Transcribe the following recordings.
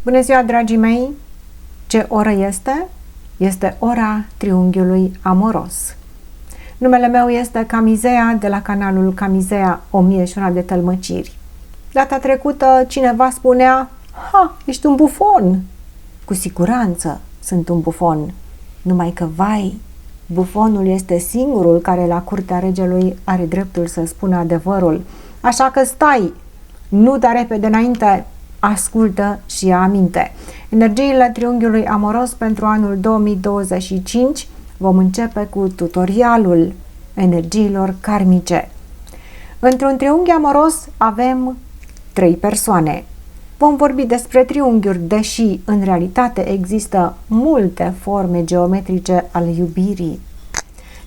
Bună ziua, dragii mei! Ce oră este? Este ora triunghiului amoros. Numele meu este Camizea de la canalul Camizea 1001 de tălmăciri. Data trecută cineva spunea: "Ha, ești un bufon!" Cu siguranță sunt un bufon, numai că, vai, bufonul este singurul care la curtea regelui are dreptul să spună adevărul. Așa că stai, nu da repede înainte, ascultă și ia aminte. Energiile triunghiului amoros pentru anul 2025. Vom începe cu tutorialul energiilor karmice. Într-un triunghi amoros avem 3 persoane. Vom vorbi despre triunghiuri, deși în realitate există multe forme geometrice ale iubirii.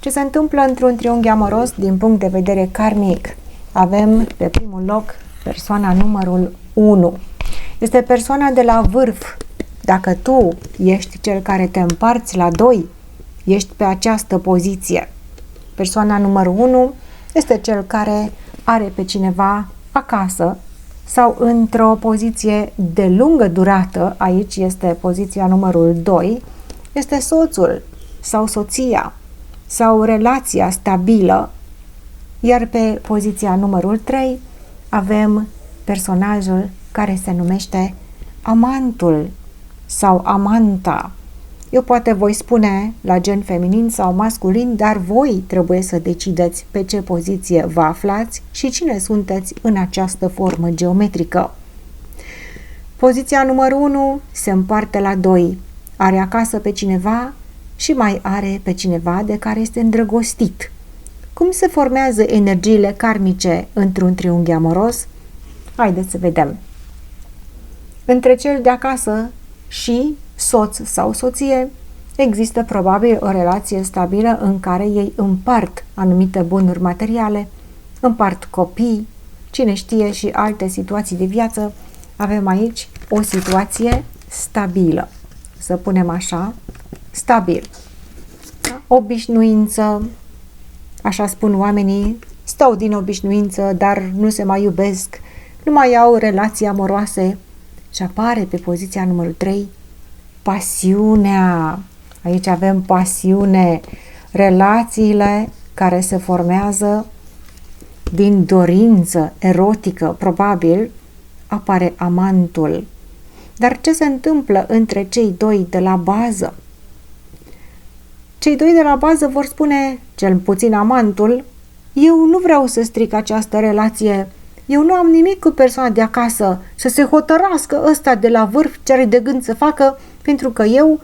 Ce se întâmplă într-un triunghi amoros din punct de vedere karmic? Avem pe primul loc persoana numărul 1. Este persoana de la vârf. Dacă tu ești cel care te împarți la 2, ești pe această poziție. Persoana numărul 1 este cel care are pe cineva acasă sau într-o poziție de lungă durată. Aici este poziția numărul 2. Este soțul sau soția sau relația stabilă. Iar pe poziția numărul 3 avem personajul care se numește amantul sau amanta. Eu poate voi spune la gen feminin sau masculin, dar voi trebuie să decideți pe ce poziție vă aflați și cine sunteți în această formă geometrică. Poziția numărul 1 se împarte la 2. Are acasă pe cineva și mai are pe cineva de care este îndrăgostit. Cum se formează energiile karmice într-un triunghi amoros? Haideți să vedem. Între cel de acasă și soț sau soție există probabil o relație stabilă în care ei împart anumite bunuri materiale, împart copii, cine știe, și alte situații de viață. Avem aici o situație stabilă. Să punem așa, stabil. Obișnuință, așa spun oamenii, stau din obișnuință, dar nu se mai iubesc, nu mai au relații amoroase. Și apare pe poziția numărul 3 pasiunea. Aici avem pasiune, relațiile care se formează din dorință erotică, probabil apare amantul. Dar ce se întâmplă între cei doi de la bază? Cei doi de la bază vor spune, cel puțin amantul: eu nu vreau să stric această relație. Eu nu am nimic cu persoana de acasă, să se hotărască ăsta de la vârf ce are de gând să facă, pentru că eu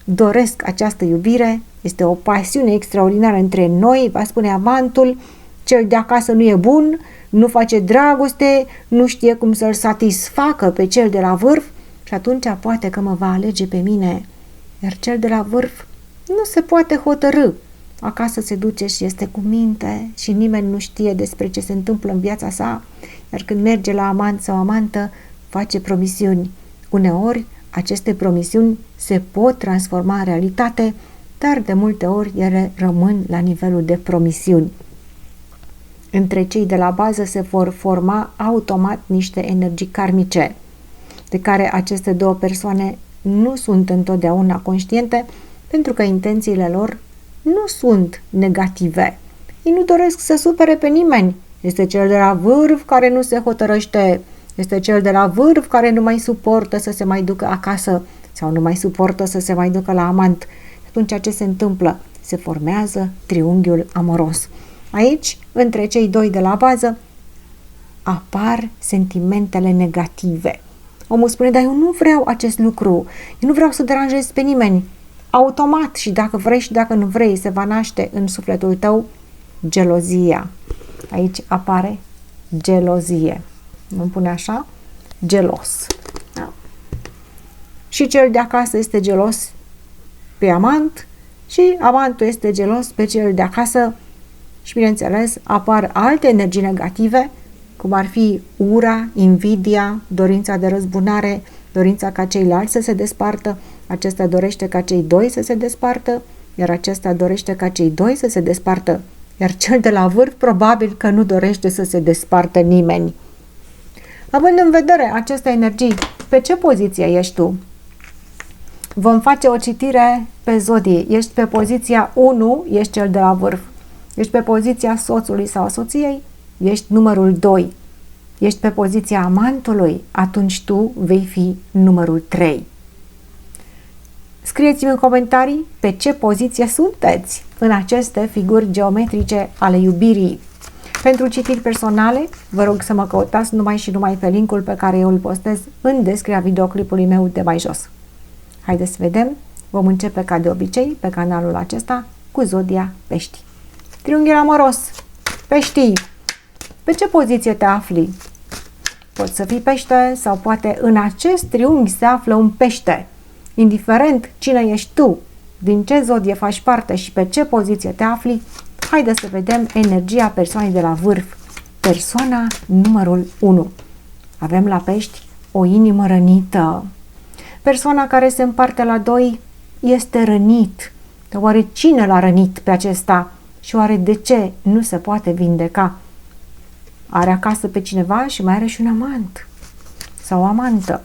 doresc această iubire, este o pasiune extraordinară între noi, va spune amantul. Cel de acasă nu e bun, nu face dragoste, nu știe cum să-l satisfacă pe cel de la vârf și atunci poate că mă va alege pe mine. Iar cel de la vârf nu se poate hotărî. Acasă se duce și este cu minte și nimeni nu știe despre ce se întâmplă în viața sa, iar când merge la amant sau amantă, face promisiuni. Uneori, aceste promisiuni se pot transforma în realitate, dar de multe ori ele rămân la nivelul de promisiuni. Între cei de la bază se vor forma automat niște energii karmice, de care aceste două persoane nu sunt întotdeauna conștiente, pentru că intențiile lor nu sunt negative. Ei nu doresc să supere pe nimeni. Este cel de la vârf care nu se hotărăște, este cel de la vârf care nu mai suportă să se mai ducă acasă sau nu mai suportă să se mai ducă la amant. Atunci ce se întâmplă? Se formează triunghiul amoros. Aici, între cei doi de la bază, apar sentimentele negative. Omul spune: dar eu nu vreau acest lucru, eu nu vreau să deranjez pe nimeni. Automat, și dacă vrei și dacă nu vrei, se va naște în sufletul tău gelozia. Aici apare gelozie. Îmi pune așa? Gelos. Da. Și cel de acasă este gelos pe amant și amantul este gelos pe cel de acasă și, bineînțeles, apar alte energii negative, cum ar fi ura, invidia, dorința de răzbunare, dorința ca ceilalți să se despartă. Acesta dorește ca cei doi să se despartă, iar acesta dorește ca cei doi să se despartă, iar cel de la vârf probabil că nu dorește să se despartă nimeni. Având în vedere aceste energii, pe ce poziție ești tu? Vom face o citire pe zodie. Ești pe poziția 1, ești cel de la vârf. Ești pe poziția soțului sau soției, ești numărul 2. Ești pe poziția amantului, atunci tu vei fi numărul 3. Scrieți-mi în comentarii pe ce poziție sunteți în aceste figuri geometrice ale iubirii. Pentru citiri personale, vă rog să mă căutați numai și numai pe linkul pe care eu îl postez în descrierea videoclipului meu de mai jos. Haideți să vedem, vom începe ca de obicei pe canalul acesta cu zodia Pești. Triunghiul amoros, Peștii, pe ce poziție te afli? Poți să fii pește sau poate în acest triunghi se află un pește. Indiferent cine ești tu, din ce zodie faci parte și pe ce poziție te afli, haideți să vedem energia persoanei de la vârf. Persoana numărul 1. Avem la Pești o inimă rănită. Persoana care se împarte la 2 este rănit. Oare cine l-a rănit pe acesta? Și oare de ce nu se poate vindeca? Are acasă pe cineva și mai are și un amant sau o amantă.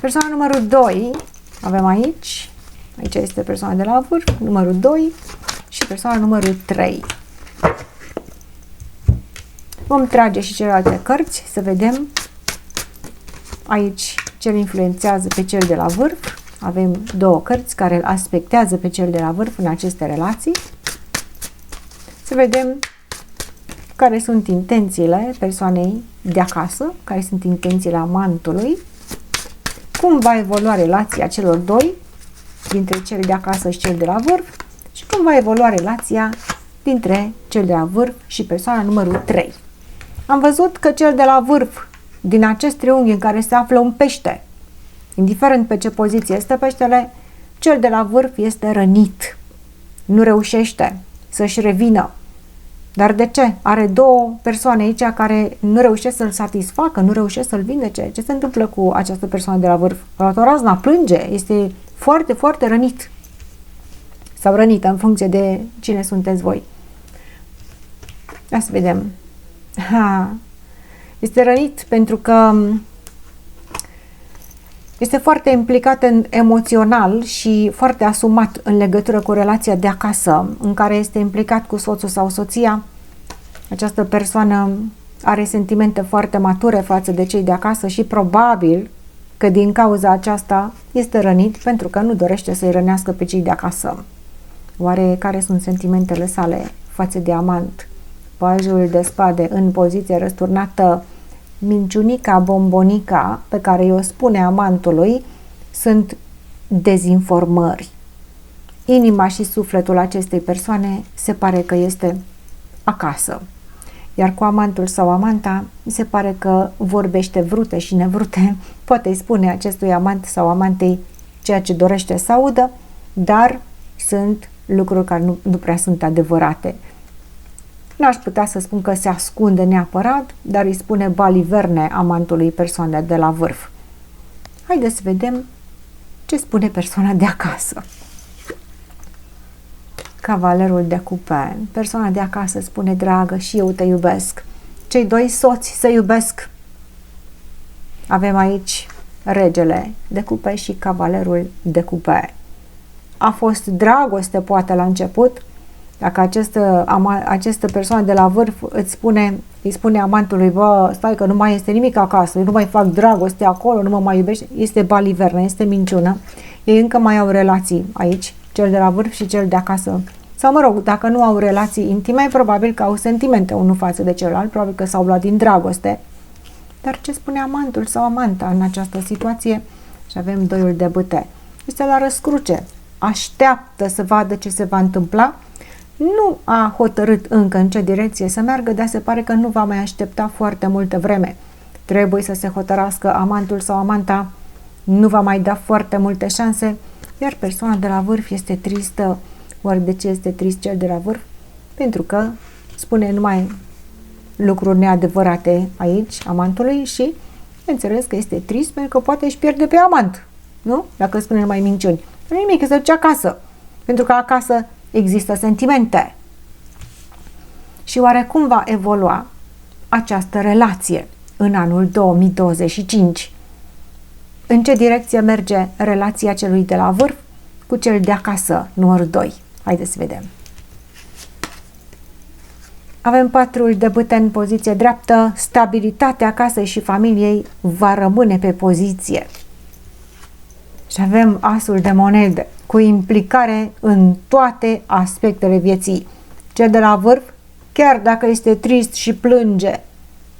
Persoana numărul 2, avem aici este persoana de la vârf, numărul 2 și persoana numărul 3. Vom trage și celelalte cărți să vedem aici ce îl influențează pe cel de la vârf. Avem două cărți care îl aspectează pe cel de la vârf în aceste relații. Să vedem care sunt intențiile persoanei de acasă, care sunt intențiile amantului, cum va evolua relația celor doi, dintre cel de acasă și cel de la vârf, și cum va evolua relația dintre cel de la vârf și persoana numărul 3. Am văzut că cel de la vârf, din acest triunghi în care se află un pește, indiferent pe ce poziție este peștele, cel de la vârf este rănit, nu reușește să-și revină. Dar de ce? Are două persoane aici care nu reușesc să-l satisfacă, nu reușesc să-l vindece. Ce se întâmplă cu această persoană de la vârf? A luat o razna, plânge, este foarte, foarte rănit. Sau rănită, în funcție de cine sunteți voi. Hai să vedem. Este rănit pentru că este foarte implicat emoțional și foarte asumat în legătură cu relația de acasă, în care este implicat cu soțul sau soția. Această persoană are sentimente foarte mature față de cei de acasă și probabil că din cauza aceasta este rănit pentru că nu dorește să-i rănească pe cei de acasă. Oare care sunt sentimentele sale față de amant? Pajul de spade în poziție răsturnată, minciunica, bombonica pe care i-o spune amantului sunt dezinformări. Inima și sufletul acestei persoane se pare că este acasă. Iar cu amantul sau amanta se pare că vorbește vrute și nevrute, poate îi spune acestui amant sau amantei ceea ce dorește să audă, dar sunt lucruri care nu prea sunt adevărate. N-aș putea să spun că se ascunde neapărat, dar îi spune baliverne amantului persoanei de la vârf. Haideți să vedem ce spune persoana de acasă. Cavalerul de cupe. Persoana de acasă spune: dragă, și eu te iubesc. Cei doi soți se iubesc. Avem aici regele de cupe și cavalerul de cupe. A fost dragoste poate la început. Dacă această persoană de la vârf îi spune amantului: bă, stai că nu mai este nimic acasă, eu nu mai fac dragoste acolo, nu mă mai iubește, este balivernă, este minciună. Ei încă mai au relații aici, cel de la vârf și cel de acasă. Sau mă rog, dacă nu au relații intime, probabil că au sentimente unul față de celălalt, probabil că s-au luat din dragoste. Dar ce spune amantul sau amanta în această situație? Și avem doiul de bâte. Este la răscruce, așteaptă să vadă ce se va întâmpla. Nu a hotărât încă în ce direcție să meargă, dar se pare că nu va mai aștepta foarte multă vreme. Trebuie să se hotărască amantul sau amanta, nu va mai da foarte multe șanse, iar persoana de la vârf este tristă. Oare de ce este trist cel de la vârf? Pentru că spune numai lucruri neadevărate aici, amantului, și înțeles că este trist pentru că poate își pierde pe amant, nu? Dacă spune numai minciuni. Nu nimic, să duce acasă, pentru că acasă există sentimente. Și oare cum va evolua această relație? în anul 2025. În ce direcție merge relația celui de la vârf cu cel de acasă, numărul 2? Haideți să vedem. Avem 4 de bâte în poziție dreaptă, stabilitatea casei și familiei va rămâne pe poziție. Și avem asul de monede, cu implicare în toate aspectele vieții. Cel de la vârf, chiar dacă este trist și plânge,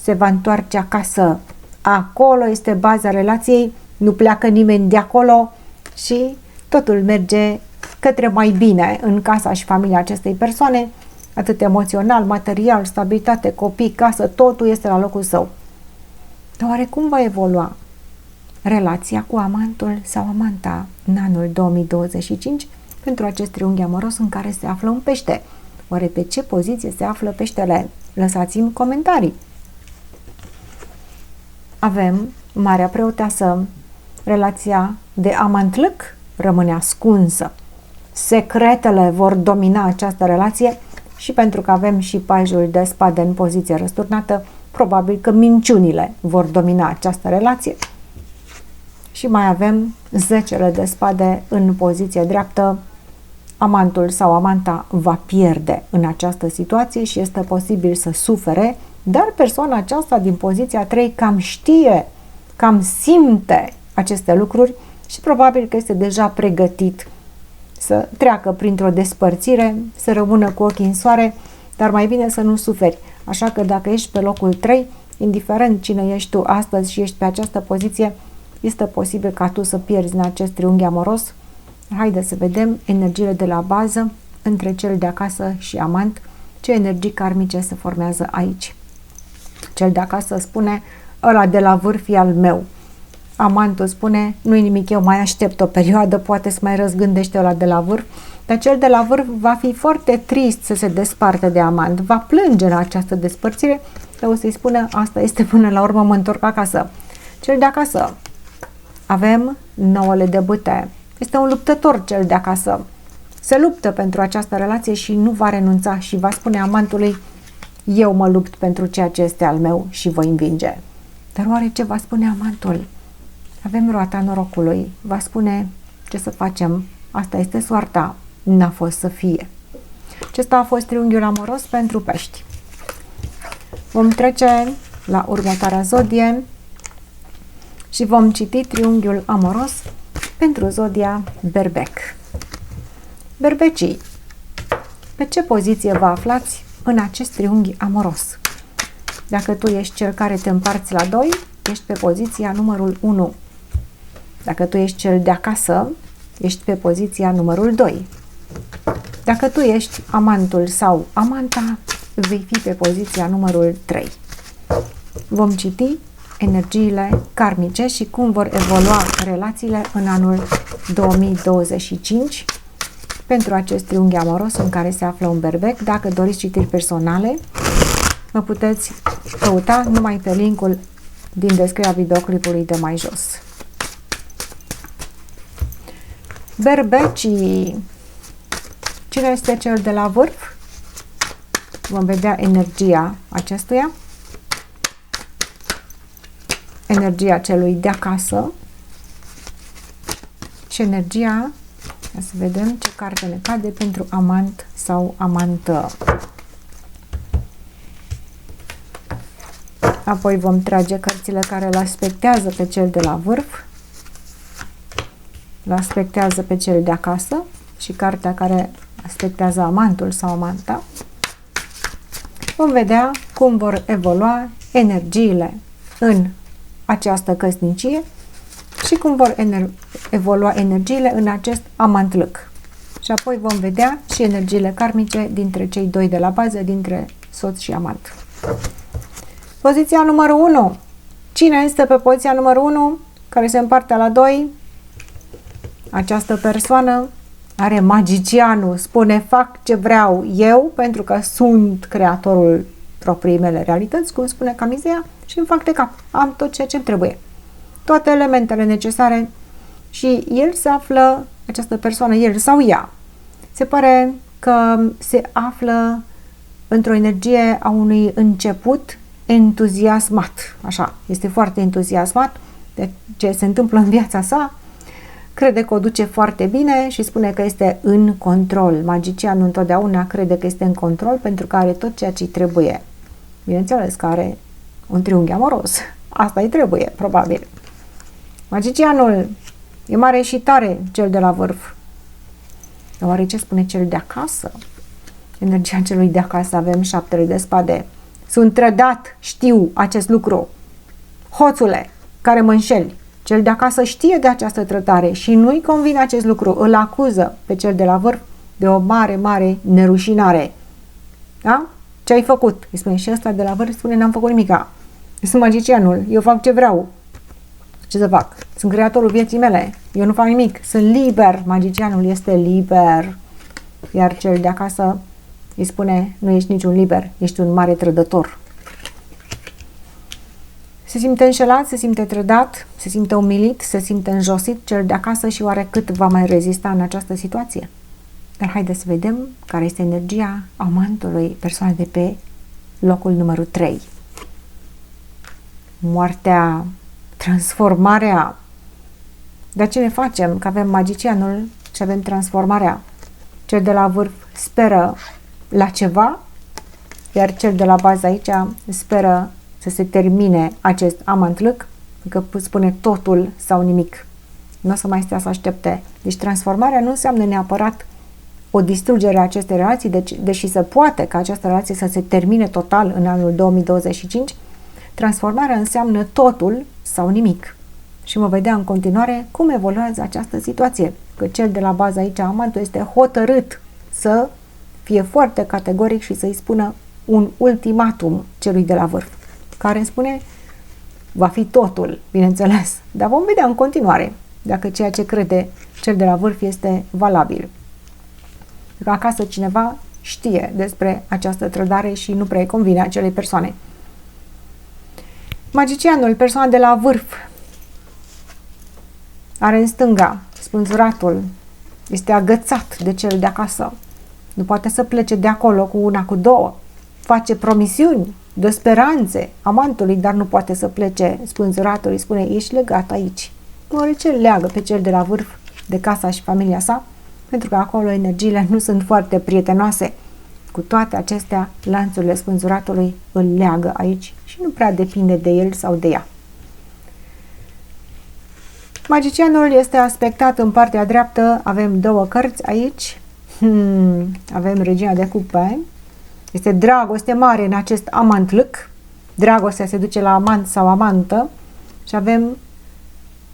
se va întoarce acasă. Acolo este baza relației, nu pleacă nimeni de acolo și totul merge către mai bine în casa și familia acestei persoane, atât emoțional, material, stabilitate, copii, casă, totul este la locul său. Dar oare cum va evolua relația cu amantul sau amanta în anul 2025 pentru acest triunghi amoros în care se află un pește? Oare pe ce poziție se află peștele? Lăsați-mi comentarii. Avem Marea Preoteasă. Relația de amant-lâc rămâne ascunsă. Secretele vor domina această relație și pentru că avem și pajul de spade în poziție răsturnată, probabil că minciunile vor domina această relație. Și mai avem 10 de spade în poziție dreaptă. Amantul sau amanta va pierde în această situație și este posibil să sufere, dar persoana aceasta din poziția 3 cam știe, cam simte aceste lucruri și probabil că este deja pregătit să treacă printr-o despărțire, să rămână cu ochii în soare, dar mai bine să nu suferi. Așa că dacă ești pe locul 3, indiferent cine ești tu astăzi și ești pe această poziție, este posibil ca tu să pierzi în acest triunghi amoros. Haideți să vedem energiile de la bază între cel de acasă și amant, ce energii karmice se formează aici. Cel de acasă spune, ăla de la vârf e al meu. Amantul spune, nu-i nimic, eu mai aștept o perioadă, poate să mai răzgândește ăla de la vârf, dar cel de la vârf va fi foarte trist să se desparte de amant, va plânge la această despărțire, dar o să-i spună, asta este până la urmă, mă întorc acasă. Cel de acasă, avem 9 de bâte, este un luptător cel de acasă, se luptă pentru această relație și nu va renunța și va spune amantului, eu mă lupt pentru ceea ce este al meu și voi învinge. Dar oare ce va spune amantul? Avem roata norocului, va spune ce să facem, asta este soarta, n-a fost să fie. Acesta a fost triunghiul amoros pentru pești. Vom trece la următoarea zodie și vom citi triunghiul amoros pentru zodia Berbec. Berbecii, pe ce poziție vă aflați în acest triunghi amoros? Dacă tu ești cel care te împarți la 2, ești pe poziția numărul 1. Dacă tu ești cel de acasă, ești pe poziția numărul 2. Dacă tu ești amantul sau amanta, vei fi pe poziția numărul 3. Vom citi energiile karmice și cum vor evolua relațiile în anul 2025 pentru acest triunghi amoros în care se află un berbec. Dacă doriți citiri personale, mă puteți căuta numai pe linkul din descrierea videoclipului de mai jos. Berbecii. Cine este cel de la vârf? Vom vedea energia acestuia. Energia celui de acasă. Și energia, să vedem ce carte ne cade pentru amant sau amantă. Apoi vom trage cărțile care îl aspectează pe cel de la vârf, îl aspectează pe cel de acasă și cartea care aspectează amantul sau amanta. Vom vedea cum vor evolua energiile în această căsnicie și cum vor evolua energiile în acest amant-lâc. Și apoi vom vedea și energiile karmice dintre cei 2 de la bază, dintre soț și amant. Poziția numărul 1. Cine este pe poziția numărul 1 care se împarte la 2? Această persoană are magicianul, spune fac ce vreau eu pentru că sunt creatorul propriei mele realități, cum spune Camizeia, și îmi fac de cap. Am tot ceea ce îmi trebuie. Toate elementele necesare și el se află, această persoană, el sau ea, se pare că se află într-o energie a unui început entuziasmat, așa, este foarte entuziasmat de ce se întâmplă în viața sa, crede că o duce foarte bine și spune că este în control. Magicianul întotdeauna crede că este în control pentru că are tot ceea ce-i trebuie. Bineînțeles că are un triunghi amoros. Asta îi trebuie, probabil. Magicianul e mare și tare, cel de la vârf. Dar oare ce spune cel de acasă? Energia celui de acasă, avem 7 de spade. Sunt trădat, știu acest lucru. Hoțule, care mă înșeli. Cel de acasă știe de această trădare și nu-i convine acest lucru. Îl acuză pe cel de la vârf de o mare, mare nerușinare. Da? Ce ai făcut? Îi spune și ăsta de la vârf, spune, n-am făcut nimica. Sunt magicianul, eu fac ce vreau. Ce să fac? Sunt creatorul vieții mele. Eu nu fac nimic. Sunt liber. Magicianul este liber. Iar cel de acasă îi spune, nu ești niciun liber, ești un mare trădător. Se simte înșelat, se simte trădat, se simte umilit, se simte înjosit cel de acasă și oare cât va mai rezista în această situație? Dar haideți să vedem care este energia amantului persoanei de pe locul numărul 3. Moartea, transformarea. Dar ce ne facem? Că avem magicianul și avem transformarea. Cel de la vârf speră la ceva, iar cel de la bază aici speră să se termine acest amantlâc, că spune totul sau nimic. Nu o să mai stea să aștepte. Deci transformarea nu înseamnă neapărat o distrugere a acestei relații, deși se poate ca această relație să se termine total în anul 2025, transformarea înseamnă totul sau nimic. Și mă vedea în continuare cum evoluează această situație. Că cel de la bază aici, amantul, este hotărât să fie foarte categoric și să-i spună un ultimatum celui de la vârf, care spune va fi totul, bineînțeles, dar vom vedea în continuare dacă ceea ce crede cel de la vârf este valabil. Că acasă cineva știe despre această trădare și nu prea îi convine acelei persoane. Magicianul, persoana de la vârf, are în stânga spânzuratul, este agățat de cel de acasă, nu poate să plece de acolo cu una, cu două, face promisiuni, dă speranțe amantului, dar nu poate să plece. Spânzuratul îi spune, ești legat aici. Oare ce leagă pe cel de la vârf de casa și familia sa? Pentru că acolo energiile nu sunt foarte prietenoase. Cu toate acestea, lanțurile spânzuratului îl leagă aici și nu prea depinde de el sau de ea. Magicianul este aspectat în partea dreaptă, avem două cărți aici, avem Regina de Cupe, este dragoste mare în acest amantlâc, dragostea se duce la amant sau amantă și avem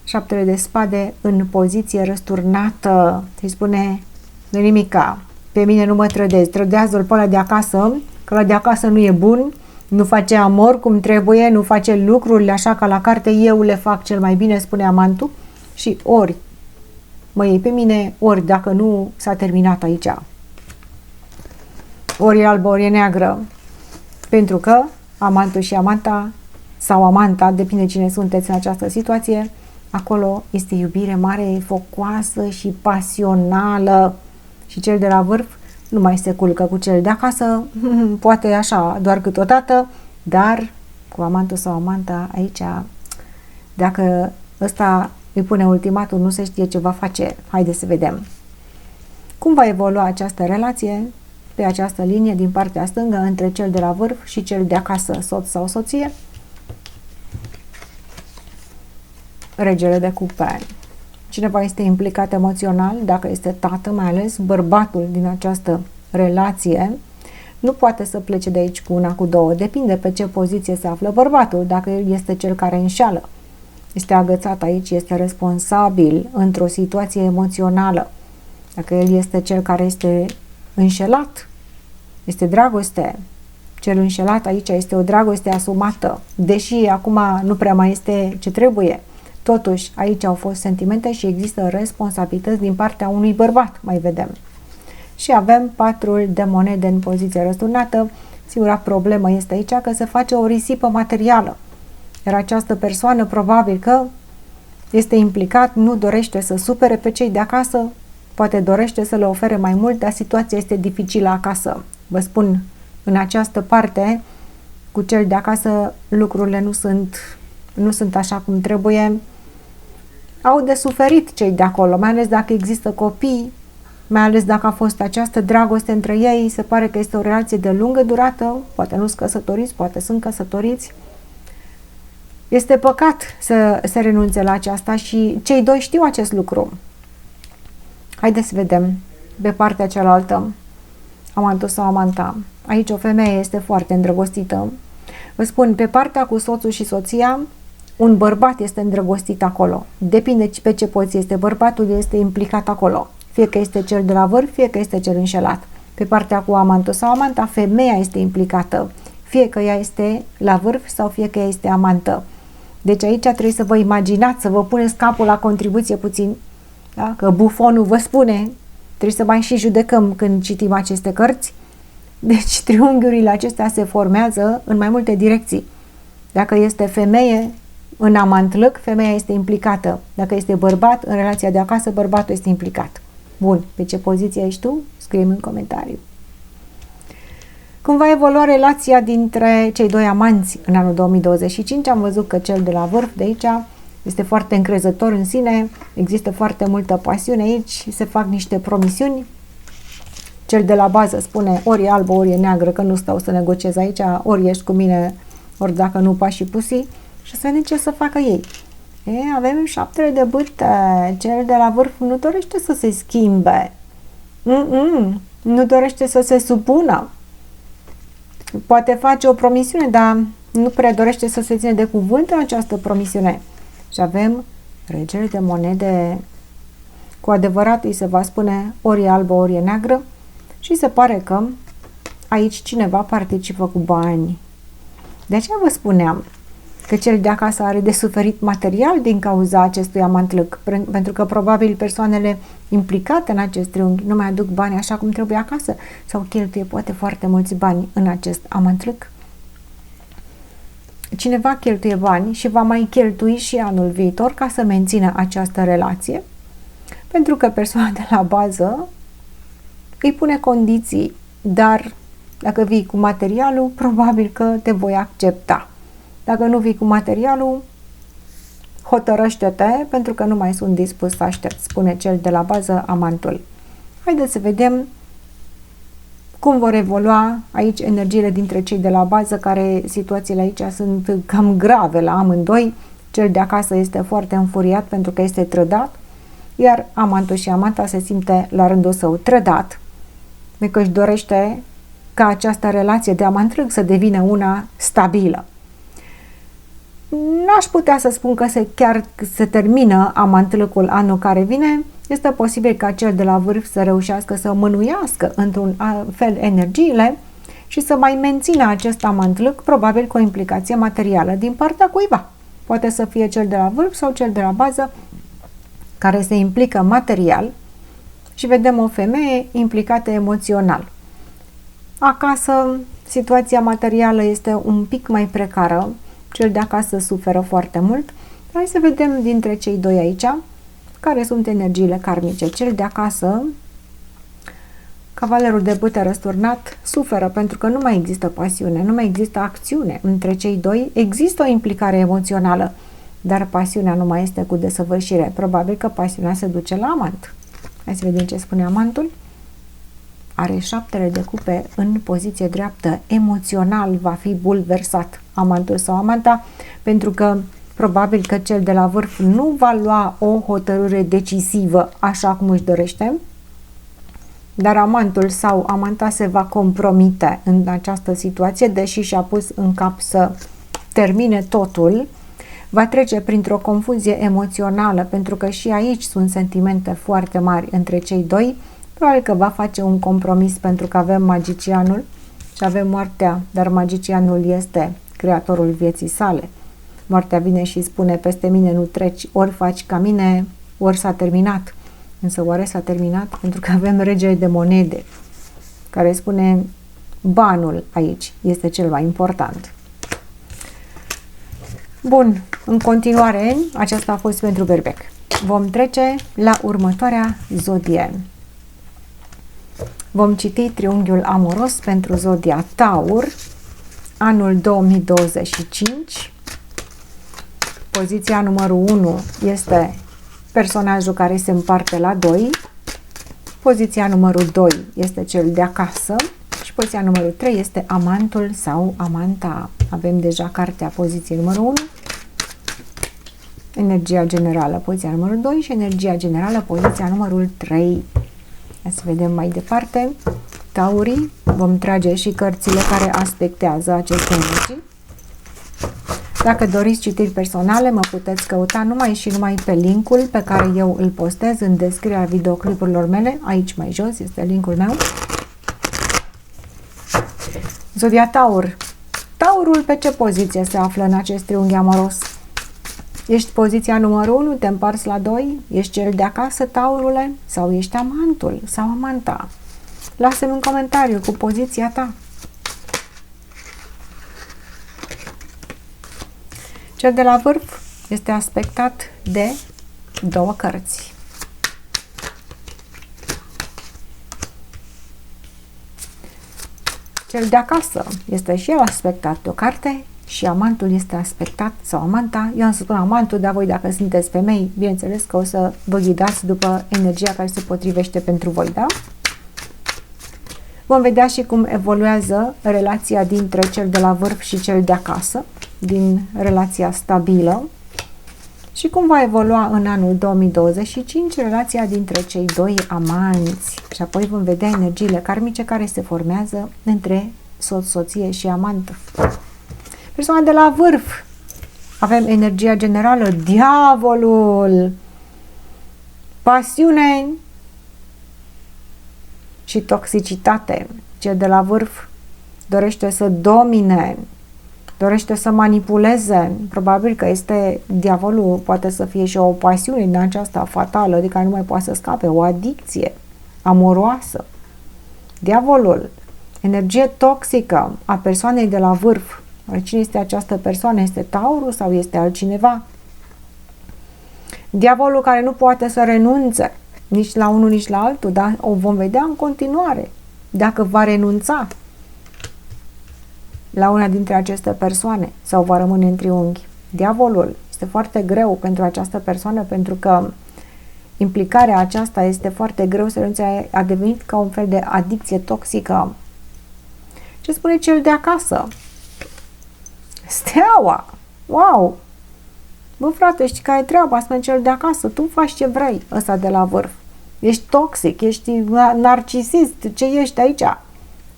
7 de spade în poziție răsturnată, îi spune, nu nimica, pe mine nu mă trădezi, trădează-l pe ăla de acasă, că ăla de acasă nu e bun, nu face amor cum trebuie, nu face lucrurile așa ca la carte, eu le fac cel mai bine, spune amantul, și ori mă iei pe mine, ori dacă nu, s-a terminat aici. Ori e albă, ori e neagră, pentru că amantul și amanta, sau amanta, depinde cine sunteți în această situație, acolo este iubire mare, focoasă și pasională și cel de la vârf nu mai se culcă cu cel de acasă, poate așa, doar câteodată, dar cu amantul sau amanta aici, dacă ăsta îi pune ultimatul, nu se știe ce va face. Haideți să vedem. Cum va evolua această relație pe această linie din partea stângă între cel de la vârf și cel de acasă, soț sau soție? Regele de cupe. Cineva este implicat emoțional, dacă este tată, mai ales bărbatul din această relație, nu poate să plece de aici cu una, cu două. Depinde pe ce poziție se află bărbatul, dacă el este cel care înșeală. Este agățat aici, este responsabil într-o situație emoțională. Dacă el este cel care este înșelat, este dragoste. Cel înșelat aici este o dragoste asumată, deși acum nu prea mai este ce trebuie. Totuși, aici au fost sentimente și există responsabilități din partea unui bărbat, mai vedem. Și avem 4 de monede în poziție răsturnată. Singura problemă este aici că se face o risipă materială. Iar această persoană probabil că este implicat, nu dorește să supere pe cei de acasă, poate dorește să le ofere mai mult, dar situația este dificilă acasă. Vă spun, în această parte, cu cel de acasă lucrurile nu sunt așa cum trebuie. Au de suferit cei de acolo, mai ales dacă există copii, mai ales dacă a fost această dragoste între ei. Se pare că este o relație de lungă durată, poate nu sunt căsătoriți, poate sunt căsătoriți. Este păcat să se renunțe la aceasta și cei doi știu acest lucru. Haideți să vedem pe partea cealaltă, amantul sau amanta. Aici o femeie este foarte îndrăgostită. Vă spun, pe partea cu soțul și soția, un bărbat este îndrăgostit acolo. Depinde pe ce poziție este bărbatul, este implicat acolo. Fie că este cel de la vârf, fie că este cel înșelat. Pe partea cu amantul sau amanta, femeia este implicată. Fie că ea este la vârf sau fie că ea este amantă. Deci aici trebuie să vă imaginați, să vă puneți capul la contribuție puțin. Da? Că bufonul vă spune, trebuie să mai și judecăm când citim aceste cărți. Deci triunghiurile acestea se formează în mai multe direcții. Dacă este femeie în amantlăc, femeia este implicată. Dacă este bărbat, în relația de acasă, bărbatul este implicat. Bun, pe ce poziție ești tu? Scrie-mi în comentariu. Cum va evolua relația dintre cei doi amanți în anul 2025? Am văzut că cel de la vârf de aici este foarte încrezător în sine, există foarte multă pasiune aici, se fac niște promisiuni. Cel de la bază spune ori e albă, ori e neagră, că nu stau să negociez aici, ori ești cu mine, ori dacă nu, pași pusii. Și să vedem ce să facă ei. Avem 7 de bâte. Cel de la vârf nu dorește să se schimbe. Nu dorește să se supună. Poate face o promisiune, dar nu prea dorește să se ține de cuvânt în această promisiune. Și avem regele de monede. Cu adevărat îi se va spune ori e albă, ori e neagră. Și se pare că aici cineva participă cu bani. De aceea vă spuneam că cel de acasă are de suferit material din cauza acestui amantlăc, pentru că probabil persoanele implicate în acest triunghi nu mai aduc bani așa cum trebuie acasă sau cheltuie poate foarte mulți bani în acest amantlăc. Cineva cheltuie bani și va mai cheltui și anul viitor ca să mențină această relație, pentru că persoana de la bază îi pune condiții, dar dacă vii cu materialul, probabil că te voi accepta. Dacă nu vii cu materialul, hotărăște-te, pentru că nu mai sunt dispus să aștept, spune cel de la bază, amantul. Haideți să vedem cum vor evolua aici energiile dintre cei de la bază, care situațiile aici sunt cam grave la amândoi. Cel de acasă este foarte înfuriat pentru că este trădat, iar amantul și amanta se simte la rândul său trădat, pentru că își dorește ca această relație de amantlăc să devină una stabilă. N-aș putea să spun că chiar se termină amantlăcul anul care vine. Este posibil ca cel de la vârf să reușească să mânuiască într-un fel energiile și să mai mențină acest amantlăc, probabil cu o implicație materială din partea cuiva. Poate să fie cel de la vârf sau cel de la bază care se implică material și vedem o femeie implicată emoțional. Acasă, situația materială este un pic mai precară, cel de acasă suferă foarte mult. Hai să vedem dintre cei doi aici care sunt energiile karmice. Cel de acasă, cavalerul de bâte răsturnat, suferă pentru că nu mai există pasiune, nu mai există acțiune între cei doi, există o implicare emoțională, dar pasiunea nu mai este cu desăvârșire. Probabil că pasiunea se duce la amant. Hai să vedem ce spune amantul. Are 7 de cupe în poziție dreaptă, emoțional va fi bulversat amantul sau amanta, pentru că probabil că cel de la vârf nu va lua o hotărâre decisivă așa cum își dorește, dar amantul sau amanta se va compromite în această situație, deși și-a pus în cap să termine totul, va trece printr-o confuzie emoțională, pentru că și aici sunt sentimente foarte mari între cei doi. Probabil că va face un compromis, pentru că avem magicianul și avem moartea, dar magicianul este creatorul vieții sale. Moartea vine și spune peste mine nu treci, ori faci ca mine, ori s-a terminat. Însă oare s-a terminat? Pentru că avem regele de monede, care spune banul aici este cel mai important. Bun, în continuare, aceasta a fost pentru berbec. Vom trece la următoarea zodie. Vom citi triunghiul amoros pentru zodia Taur, anul 2025. Poziția numărul 1 este personajul care se împarte la 2. Poziția numărul 2 este cel de acasă. Și poziția numărul 3 este amantul sau amanta. Avem deja cartea poziției numărul 1. Energia generală, poziția numărul 2 și energia generală, poziția numărul 3. Să vedem mai departe. Taurii, vom trage și cărțile care aspectează aceste energii. Dacă doriți citiri personale, mă puteți căuta numai și numai pe linkul pe care eu îl postez în descrierea videoclipurilor mele. Aici mai jos este linkul meu. Zodia Taur. Taurul pe ce poziție se află în acest triunghi amoros? Ești poziția numărul 1, te împarți la 2? Ești cel de acasă, Taurule? Sau ești amantul sau amanta? Lasă-mi un comentariu cu poziția ta. Cel de la vârf este aspectat de două cărți. Cel de acasă este și el aspectat de o carte și amantul este aspectat, sau amanta. Eu am să spun amantul, dar voi, dacă sunteți femei, bineînțeles că o să vă ghidați după energia care se potrivește pentru voi, da? Vom vedea și cum evoluează relația dintre cel de la vârf și cel de acasă, din relația stabilă, și cum va evolua în anul 2025 relația dintre cei doi amanți. Și apoi vom vedea energiile karmice care se formează între soț-soție și amantă. Persoana de la vârf. Avem energia generală, diavolul, pasiune și toxicitate. Cel de la vârf dorește să domine, dorește să manipuleze. Probabil că este diavolul, poate să fie și o pasiune din aceasta fatală, de care nu mai poate să scape, o adicție amoroasă. Diavolul, energie toxică a persoanei de la vârf. Cine este această persoană? Este Taurul sau este altcineva? Diavolul care nu poate să renunțe nici la unul, nici la altul, dar o vom vedea în continuare dacă va renunța la una dintre aceste persoane sau va rămâne în triunghi. Diavolul este foarte greu pentru această persoană, pentru că implicarea aceasta este foarte greu să renunțe, a devenit ca un fel de adicție toxică. Ce spune cel de acasă? Steaua! Wow! Bă, frate, știi care e treaba? Spune cel de acasă, tu faci ce vrei, ăsta de la vârf. Ești toxic, ești narcisist, ce ești aici?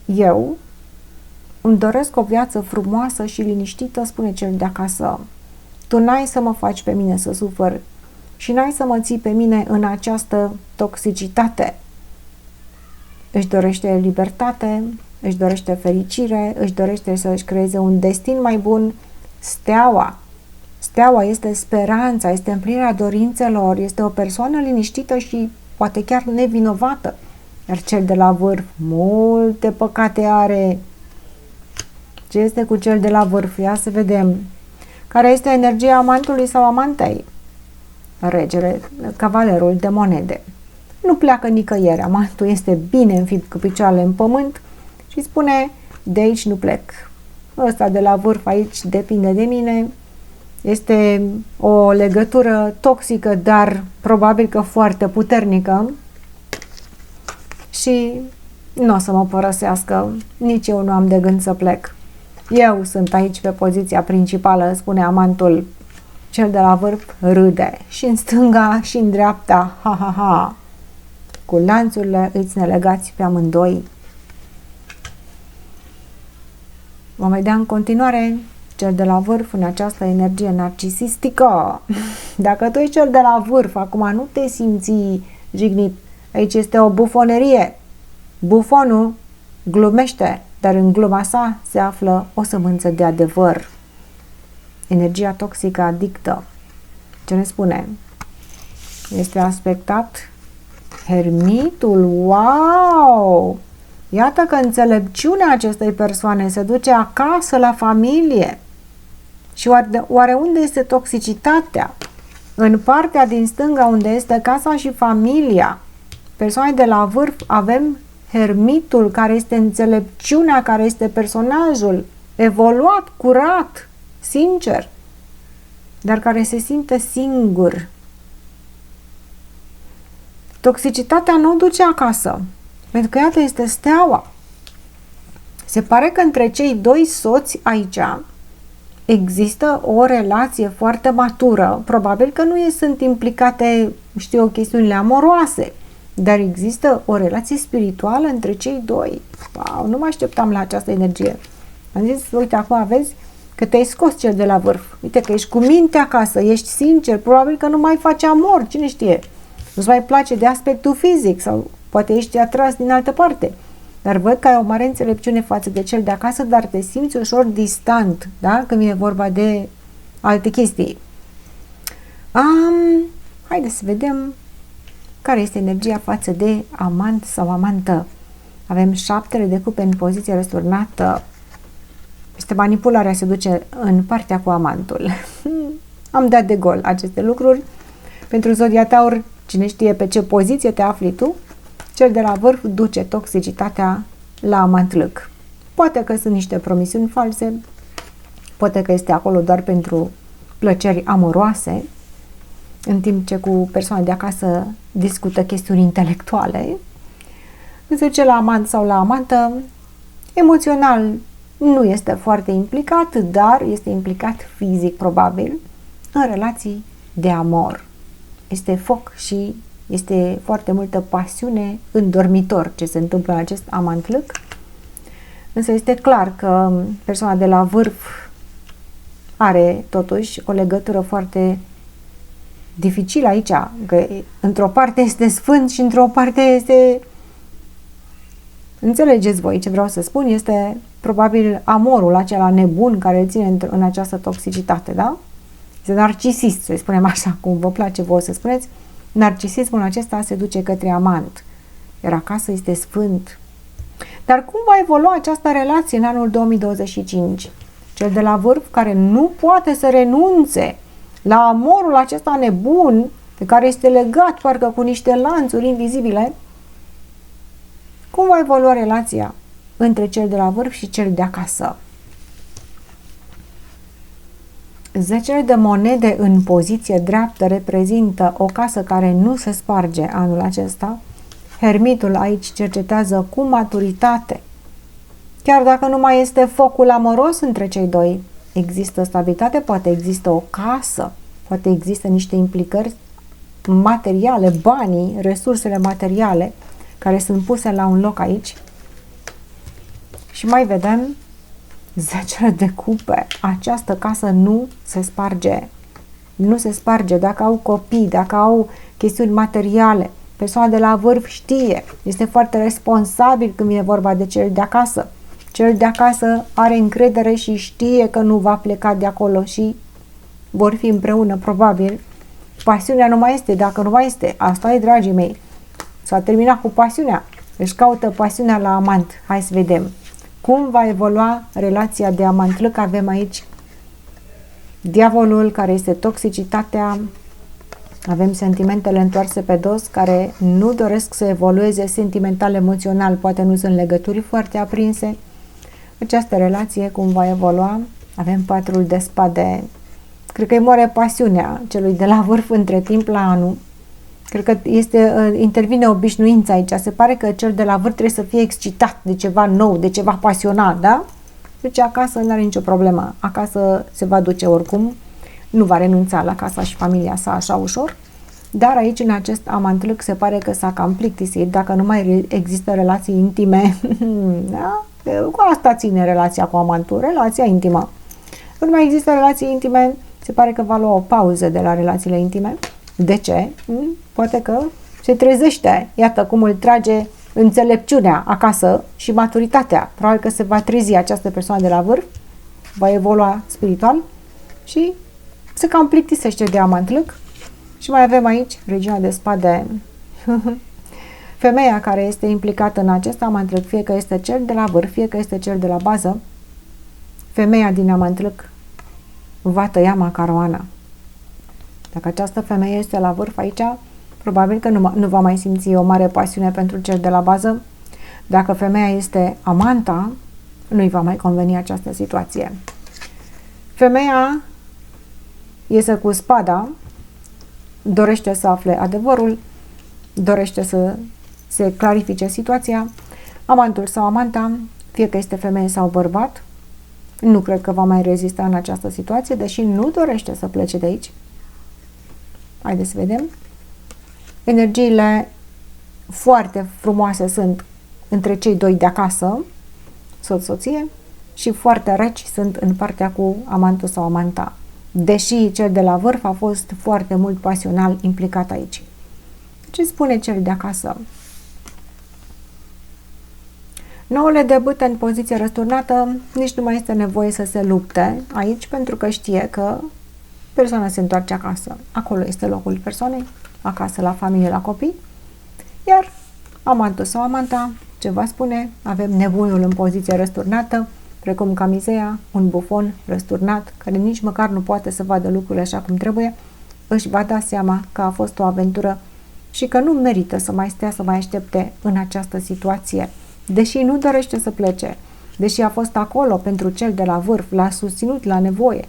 Eu îmi doresc o viață frumoasă și liniștită, spune cel de acasă. Tu n-ai să mă faci pe mine să sufăr și n-ai să mă ții pe mine în această toxicitate. Își dorește libertate, își dorește fericire, își dorește să-și creeze un destin mai bun. Steaua. Steaua este speranța, este împlinirea dorințelor, este o persoană liniștită și poate chiar nevinovată. Iar cel de la vârf, multe păcate are. Ce este cu cel de la vârf? Ia să vedem. Care este energia amantului sau amantei? Regele, cavalerul de monede. Nu pleacă nicăieri. Amantul este bine înfipt cu picioarele în pământ și spune, de aici nu plec. Ăsta de la vârf aici depinde de mine. Este o legătură toxică, dar probabil că foarte puternică și nu o să mă părăsească. Nici eu nu am de gând să plec. Eu sunt aici pe poziția principală, spune amantul. Cel de la vârf râde și în stânga și în dreapta. Ha, ha, ha. Cu lanțurile îți nelegați pe amândoi. Vom vedea în continuare cel de la vârf în această energie narcisistică. Dacă tu ești cel de la vârf, acum nu te simți jignit. Aici este o bufonerie. Bufonul glumește, dar în gluma sa se află o sămânță de adevăr. Energia toxică adictă. Ce ne spune? Este aspectat Hermitul. Wow! Iată că înțelepciunea acestei persoane se duce acasă, la familie. Și oare unde este toxicitatea? În partea din stânga, unde este casa și familia. Persoane de la vârf, avem Hermitul, care este înțelepciunea, care este personajul evoluat, curat, sincer, dar care se simte singur. Toxicitatea nu o duce acasă, pentru că iată este steaua. Se pare că între cei doi soți aici există o relație foarte matură. Probabil că nu sunt implicate, știu eu, chestiunile amoroase, dar există o relație spirituală între cei doi. Wow, nu mă așteptam la această energie. Am zis, uite, acum vezi că te-ai scos cel de la vârf. Uite că ești cu minte acasă, ești sincer, probabil că nu mai faci amor, cine știe. Nu-ți mai place de aspectul fizic sau poate ești atras din altă parte. Dar văd că ai o mare înțelepciune față de cel de acasă, dar te simți ușor distant, da? Când vine vorba de alte chestii. Haideți să vedem care este energia față de amant sau amantă. Avem 7 de cupe în poziție răsturnată. Este manipularea, se duce în partea cu amantul. Am dat de gol aceste lucruri. Pentru Zodia Taur, cine știe pe ce poziție te afli tu, cel de la vârf duce toxicitatea la amantlâc. Poate că sunt niște promisiuni false, poate că este acolo doar pentru plăceri amoroase, în timp ce cu persoana de acasă discută chestiuni intelectuale. Însă cel la amant sau la amantă, emoțional nu este foarte implicat, dar este implicat fizic probabil în relații de amor. Este foc și este foarte multă pasiune în dormitor ce se întâmplă în acest amantlâc. Însă este clar că persoana de la vârf are totuși o legătură foarte dificilă aici, că într-o parte este sfânt și într-o parte este, înțelegeți voi ce vreau să spun, este probabil amorul acela nebun care îl ține în această toxicitate, da? Este narcisist, să-i spunem așa, cum vă place voi să spuneți. Narcisismul acesta se duce către amant, iar acasă este sfânt. Dar cum va evolua această relație în anul 2025? Cel de la vârf care nu poate să renunțe la amorul acesta nebun, pe care este legat parcă cu niște lanțuri invizibile, cum va evolua relația între cel de la vârf și cel de acasă? 10 de monede în poziție dreaptă reprezintă o casă care nu se sparge anul acesta. Hermitul aici cercetează cu maturitate. Chiar dacă nu mai este focul amoros între cei doi, există stabilitate, poate există o casă, poate există niște implicări materiale, banii, resursele materiale care sunt puse la un loc aici. Și mai vedem 10 de cupe. Această casă nu se sparge. Nu se sparge. Dacă au copii, dacă au chestiuni materiale, persoana de la vârf știe, este foarte responsabil când vine vorba de cel de acasă. Cel de acasă are încredere și știe că nu va pleca de acolo și vor fi împreună, probabil. Pasiunea nu mai este, dacă nu mai este. Asta e, dragii mei. S-a terminat cu pasiunea. Își caută pasiunea la amant. Hai să vedem. Cum va evolua relația de amantlâc? Avem aici diavolul, care este toxicitatea. Avem sentimentele întoarse pe dos, care nu doresc să evolueze sentimental, emoțional. Poate nu sunt legături foarte aprinse. Această relație, cum va evolua? Avem 4 de spade. Cred că îi moare pasiunea celui de la vârf între timp la anul. Cred că intervine obișnuința aici. Se pare că cel de la vârf trebuie să fie excitat de ceva nou, de ceva pasionat, da? Deci acasă nu are nicio problemă. Acasă se va duce oricum. Nu va renunța la casa și familia sa așa ușor. Dar aici, în acest amantlâc, se pare că s-a cam plictisit. Dacă nu mai există relații intime, da? Cu asta ține relația cu amantul, relația intimă. Nu mai există relații intime, se pare că va lua o pauză de la relațiile intime. De ce? Poate că se trezește. Iată cum îl trage înțelepciunea acasă și maturitatea. Probabil că se va trezi această persoană de la vârf, va evolua spiritual și se cam plictisește de amantlâc. Și mai avem aici regina de spade. Femeia care este implicată în acest amantlâc, fie că este cel de la vârf, fie că este cel de la bază, femeia din amantlâc va tăia macaroana. Dacă această femeie este la vârf aici, probabil că nu va mai simți o mare pasiune pentru cel de la bază. Dacă femeia este amanta, nu-i va mai conveni această situație. Femeia iese cu spada, dorește să afle adevărul, dorește să se clarifice situația. Amantul sau amanta, fie că este femeie sau bărbat, nu cred că va mai rezista în această situație, deși nu dorește să plece de aici. Haideți să vedem. Energiile foarte frumoase sunt între cei doi de acasă, soț-soție, și foarte reci sunt în partea cu amantul sau amanta, deși cel de la vârf a fost foarte mult pasional implicat aici. Ce spune cel de acasă? Noule debută în poziție răsturnată, nici nu mai este nevoie să se lupte aici, pentru că știe că persoana se întoarce acasă. Acolo este locul persoanei, acasă, la familie, la copii. Iar amantul sau amanta, ce va spune? Avem nebunul în poziție răsturnată, precum Camizeia, un bufon răsturnat, care nici măcar nu poate să vadă lucrurile așa cum trebuie, își va da seama că a fost o aventură și că nu merită să mai stea să mai aștepte în această situație. Deși nu dorește să plece, deși a fost acolo pentru cel de la vârf, l-a susținut la nevoie.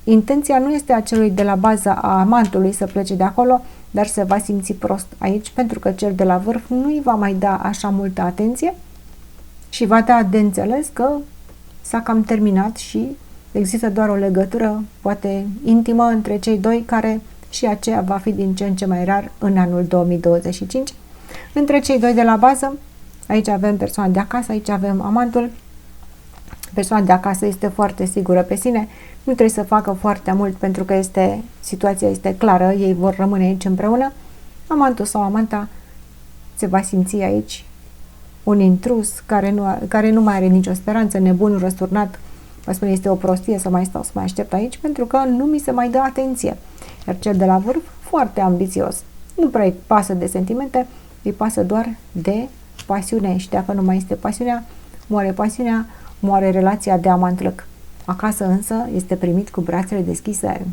Intenția nu este a celui de la bază a amantului să plece de acolo, dar se va simți prost aici pentru că cel de la vârf nu îi va mai da așa multă atenție și va da de înțeles că s-a cam terminat și există doar o legătură, poate intimă, între cei doi, care și aceea va fi din ce în ce mai rar în anul 2025. Între cei doi de la bază, aici avem persoana de acasă, aici avem amantul. Persoana de acasă este foarte sigură pe sine, nu trebuie să facă foarte mult pentru că situația este clară, ei vor rămâne aici împreună. Amantul sau amanta se va simți aici un intrus care nu mai are nicio speranță, nebunul răsturnat, vă spune, este o prostie să mai stau să mai aștept aici pentru că nu mi se mai dă atenție. Iar cel de la vârf, foarte ambițios, nu prea îi pasă de sentimente, îi pasă doar de pasiune și dacă nu mai este pasiunea, moare relația de amant-lăc. Acasă însă este primit cu brațele deschise.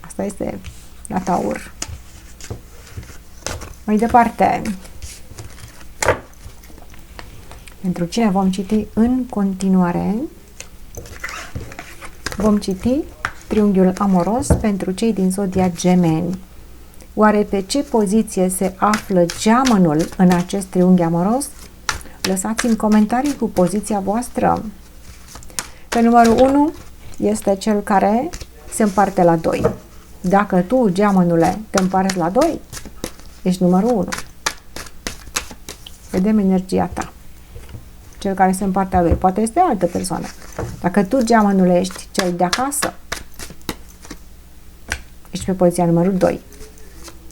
Asta este la Taur. Mai departe, pentru cine vom citi în continuare? Vom citi triunghiul amoros pentru cei din zodia Gemeni. Oare pe ce poziție se află geamănul în acest triunghi amoros? Lăsați în comentarii cu poziția voastră. Pe numărul 1 este cel care se împarte la 2. Dacă tu, geamănule, te împarți la 2, ești numărul 1. Vedem energia ta. Cel care se împarte la 2. Poate este altă persoană. Dacă tu, geamănule, ești cel de acasă, ești pe poziția numărul 2.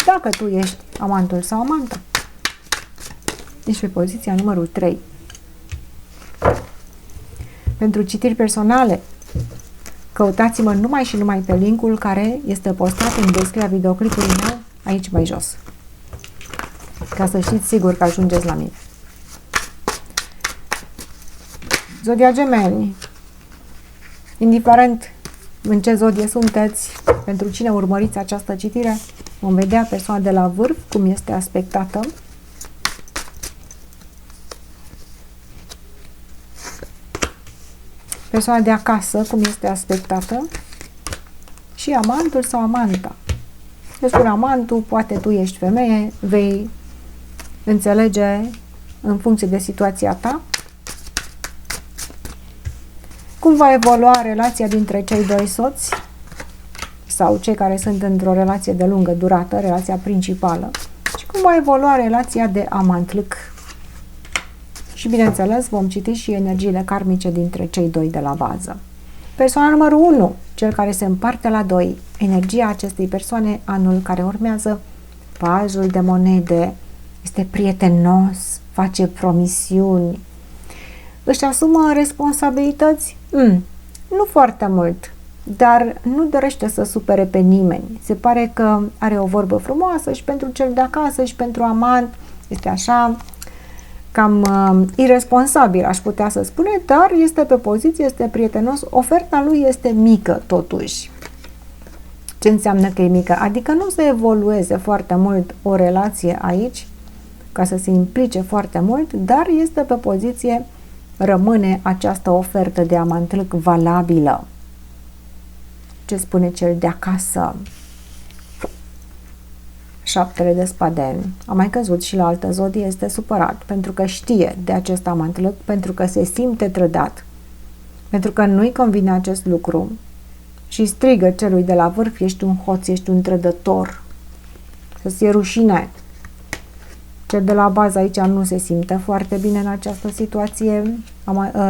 Dacă tu ești amantul sau amanta, ești pe poziția numărul 3. Pentru citiri personale, căutați-mă numai și numai pe linkul care este postat în descrierea videoclipului meu, aici mai jos, ca să știți sigur că ajungeți la mine. Zodia Gemeni, indiferent în ce zodie sunteți, pentru cine urmăriți această citire, vom vedea persoana de la vârf, cum este aspectată. Persoana de acasă, cum este aspectată. Și amantul sau amanta. Eu spun amantul, poate tu ești femeie, vei înțelege în funcție de situația ta cum va evolua relația dintre cei doi soți sau cei care sunt într-o relație de lungă durată, relația principală, și cum va evolua relația de amant-lâc. Și bineînțeles vom citi și energiile karmice dintre cei doi de la bază. Persoana numărul 1, cel care se împarte la 2, energia acestei persoane anul care urmează, pajul de monede, este prietenos, face promisiuni, își asumă responsabilități, nu foarte mult, dar nu dorește să supere pe nimeni. Se pare că are o vorbă frumoasă și pentru cel de acasă și pentru amant, este așa cam irresponsabil, aș putea să spune, dar este pe poziție, este prietenos, oferta lui este mică totuși. Ce înseamnă că e mică? Adică nu se evolueze foarte mult o relație aici, ca să se implice foarte mult, dar este pe poziție rămâne această ofertă de amantâlc valabilă? Ce spune cel de acasă? 7 de spade. A mai căzut și la altă zodie, este supărat pentru că știe de acest amantâlc, pentru că se simte trădat, pentru că nu-i convine acest lucru și strigă celui de la vârf: ești un hoț, ești un trădător, să-ți fie rușine. Cel de la bază aici nu se simte foarte bine în această situație,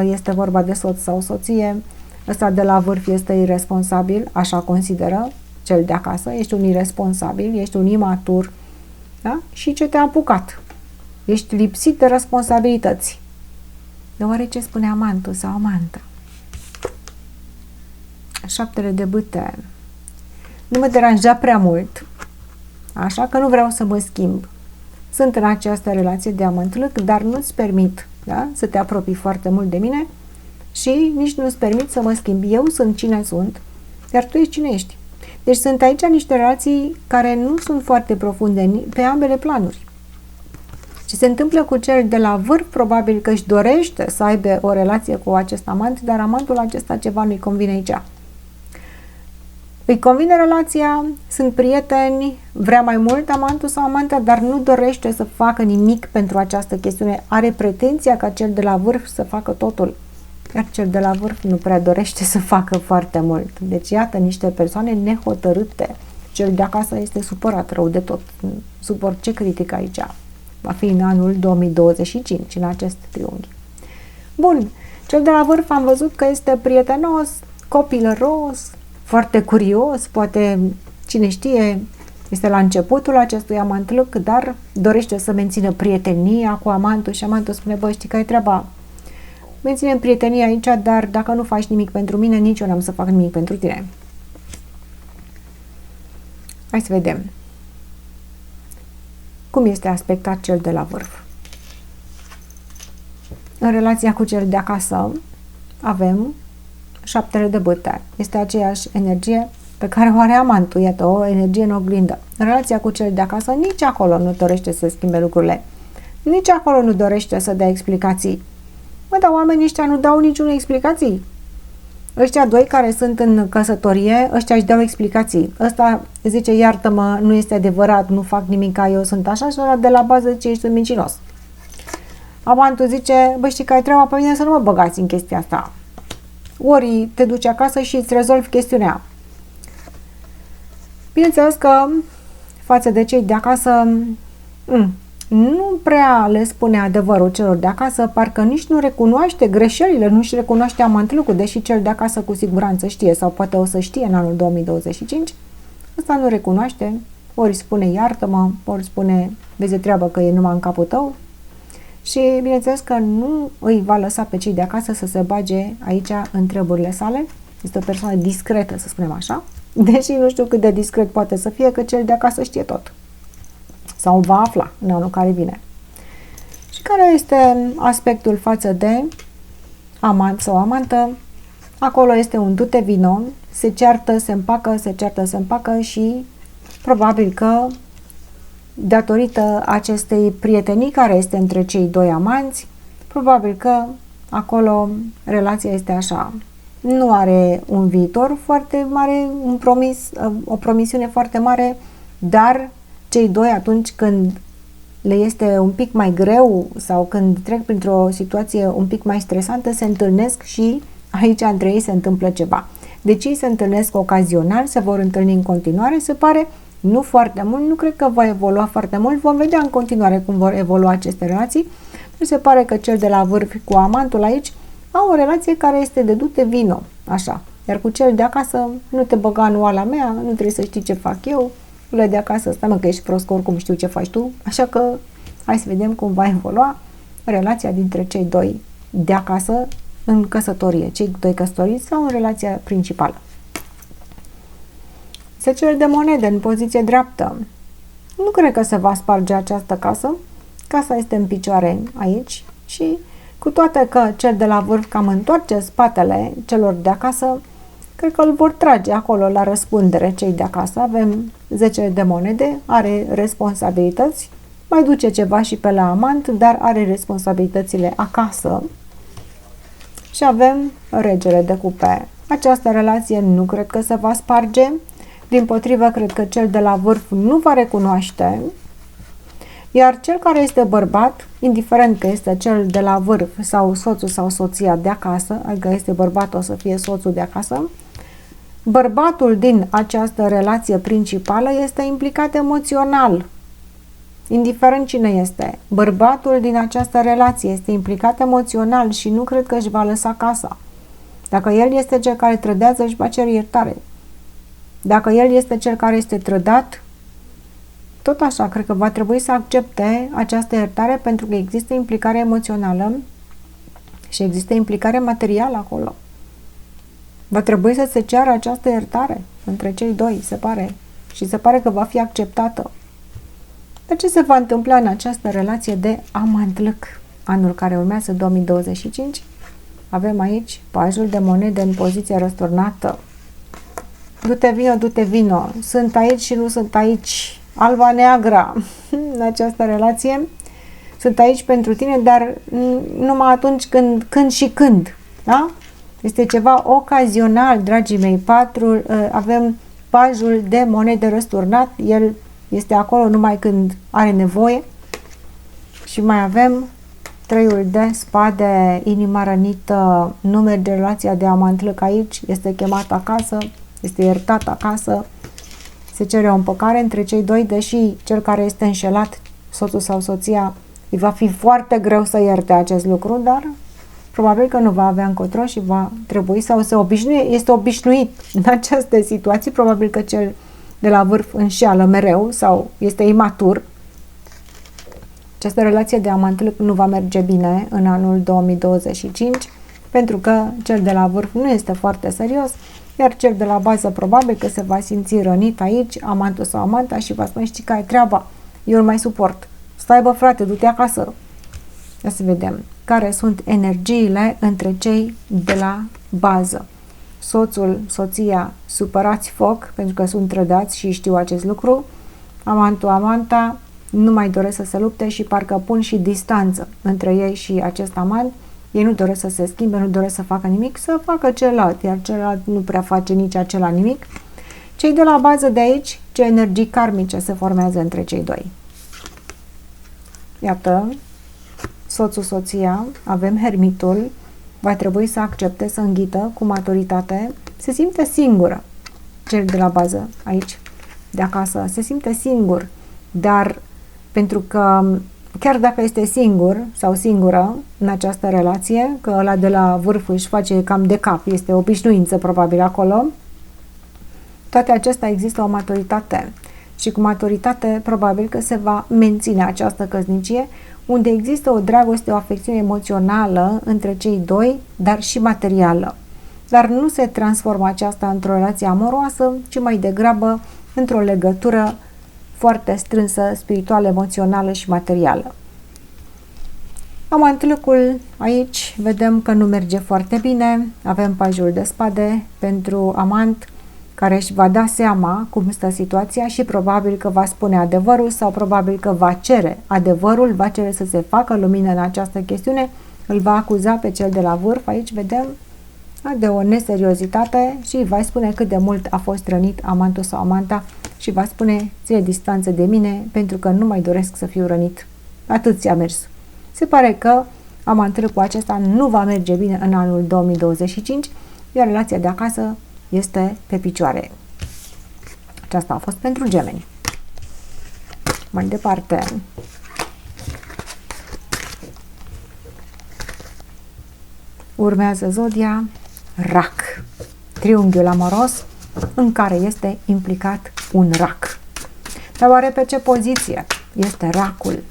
este vorba de soț sau soție. Ăsta de la vârf este irresponsabil, așa consideră cel de acasă, ești un irresponsabil, ești un imatur, da? Și ce te-a apucat? Ești lipsit de responsabilități. Deoarece spune amantul sau amanta? 7 de bâte. Nu mă deranja prea mult, așa că nu vreau să mă schimb. Sunt în această relație de amantâlc, dar nu-ți permit, da, să te apropii foarte mult de mine și nici nu-ți permit să mă schimb. Eu sunt cine sunt, iar tu ești cine ești. Deci sunt aici niște relații care nu sunt foarte profunde pe ambele planuri. Ce se întâmplă cu cel de la vârf, probabil că își dorește să aibă o relație cu acest amant, dar amantul acesta ceva nu-i convine aici. Îi convine relația, sunt prieteni, vrea mai mult amantul sau amanta, dar nu dorește să facă nimic pentru această chestiune. Are pretenția ca cel de la vârf să facă totul, iar cel de la vârf nu prea dorește să facă foarte mult. Deci iată niște persoane nehotărâte. Cel de acasă este supărat rău de tot, sub orice critică aici. Va fi în anul 2025, în acest triunghi. Bun, cel de la vârf am văzut că este prietenos, copilăros, foarte curios, poate, cine știe, este la începutul acestui amantâlc, dar dorește să mențină prietenia cu amantul și amantul spune: bă, știi că e treaba? Menținem prietenia aici, dar dacă nu faci nimic pentru mine, nici eu n-am să fac nimic pentru tine. Hai să vedem cum este aspectat cel de la vârf. În relația cu cel de acasă avem 7 de bâte. Este aceeași energie pe care o are amantul, iată, o energie în oglindă. În relația cu cel de acasă, nici acolo nu dorește să schimbe lucrurile. Nici acolo nu dorește să dea explicații. Mă, dar oamenii ăștia nu dau niciun explicații. Ăștia doi care sunt în căsătorie, ăștia își dau explicații. Ăsta zice: iartă-mă, nu este adevărat, nu fac nimic, ca eu sunt așa, și ăla de la bază zice: ești un mincinos. Amantul zice: bă, știi că ai treaba, pe mine să nu mă băgați în chestia asta. Ori te duci acasă și îți rezolvi chestiunea. Bineînțeles că față de cei de acasă nu prea le spune adevărul celor de acasă, parcă nici nu recunoaște greșelile, nu-și recunoaște amantâlcul, deși cel de acasă cu siguranță știe, sau poate o să știe în anul 2025. Ăsta nu recunoaște, ori spune: iartă-mă, ori spune: vezi de treabă că e numai în capul tău. Și bineînțeles că nu îi va lăsa pe cei de acasă să se bage aici în treburile sale. Este o persoană discretă, să spunem așa, deși nu știu cât de discret poate să fie, că cel de acasă știe tot. Sau va afla în anul care vine. Și care este aspectul față de amant sau amantă? Acolo este un du-te vino, se ceartă, se împacă, se ceartă, se împacă și probabil că datorită acestei prietenii care este între cei doi amanți, probabil că acolo relația este așa. Nu are un viitor foarte mare, o promisiune foarte mare, dar cei doi, atunci când le este un pic mai greu sau când trec printr-o situație un pic mai stresantă, se întâlnesc și aici între ei se întâmplă ceva. Deci ei se întâlnesc ocazional, se vor întâlni în continuare, se pare, nu foarte mult, nu cred că va evolua foarte mult, vom vedea în continuare cum vor evolua aceste relații. Deci se pare că cel de la vârf cu amantul aici au o relație care este de du-te vino, așa. Iar cu cel de acasă, nu te băga în oala mea, nu trebuie să știi ce fac eu, le de acasă, stai mă că ești prost, că oricum știu ce faci tu, așa că hai să vedem cum va evolua relația dintre cei doi de acasă în căsătorie, cei doi căsătoriți sau în relația principală. 10 de monede în poziție dreaptă. Nu cred că se va sparge această casă. Casa este în picioare aici și cu toate că cel de la vârf cam întoarce spatele celor de acasă, cred că îl vor trage acolo la răspundere cei de acasă. Avem 10 de monede, are responsabilități, mai duce ceva și pe la amant, dar are responsabilitățile acasă. Și avem regele de cupe. Această relație nu cred că se va sparge, dimpotrivă cred că cel de la vârf nu va recunoaște, iar cel care este bărbat, indiferent că este cel de la vârf sau soțul sau soția de acasă, adică este bărbat, o să fie soțul de acasă, bărbatul din această relație principală este implicat emoțional. Indiferent cine este, bărbatul din această relație este implicat emoțional și nu cred că își va lăsa casa. Dacă el este cel care trădează, își va cere iertare. Dacă el este cel care este trădat, tot așa, cred că va trebui să accepte această iertare pentru că există implicare emoțională și există implicare materială acolo. Va trebui să se ceară această iertare între cei doi, se pare. Și se pare că va fi acceptată. Dar ce se va întâmpla în această relație de amant-lâc? Anul care urmează, 2025, avem aici pajul de monede în poziție răsturnată. Du-te vino, du-te vino. Sunt aici și nu sunt aici. Alba neagra în această relație. Sunt aici pentru tine, dar numai atunci când și când. Da? Este ceva ocazional, dragii mei. Avem pajul de monede răsturnat. El este acolo numai când are nevoie. Și mai avem treiul de spade, inima rănită, nu merge relația de amant-lâc aici, este chemat acasă, este iertat acasă, se cere o împăcare între cei doi, deși cel care este înșelat, soțul sau soția, îi va fi foarte greu să ierte acest lucru, dar probabil că nu va avea încotro și va trebui sau este obișnuit în această situație, probabil că cel de la vârf înșeală mereu sau este imatur. Această relație de amant-lâc nu va merge bine în anul 2025 pentru că cel de la vârf nu este foarte serios, iar cel de la bază probabil că se va simți rănit aici, amantul sau amanta, și va spune: știi care e treaba? Eu nu mai suport. Stai bă frate, du-te acasă. Ia să vedem care sunt energiile între cei de la bază. Soțul, soția, supărați foc pentru că sunt trădați și știu acest lucru. Amantul, amanta nu mai doresc să se lupte și parcă pun și distanță între ei și acest amant. Ei nu doresc să se schimbe, nu doresc să facă nimic, să facă celălalt, iar celălalt nu prea face nici acela nimic. Cei de la bază de aici, ce energii karmice se formează între cei doi. Iată, soțul, soția, avem hermitul, va trebui să accepte, să înghită cu maturitate, se simte singură. Cel de la bază aici, de acasă, se simte singur, dar pentru că chiar dacă este singur sau singură în această relație, că ăla de la vârf își face cam de cap, este o obișnuință probabil acolo, toate acestea există o maturitate și cu maturitate probabil că se va menține această căsnicie unde există o dragoste, o afecțiune emoțională între cei doi, dar și materială. Dar nu se transformă aceasta într-o relație amoroasă, ci mai degrabă într-o legătură foarte strânsă, spirituală, emoțională și materială. Amant-lâcul aici vedem că nu merge foarte bine. Avem pajul de spade pentru amant care își va da seama cum stă situația și probabil că va spune adevărul sau probabil că va cere adevărul, va cere să se facă lumină în această chestiune, îl va acuza pe cel de la vârf, aici vedem, de o neseriozitate și va spune cât de mult a fost rănit amantul sau amanta și va spune: ție distanță de mine pentru că nu mai doresc să fiu rănit. Atât ți-a mers. Se pare că amant-lâcul acesta nu va merge bine în anul 2025, iar relația de acasă este pe picioare. Aceasta a fost pentru gemeni. Mai departe. Urmează zodia Rac. Triunghiul amoros în care este implicat un rac. Dar oare pe ce poziție este racul?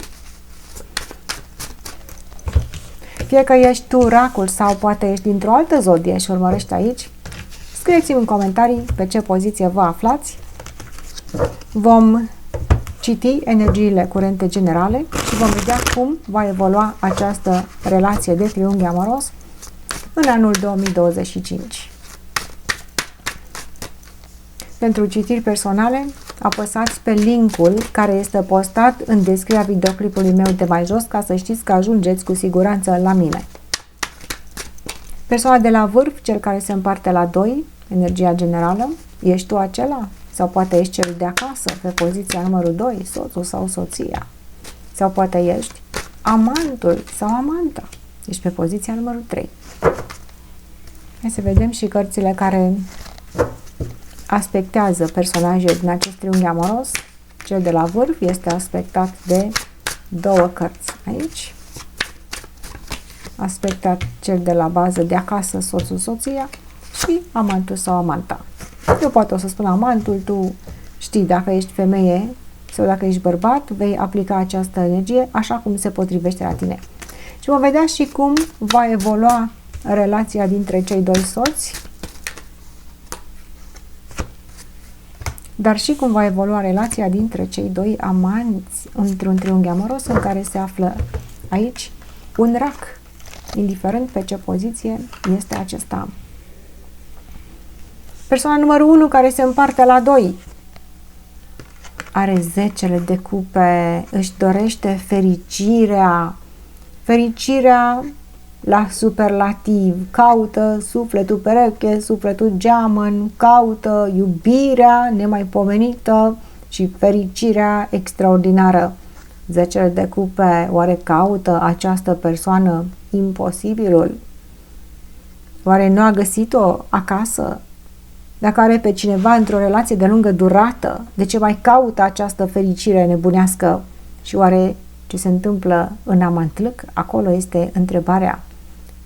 Fie că ești tu racul sau poate ești dintr-o altă zodie și urmărești aici, scrieți-mi în comentarii pe ce poziție vă aflați. Vom citi energiile curente generale și vom vedea cum va evolua această relație de triunghi amoros în anul 2025. Pentru citiri personale, apăsați pe linkul care este postat în descrierea videoclipului meu de mai jos ca să știți că ajungeți cu siguranță la mine. Persoana de la vârf, cel care se împarte la 2, energia generală, ești tu acela? Sau poate ești cel de acasă, pe poziția numărul 2, soțul sau soția. Sau poate ești amantul sau amanta. Ești pe poziția numărul 3. Hai să vedem și cărțile care aspectează personajele din acest triunghi amoros. Cel de la vârf este aspectat de 2 cărți aici. Aspectat cel de la bază de acasă, soțul, soția și amantul sau amanta. Eu poate o să spun amantul, tu știi dacă ești femeie sau dacă ești bărbat, vei aplica această energie așa cum se potrivește la tine. Și vom vedea și cum va evolua relația dintre cei 2 soți, dar și cum va evolua relația dintre cei 2 amanți într-un triunghi amoros în care se află aici un rac, indiferent pe ce poziție este acesta. Persoana numărul 1 care se împarte la 2 are 10 de cupe, își dorește fericirea la superlativ, caută sufletul pereche, sufletul geamăn, caută iubirea nemaipomenită și fericirea extraordinară. 10 de cupe, oare caută această persoană imposibilul? Oare nu a găsit-o acasă? Dacă are pe cineva într-o relație de lungă durată, de ce mai caută această fericire nebunească? Și oare ce se întâmplă în amantlâc? Acolo este întrebarea.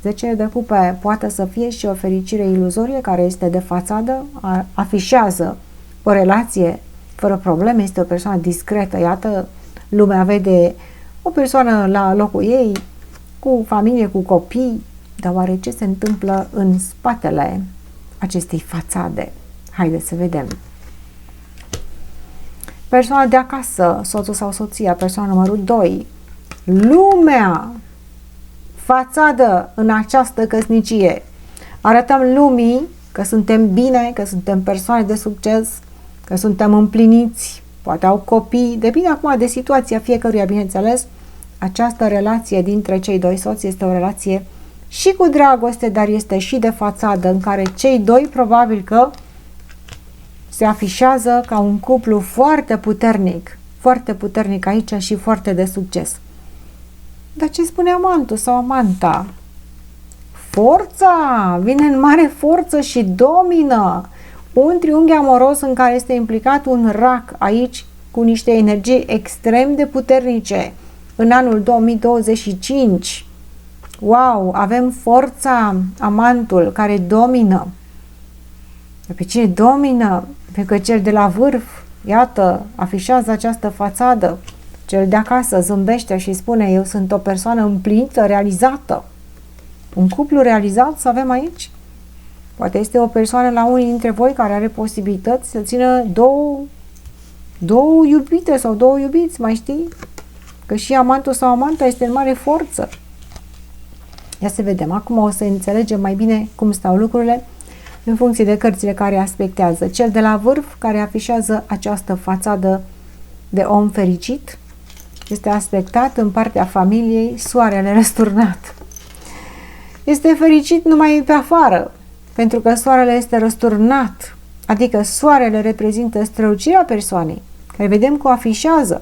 10 de cupe poate să fie și o fericire iluzorie care este de fațadă, afișează o relație fără probleme, este o persoană discretă, iată, lumea vede o persoană la locul ei, cu familie, cu copii, dar oare ce se întâmplă în spatele acestei fațade? Haideți să vedem. Persoana de acasă, soțul sau soția, persoana numărul 2, lumea, fațadă în această căsnicie. Arătăm lumii că suntem bine, că suntem persoane de succes, că suntem împliniți, poate au copii, depinde acum de situația fiecăruia, bineînțeles. Această relație dintre cei 2 soți este o relație și cu dragoste, dar este și de fațadă, în care cei 2 probabil că se afișează ca un cuplu foarte puternic aici și foarte de succes. Dar ce spune amantul sau amanta? Forța! Vine în mare forță și domină. Un triunghi amoros în care este implicat un rac aici cu niște energii extrem de puternice. În anul 2025, wow, avem forța, amantul care domină. Pe cine domină? Pe că cel de la vârf, iată, afișează această fațadă. Cel de acasă zâmbește și spune, eu sunt o persoană împlinită, realizată. Un cuplu realizat să avem aici? Poate este o persoană la unii dintre voi care are posibilități să țină două iubite sau 2 iubiți, mai știi? Că și amantul sau amanta este în mare forță. Ia să vedem. Acum o să înțelegem mai bine cum stau lucrurile în funcție de cărțile care aspectează. Cel de la vârf, care afișează această fațadă de om fericit, este aspectat în partea familiei soarele răsturnat. Este fericit numai pe afară, pentru că soarele este răsturnat, adică soarele reprezintă strălucirea persoanei, care vedem că o afișează,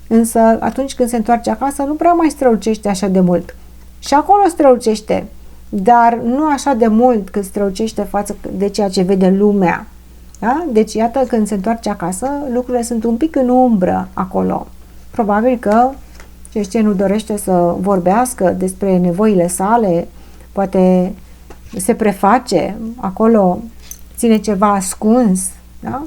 însă atunci când se întoarce acasă nu prea mai strălucește așa de mult. Și acolo strălucește, dar nu așa de mult cât strălucește față de ceea ce vede lumea. Da? Deci iată, când se întoarce acasă, lucrurile sunt un pic în umbră acolo. Probabil că ce nu dorește să vorbească despre nevoile sale, poate se preface, acolo ține ceva ascuns. Da?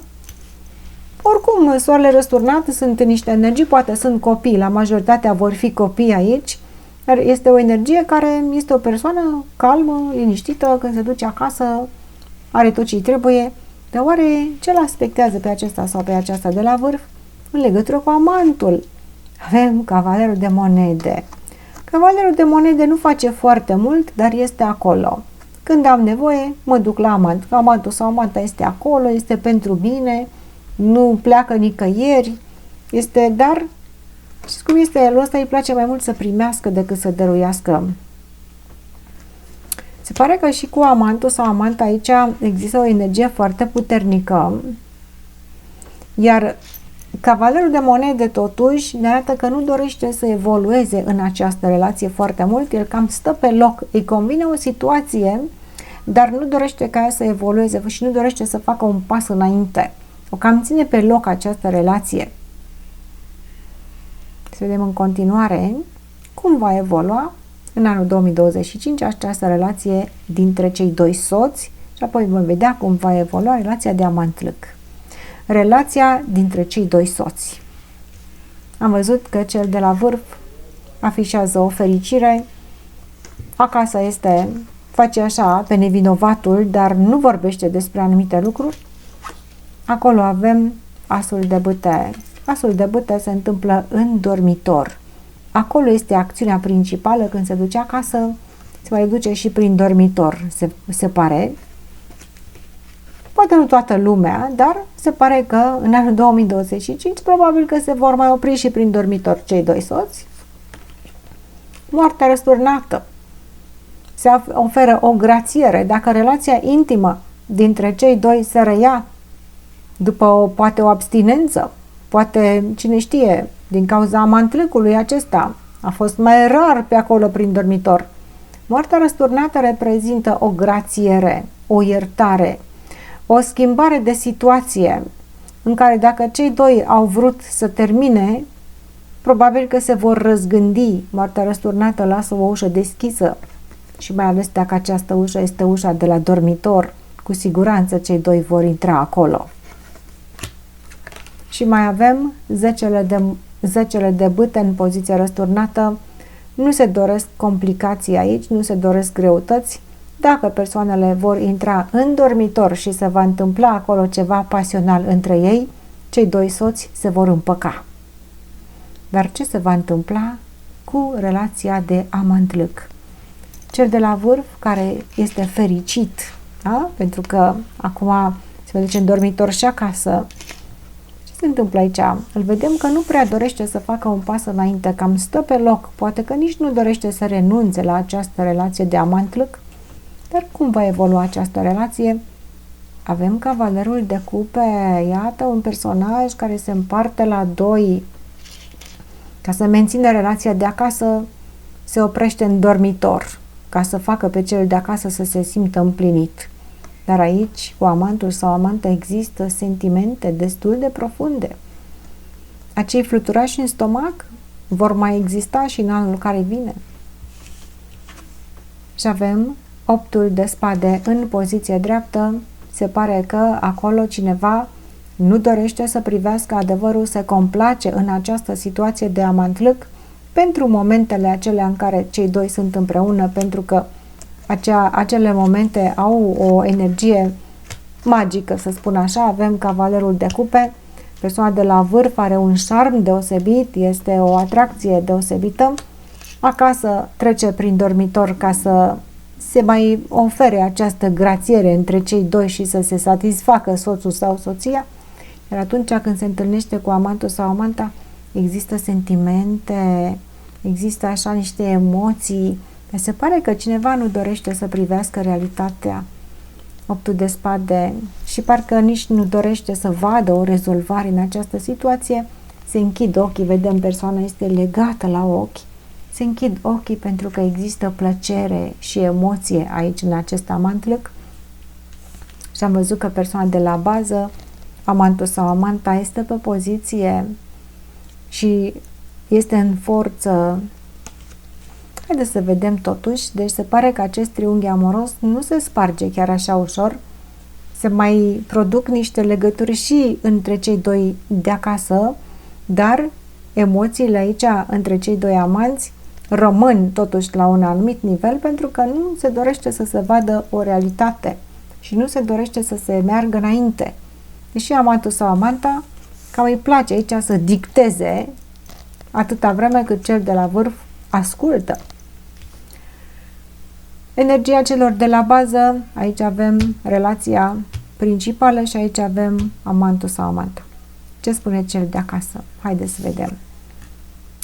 Oricum, soarele răsturnat sunt niște energii, poate sunt copii, la majoritatea vor fi copii aici, dar este o energie care este o persoană calmă, liniștită, când se duce acasă, are tot ce-i trebuie. Dar oare ce îl aspectează pe acesta sau pe aceasta de la vârf? În legătură cu amantul. Avem cavalerul de monede. Cavalerul de monede nu face foarte mult, dar este acolo. Când am nevoie, mă duc la amant. Amantul sau amanta este acolo, este pentru mine, nu pleacă nicăieri, dar știți cum este? Lui ăsta îi place mai mult să primească decât să dăruiască. Se pare că și cu amantul sau amanta aici există o energie foarte puternică, iar cavalerul de monede totuși ne arată că nu dorește să evolueze în această relație foarte mult, el cam stă pe loc, îi convine o situație, dar nu dorește ca ea să evolueze și nu dorește să facă un pas înainte. O cam ține pe loc această relație. Să vedem în continuare cum va evolua în anul 2025 această relație dintre cei doi soți și apoi vom vedea cum va evolua relația de amant-lâc. Relația dintre cei doi soți. Am văzut că cel de la vârf afișează o fericire, acasă face așa pe nevinovatul, dar nu vorbește despre anumite lucruri. Acolo avem asul de bâte. Asul de bâte se întâmplă în dormitor. Acolo este acțiunea principală când se duce acasă, se mai duce și prin dormitor, se pare. Poate nu toată lumea, dar se pare că în anul 2025 probabil că se vor mai opri și prin dormitor cei doi soți. Moartea răsturnată. Se oferă o grațiere. Dacă relația intimă dintre cei doi se reia după poate o abstinență, poate, cine știe, din cauza amantlicului acesta, a fost mai rar pe acolo prin dormitor. Moartea răsturnată reprezintă o grațiere, o iertare, o schimbare de situație în care dacă cei doi au vrut să termine, probabil că se vor răzgândi. Moartea răsturnată lasă o ușă deschisă și mai ales dacă această ușă este ușa de la dormitor, cu siguranță cei doi vor intra acolo. Și mai avem zecele de bâte în poziție răsturnată. Nu se doresc complicații aici, nu se doresc greutăți. Dacă persoanele vor intra în dormitor și se va întâmpla acolo ceva pasional între ei, cei doi soți se vor împăca. Dar ce se va întâmpla cu relația de amant-lâc? Cel de la vârf, care este fericit, da? Pentru că acum se duce în dormitor și acasă. Ce se întâmplă aici? Îl vedem că nu prea dorește să facă un pas înainte, cam stă pe loc, poate că nici nu dorește să renunțe la această relație de amant-lâc. Dar cum va evolua această relație? Avem cavalerul de cupe, iată un personaj care se împarte la doi. Ca să mențină relația de acasă, se oprește în dormitor, ca să facă pe cel de acasă să se simtă împlinit. Dar aici, cu amantul sau amanta, există sentimente destul de profunde. Acei fluturași în stomac vor mai exista și în anul care vine. Și avem 8-ul de spade în poziție dreaptă. Se pare că acolo cineva nu dorește să privească adevărul, se complace în această situație de amant-lâc pentru momentele acelea în care cei doi sunt împreună, pentru că acele momente au o energie magică, să spun așa. Avem cavalerul de cupe, persoana de la vârf are un șarm deosebit, este o atracție deosebită. Acasă trece prin dormitor ca să se mai ofere această grațiere între cei doi și să se satisfacă soțul sau soția. Iar atunci când se întâlnește cu amantul sau amanta, există sentimente, există așa niște emoții. Se pare că cineva nu dorește să privească realitatea. 8 de spade și parcă nici nu dorește să vadă o rezolvare în această situație. Se închid ochii, vedem persoana este legată la ochi. Se închid ochii pentru că există plăcere și emoție aici în acest amant-lâc. Și am văzut că persoana de la bază, amantul sau amanta, este pe poziție și este în forță. Haideți să vedem totuși. Deci se pare că acest triunghi amoros nu se sparge chiar așa ușor. Se mai produc niște legături și între cei doi de acasă, dar emoțiile aici între cei doi amanți rămân totuși la un anumit nivel, pentru că nu se dorește să se vadă o realitate și nu se dorește să se meargă înainte. Deși amantul sau amanta cam îi place aici să dicteze atâta vreme cât cel de la vârf ascultă. Energia celor de la bază, aici avem relația principală și aici avem amantul sau amanta. Ce spune cel de acasă? Haideți să vedem.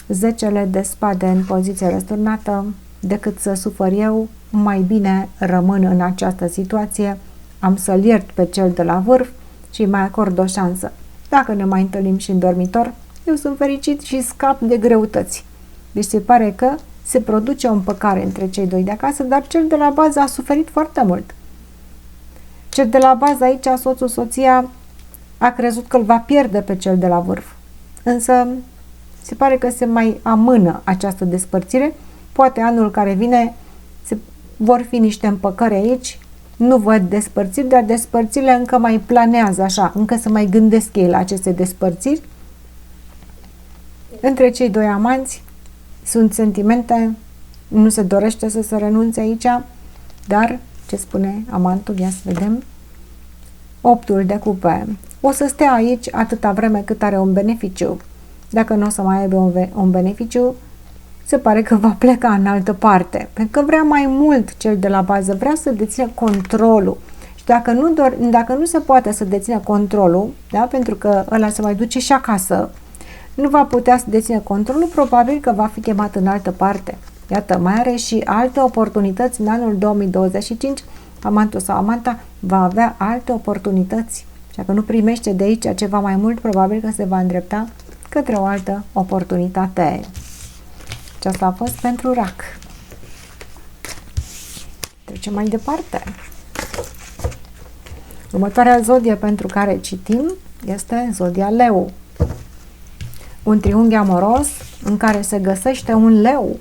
10 de spade în poziție răsturnată. decât să sufăr eu, mai bine rămân în această situație, am să-l iert pe cel de la vârf și mai acord o șansă. Dacă ne mai întâlnim și în dormitor, eu sunt fericit și scap de greutăți. Deci se pare că se produce o împăcare între cei doi de acasă, dar cel de la bază a suferit foarte mult. Cel de la bază aici, soțul, soția, a crezut că îl va pierde pe cel de la vârf. Însă se pare că se mai amână această despărțire. Poate anul care vine vor fi niște împăcări aici. Nu văd despărțiri, dar despărțirile încă mai planează așa, încă se mai gândesc ei la aceste despărțiri. Între cei doi amanți sunt sentimente, nu se dorește să se renunțe aici, dar ce spune amantul? Ia să vedem. 8-ul de cupe. O să stea aici atâta vreme cât are un beneficiu. Dacă nu o să mai aibă un beneficiu, se pare că va pleca în altă parte. Pentru că vrea mai mult cel de la bază, vrea să dețină controlul. Și dacă nu se poate să dețină controlul, da, pentru că ăla se mai duce și acasă, nu va putea să dețină controlul, probabil că va fi chemat în altă parte. Iată, mai are și alte oportunități în anul 2025. Amantul sau amanta va avea alte oportunități. Și dacă nu primește de aici ceva mai mult, probabil că se va îndrepta către o altă oportunitate. Și asta a fost pentru rac. Trecem mai departe. Următoarea zodie pentru care citim este zodia Leu. Un triunghi amoros în care se găsește un leu.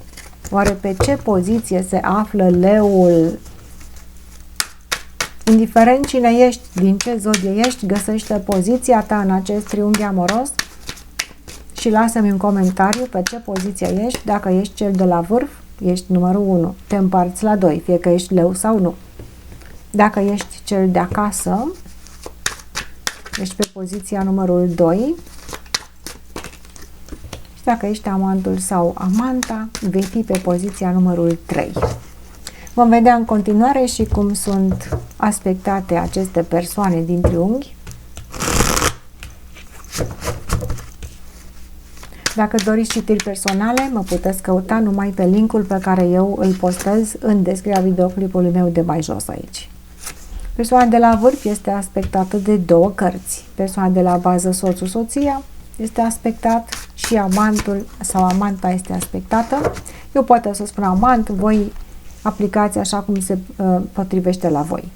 Oare pe ce poziție se află leul? Indiferent cine ești, din ce zodie ești, găsește poziția ta în acest triunghi amoros și lasă-mi un comentariu pe ce poziție ești. Dacă ești cel de la vârf, ești numărul 1. Te împarți la 2, fie că ești leu sau nu. Dacă ești cel de acasă, ești pe poziția numărul 2. Și dacă ești amantul sau amanta, vei fi pe poziția numărul 3. Vom vedea în continuare și cum sunt aspectate aceste persoane din triunghi. Dacă doriți citiri personale, mă puteți căuta numai pe linkul pe care eu îl postez în descrierea videoclipului meu de mai jos aici. Persoana de la vârf este aspectată de două cărți. Persoana de la bază, soțul, soția, este aspectat și amantul sau amanta este aspectată. Eu poate să spun amant, voi aplicați așa cum se potrivește la voi.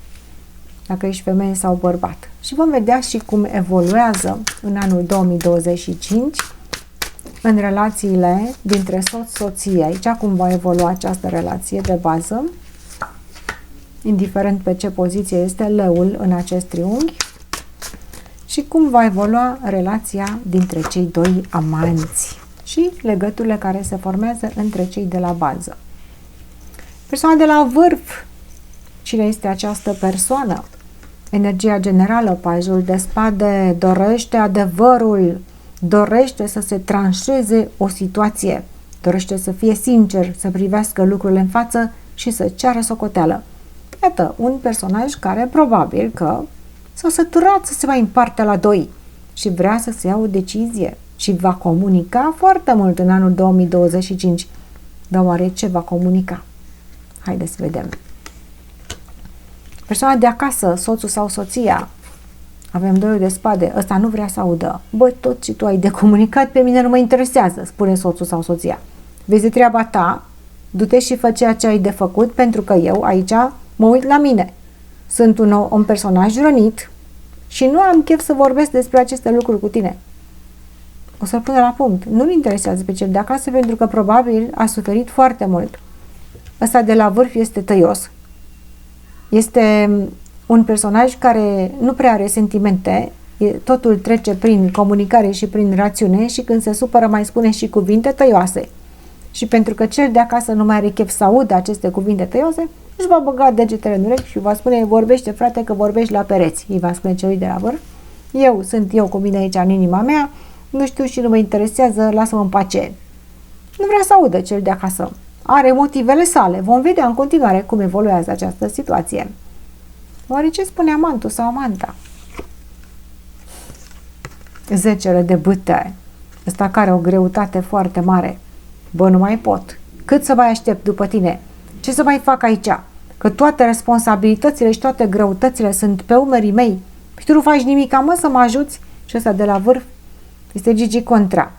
Dacă ești femeie sau bărbat. Și vom vedea și cum evoluează în anul 2025 în relațiile dintre soț-soție. Aici cum va evolua această relație de bază, indiferent pe ce poziție este leul în acest triunghi, și cum va evolua relația dintre cei doi amanți și legăturile care se formează între cei de la bază. Persoana de la vârf. Cine este această persoană? Energia generală, pajul de spade, dorește adevărul, dorește să se tranșeze o situație, dorește să fie sincer, să privească lucrurile în față și să ceară socoteală. Iată, un personaj care probabil că s-a săturat să se mai împarte la doi și vrea să se ia o decizie și va comunica foarte mult în anul 2025. Dar oare ce va comunica? Haideți să vedem. Persoana de acasă, soțul sau soția. Avem 2 de spade. Ăsta nu vrea să audă. Bă, tot ce tu ai de comunicat pe mine nu mă interesează, spune soțul sau soția. Vezi de treaba ta, du-te și fă ceea ce ai de făcut, pentru că eu aici mă uit la mine. Sunt un personaj rănit și nu am chef să vorbesc despre aceste lucruri cu tine. O să-l pune la punct. Nu-l interesează pe cel de acasă pentru că probabil a suferit foarte mult. Ăsta de la vârf este tăios. Este un personaj care nu prea are sentimente, totul trece prin comunicare și prin rațiune și când se supără mai spune și cuvinte tăioase. Și pentru că cel de acasă nu mai are chef să audă aceste cuvinte tăioase, își va băga degetele în urechi și va spune: vorbește, frate, că vorbești la pereți. Îi va spune celui de la vârf: sunt eu cu mine aici în inima mea, nu știu și nu mă interesează, lasă-mă în pace. Nu vrea să audă cel de acasă. Are motivele sale. Vom vedea în continuare cum evoluează această situație. Oare ce spune amantul sau amanta? 10 de bâte. Ăsta care o greutate foarte mare. Bă, nu mai pot. Cât să mai aștept după tine? Ce să mai fac aici? Că toate responsabilitățile și toate greutățile sunt pe umerii mei. Și tu nu faci nimic, mă, să mă ajuți? Și ăsta de la vârf este Gigi Contra.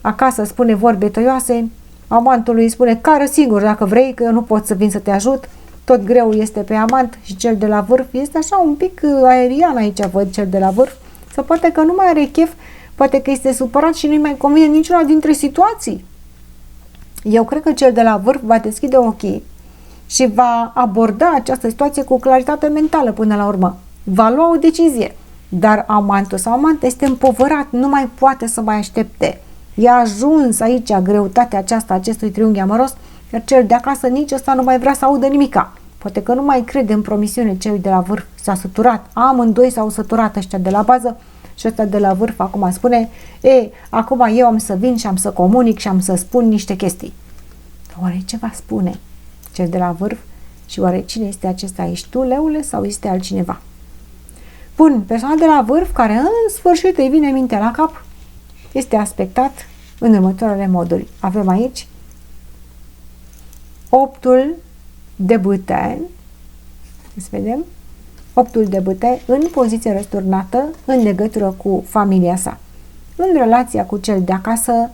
Acasă spune vorbe tăioase, amantului îi spune, cară singur dacă vrei, că eu nu pot să vin să te ajut. Tot greu este pe amant și cel de la vârf este așa un pic aerian aici, văd cel de la vârf. Sau poate că nu mai are chef, poate că este supărat și nu-i mai convine niciuna dintre situații. Eu cred că cel de la vârf va deschide ochii și va aborda această situație cu claritate mentală până la urmă. Va lua o decizie, dar amantul sau amant este împovărat, nu mai poate să mai aștepte. I-a ajuns aici greutatea aceasta acestui triunghi amăros, iar cel de acasă nici ăsta nu mai vrea să audă nimica. Poate că nu mai crede în promisiune cel de la vârf, s-a săturat, amândoi s-au săturat ăștia de la bază și ăsta de la vârf acum spune, acum eu am să vin și am să comunic și am să spun niște chestii. Oare ce va spune cel de la vârf și oare cine este acesta? Ești tu, leule, sau este altcineva? Bun, persoana de la vârf, care în sfârșit îi vine mintea la cap, este aspectat în următoarele moduri. Avem aici 8-ul de bâte, să vedem, 8-ul de bâte în poziție răsturnată în legătură cu familia sa. În relația cu cel de acasă,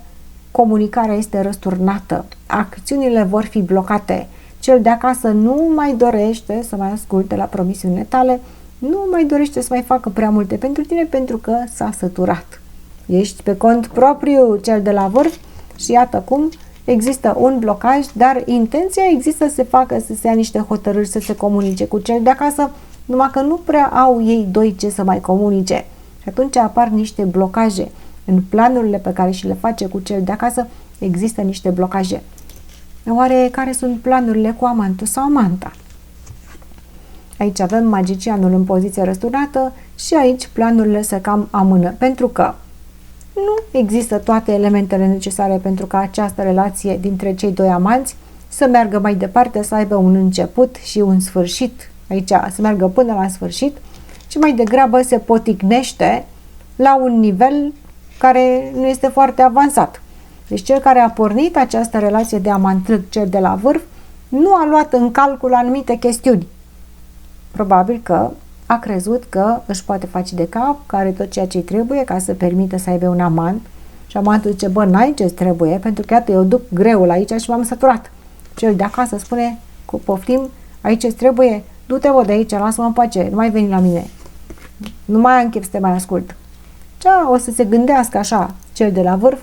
comunicarea este răsturnată, acțiunile vor fi blocate, cel de acasă nu mai dorește să mai asculte la promisiunile tale, nu mai dorește să mai facă prea multe pentru tine pentru că s-a săturat. Ești pe cont propriu, cel de la vârf, și iată cum există un blocaj, dar intenția există să se facă, să se ia niște hotărâri, să se comunice cu cel de acasă, numai că nu prea au ei doi ce să mai comunice. Și atunci apar niște blocaje. În planurile pe care și le face cu cel de acasă există niște blocaje. Oare care sunt planurile cu amantul sau amanta? Aici avem magicianul în poziție răsturnată și aici planurile se cam amână, pentru că nu există toate elementele necesare pentru ca această relație dintre cei doi amanți să meargă mai departe, să aibă un început și un sfârșit. Aici să meargă până la sfârșit, ci mai degrabă se poticnește la un nivel care nu este foarte avansat. Deci cel care a pornit această relație de amant, cel de la vârf, nu a luat în calcul anumite chestiuni. Probabil că a crezut că își poate face de cap, că are tot ceea ce îi trebuie ca să permită să aibă un amant. Și amantul zice, bă, n-ai ce-ți trebuie, pentru că iată, eu duc greul aici și m-am săturat. Cel de acasă spune, cu poftim, aici ce-ți trebuie, du-te, bă, de aici, lasă-mă în pace, nu mai veni la mine. Nu mai am chef să te mai ascult. Cea o să se gândească așa, cel de la vârf,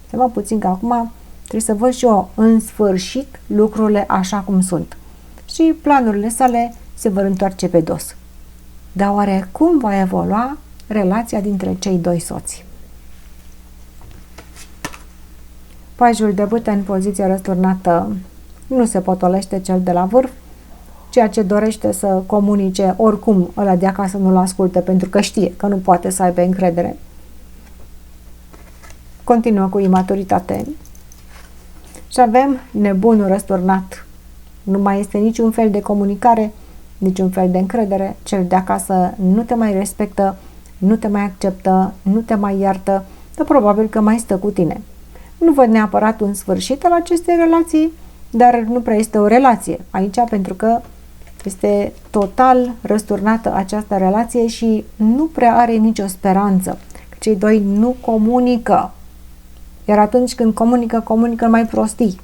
să mă puțin că acum trebuie să văd și eu în sfârșit lucrurile așa cum sunt. Și planurile sale se vor întoarce pe dos. Dar oare cum va evolua relația dintre cei doi soți? Pajul de bâte în poziție răsturnată nu se potolește cel de la vârf, ceea ce dorește să comunice oricum ăla de acasă nu-l ascultă pentru că știe că nu poate să aibă încredere. Continuă cu imaturitate. Și avem nebunul răsturnat. Nu mai este niciun fel de comunicare, niciun fel de încredere. Cel de acasă nu te mai respectă, nu te mai acceptă, nu te mai iartă, dar probabil că mai stă cu tine. Nu văd neapărat un sfârșit al acestei relații, dar nu prea este o relație aici pentru că este total răsturnată această relație și nu prea are nicio speranță. Că cei doi nu comunică. Iar atunci când comunică mai prostii.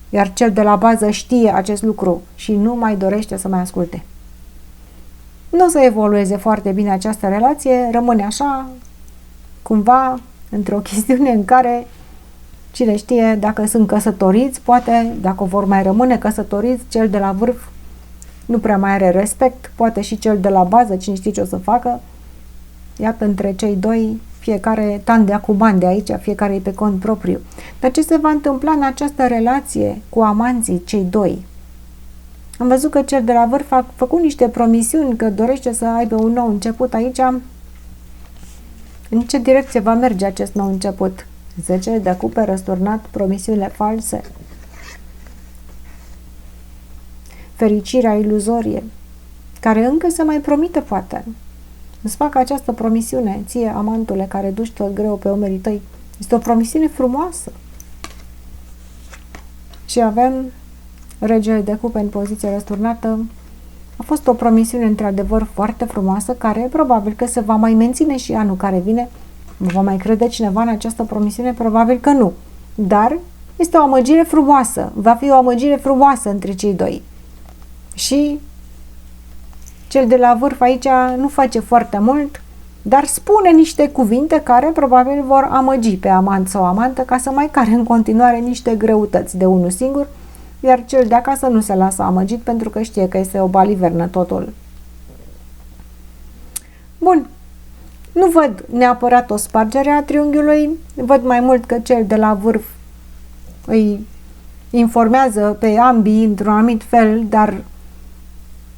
Iar cel de la bază știe acest lucru și nu mai dorește să mai asculte. Nu o să evolueze foarte bine această relație, rămâne așa, cumva, într-o chestiune în care cine știe dacă sunt căsătoriți, poate, dacă vor mai rămâne căsătoriți, cel de la vârf nu prea mai are respect, poate și cel de la bază, cine știe ce o să facă. Iată, între cei doi, fiecare tandea cu bani de aici, fiecare e pe cont propriu. Dar ce se va întâmpla în această relație cu amanții, cei doi? Am văzut că cel de la vârf a făcut niște promisiuni că dorește să aibă un nou început aici. În ce direcție va merge acest nou început? 10 de cupe răsturnat, promisiunile false. Fericirea iluzorie, care încă se mai promite poate. Îți fac această promisiune, ție, amantule, care duci tot greu pe umerii tăi. Este o promisiune frumoasă. Și avem regele de cupe în poziție răsturnată. A fost o promisiune într-adevăr foarte frumoasă, care probabil că se va mai menține și anul care vine. Va mai crede cineva în această promisiune? Probabil că nu. Dar este o amăgire frumoasă. Va fi o amăgire frumoasă între cei doi. Și cel de la vârf aici nu face foarte mult, dar spune niște cuvinte care probabil vor amăgi pe amant sau amantă ca să mai care în continuare niște greutăți de unul singur, iar cel de acasă nu se lasă amăgit pentru că știe că este o balivernă totul. Bun. Nu văd neapărat o spargere a triunghiului, văd mai mult că cel de la vârf îi informează pe ambii într-un anumit fel, dar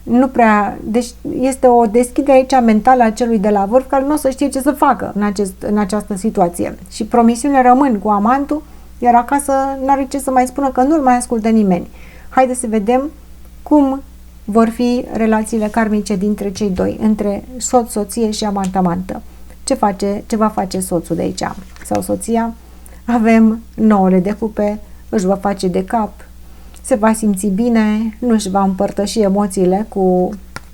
nu prea, deci este o deschidere aici mentală a celui de la vârf care nu o să știe ce să facă în această situație. Și promisiunile rămân cu amantul, iar acasă n-are ce să mai spună că nu-l mai ascultă nimeni. Haideți să vedem cum vor fi relațiile karmice dintre cei doi, între soț, soție și amant-amantă. Ce va face soțul de aici? Sau soția? Avem 9 de cupe, își va face de cap, se va simți bine, nu își va împărtăși emoțiile cu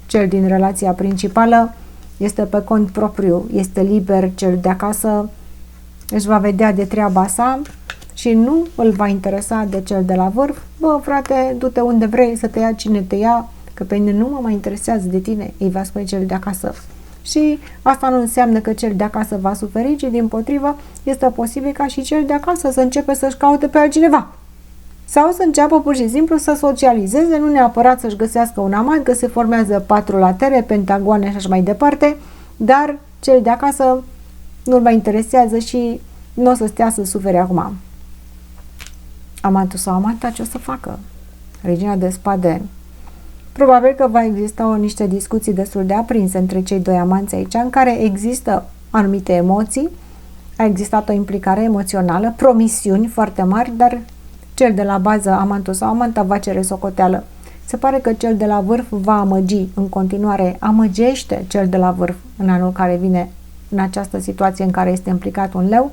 cel din relația principală, este pe cont propriu, este liber, cel de acasă își va vedea de treaba sa și nu îl va interesa de cel de la vârf. Bă, frate, du-te unde vrei, să te ia cine te ia, că pe mine nu mă mai interesează de tine, îi va spune cel de acasă. Și asta nu înseamnă că cel de acasă va suferi, ci dimpotrivă este posibil ca și cel de acasă să începe să-și caute pe altcineva. Sau să înceapă pur și simplu să socializeze, nu neapărat să-și găsească un amant, că se formează patrulatere, pentagoane și așa mai departe, dar cel de acasă nu-l mai interesează și nu o să stea să sufere acum. Amantul sau amanta ce o să facă? Regina de spade. Probabil că va exista niște discuții destul de aprinse între cei doi amanți aici, în care există anumite emoții, a existat o implicare emoțională, promisiuni foarte mari, dar cel de la bază, amantul sau amanta, va cere socoteală. Se pare că cel de la vârf va amăgi în continuare, amăgește cel de la vârf în anul care vine, în această situație în care este implicat un leu,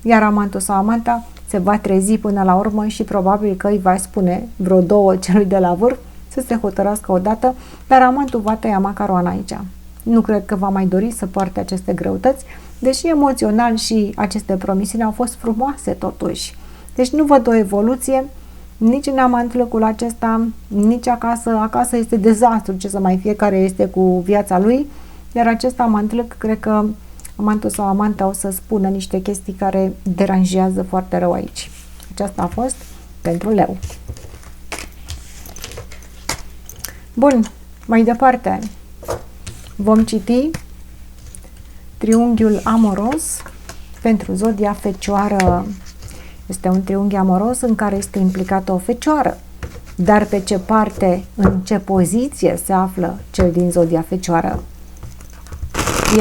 iar amantul sau amanta se va trezi până la urmă și probabil că îi va spune vreo două celui de la vârf să se hotărască odată, dar amantul va tăia macaroana aici. Nu cred că va mai dori să poarte aceste greutăți, deși emoțional și aceste promisiuni au fost frumoase totuși. Deci nu văd o evoluție nici în amantlăcul acesta, nici acasă. Acasă este dezastru, ce să mai fie, care este cu viața lui, iar acest amantlăc, cred că amantul sau amanta o să spună niște chestii care deranjează foarte rău aici. Aceasta a fost pentru leu. Bun, mai departe vom citi triunghiul amoros pentru zodia Fecioară. Este un triunghi amoros în care este implicată o fecioară. Dar pe ce parte, în ce poziție se află cel din zodia Fecioară?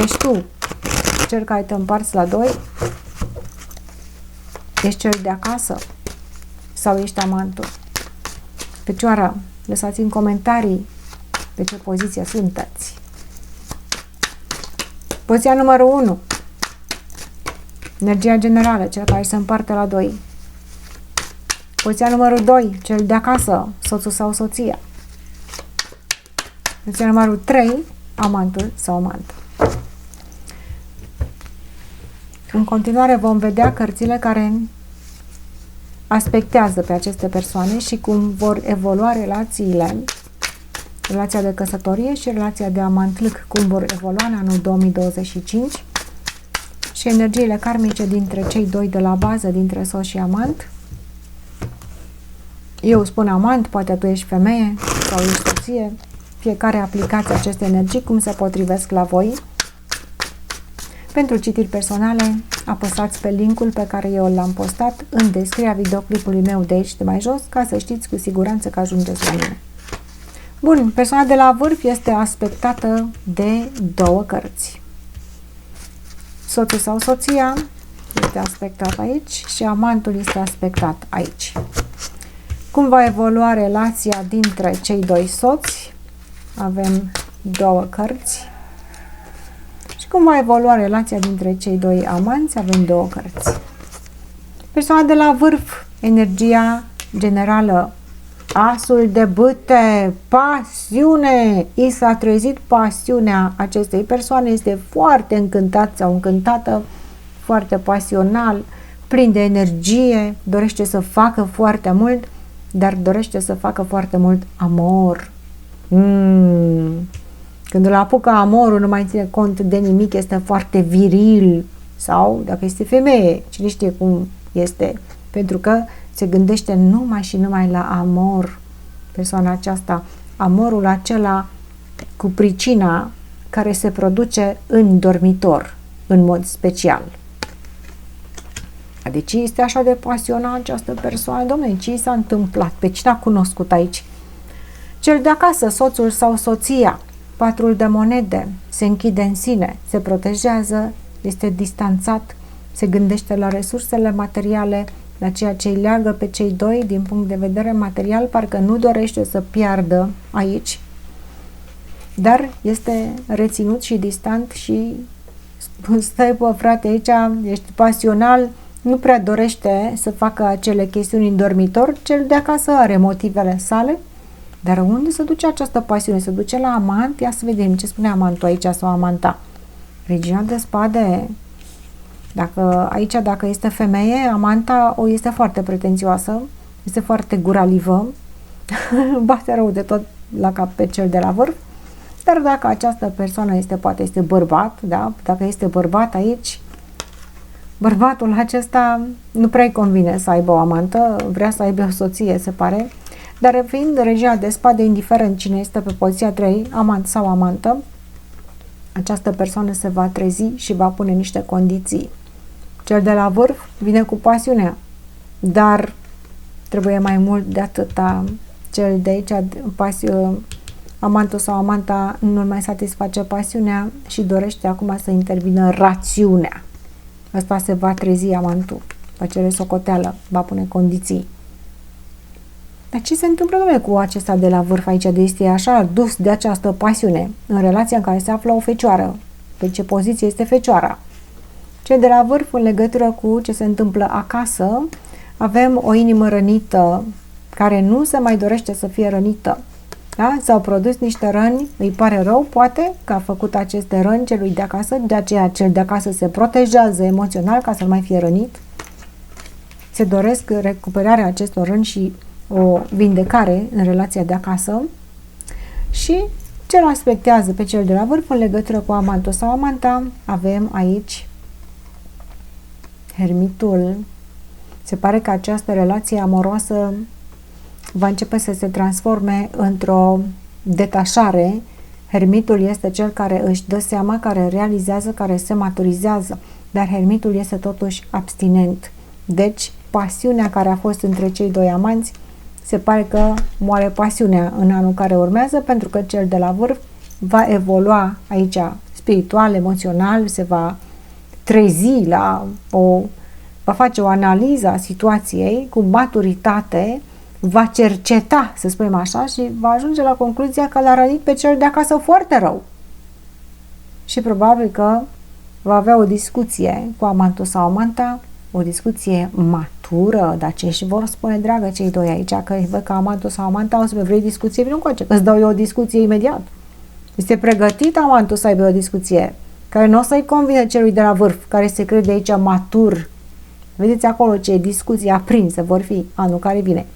Ești tu, cel care te împarți la doi? Ești cel de acasă? Sau ești amantul? Fecioară, lăsați în comentarii pe ce poziție sunteți. Poziția numărul 1. Energia generală, cel care se împarte la 2. Poziția numărul 2, cel de acasă, soțul sau soția. Poziția numărul 3, amantul sau amant. În continuare vom vedea cărțile care aspectează pe aceste persoane și cum vor evolua relațiile, relația de căsătorie și relația de amant-lâc, cum vor evolua în anul 2025 și energiile karmice dintre cei doi de la bază, dintre soț și amant. Eu spun amant, poate tu ești femeie sau ești soție, fiecare aplicați aceste energii cum se potrivesc la voi. Pentru citiri personale, apăsați pe linkul pe care eu l-am postat în descrierea videoclipului meu de aici de mai jos, ca să știți cu siguranță că ajungeți la mine. Bun, persoana de la vârf este aspectată de două cărți. Soțul sau soția este aspectat aici și amantul este aspectat aici. Cum va evolua relația dintre cei doi soți? Avem două cărți. Și cum va evolua relația dintre cei doi amanți? Avem două cărți. Persoana de la vârf, energia generală. Asul de bâte, pasiune, i s-a trezit pasiunea acestei persoane, este foarte încântat sau încântată, foarte pasional, plin de energie, dorește să facă foarte mult, dar dorește să facă foarte mult amor. Când îl apucă amorul, nu mai ține cont de nimic, este foarte viril, sau dacă este femeie, cine știe cum este, pentru că se gândește numai și numai la amor, persoana aceasta, amorul acela cu pricina care se produce în dormitor, în mod special. De ce este așa de pasionat această persoană? Dom'le, ce i s-a întâmplat? Pe cine a cunoscut aici? Cel de acasă, soțul sau soția, patrul de monede, se închide în sine, se protejează, este distanțat, se gândește la resursele materiale, la ceea ce îi leagă pe cei doi din punct de vedere material, parcă nu dorește să piardă aici, dar este reținut și distant și stai, bă, frate, aici ești pasional, nu prea dorește să facă acele chestiuni în dormitor, cel de acasă are motivele sale, dar unde se duce această pasiune? Se duce la amant? Ia să vedem ce spune amantul aici sau amanta. Regina de spade. Dacă este femeie, amanta o este foarte pretențioasă, este foarte guralivă, bate rău de tot la cap pe cel de la vârf, dar dacă această persoană poate este bărbat, da? Dacă este bărbat aici, bărbatul acesta nu prea-i convine să aibă o amantă, vrea să aibă o soție, se pare, dar fiind regina de spade, indiferent cine este pe poziția 3, amant sau amantă, această persoană se va trezi și va pune niște condiții. Cel de la vârf vine cu pasiunea, dar trebuie mai mult de atâta. Cel de aici, amantul sau amanta, nu mai satisface pasiunea și dorește acum să intervină rațiunea. Ăsta se va trezi amantul, va cere socoteală, va pune condiții. Dar ce se întâmplă, dom'le, cu acesta de la vârf aici, de este așa dus de această pasiune în relația în care se află o fecioară? Pe ce poziție este fecioara? Cel de la vârf, în legătură cu ce se întâmplă acasă, avem o inimă rănită care nu se mai dorește să fie rănită. Da? S-au produs niște răni, îi pare rău, poate, că a făcut aceste răni celui de acasă, de aceea cel de acasă se protejează emoțional ca să nu mai fie rănit. Se doresc recuperarea acestor răni și o vindecare în relația de acasă și ce-l aspectează pe cel de la vârf în legătură cu amantul sau amanta, avem aici Hermitul. Se pare că această relație amoroasă va începe să se transforme într-o detașare. Hermitul este cel care își dă seama, care realizează, care se maturizează, dar Hermitul este totuși abstinent. Deci, pasiunea care a fost între cei doi amanți, se pare că moare pasiunea în anul care urmează, pentru că cel de la vârf va evolua aici spiritual, emoțional, se va trezi va face o analiză a situației cu maturitate, va cerceta, să spunem așa, și va ajunge la concluzia că l-a rănit pe cel de acasă foarte rău. Și probabil că va avea o discuție cu amantul sau amanta, o discuție matură, dar ce și vor spune, dragă, cei doi aici, că văd că amantul sau amanta o să vrei discuție, vino încoace, că îți dau eu o discuție imediat. Este pregătit amantul să aibă o discuție care nu o să-i convine celui de la vârf, care se crede aici matur. Vedeți acolo ce discuții aprinse vor fi anul care vine.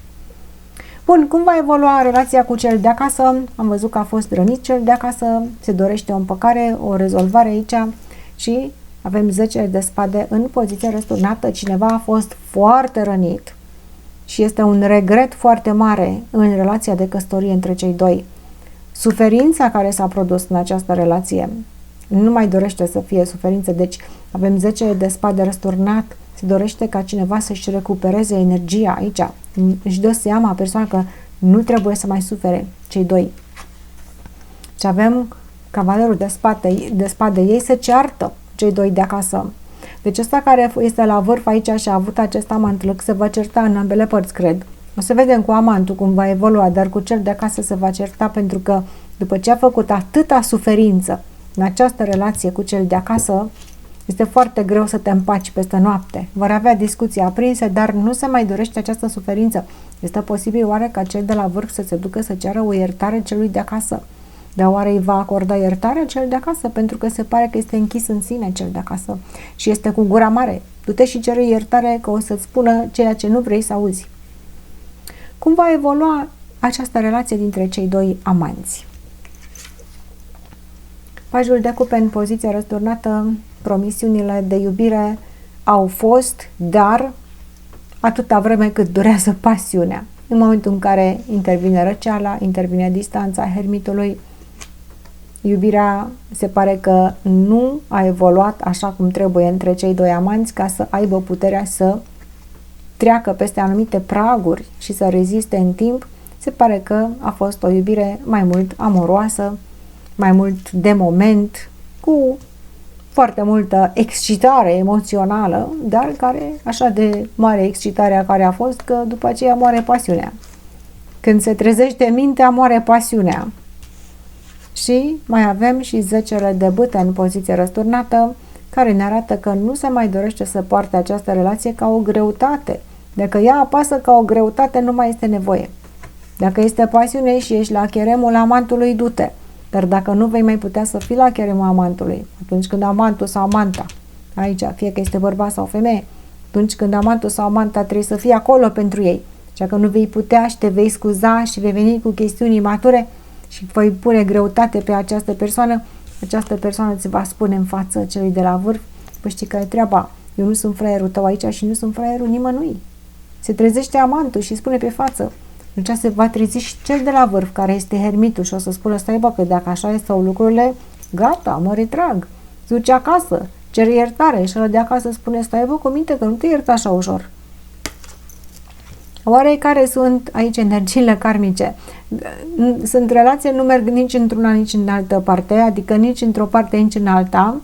Bun, cum va evolua relația cu cel de acasă? Am văzut că a fost rănit cel de acasă, se dorește o împăcare, o rezolvare aici și avem 10 de spade în poziție răsturnată. Cineva a fost foarte rănit și este un regret foarte mare în relația de căsătorie între cei doi. Suferința care s-a produs în această relație nu mai dorește să fie suferință, deci avem 10 de spade răsturnat, se dorește ca cineva să-și recupereze energia aici, își dă seama persoana că nu trebuie să mai sufere cei doi. Și avem cavalerul de spade, ei se ceartă, cei doi de acasă. Deci ăsta care este la vârf aici și a avut acest amant, se va certa în ambele părți, cred. O să vedem cu amantul cum va evolua, dar cu cel de acasă se va certa, pentru că după ce a făcut atâta suferință în această relație cu cel de acasă, Este foarte greu să te împaci peste noapte. Vor avea discuții aprinse, dar nu se mai dorește această suferință. Este posibil oare ca cel de la vârf să se ducă să ceară o iertare celui de acasă? Dar oare îi va acorda iertare cel de acasă? Pentru că se pare că este închis în sine cel de acasă și este cu gura mare. Du-te și cere iertare, că o să-ți spună ceea ce nu vrei să auzi. Cum va evolua această relație dintre cei doi amanți? Pajul de cupe în poziție răsturnată, promisiunile de iubire au fost, dar atâta vreme cât durează pasiunea. În momentul în care intervine răceala, intervine distanța hermitului, iubirea se pare că nu a evoluat așa cum trebuie între cei doi amanți ca să aibă puterea să treacă peste anumite praguri și să reziste în timp. Se pare că a fost o iubire mai mult amoroasă, mai mult de moment, cu foarte multă excitare emoțională, dar care, așa de mare excitarea care a fost, că după aceea moare pasiunea. Când se trezește mintea, moare pasiunea. Și mai avem și 10 de bâte în poziție răsturnată, care ne arată că nu se mai dorește să poarte această relație ca o greutate. Dacă ea apasă ca o greutate, nu mai este nevoie. Dacă este pasiune și ești la cheremul amantului, du-te. Dar dacă nu vei mai putea să fii la cheremul amantului, atunci când amantul sau amanta, aici, fie că este bărbat sau femeie, atunci când amantul sau amanta trebuie să fie acolo pentru ei, așa că nu vei putea și te vei scuza și vei veni cu chestiuni imature și vei pune greutate pe această persoană îți va spune în față celui de la vârf: păi știi care e treaba, eu nu sunt fraierul tău aici și nu sunt fraierul nimănui. Se trezește amantul și spune pe față. Atunci se va trezi și cel de la vârf, care este hermitul, și o să spună: stai bă, că dacă așa stau lucrurile, gata, mă retrag, duce acasă, cere iertare. Și ăla de acasă spune: stai bă, cu minte, că nu te iert așa ușor. Oare care sunt aici energiile karmice? Sunt relații, nu merg nici într-una, nici în altă parte, adică nici într-o parte, nici în alta.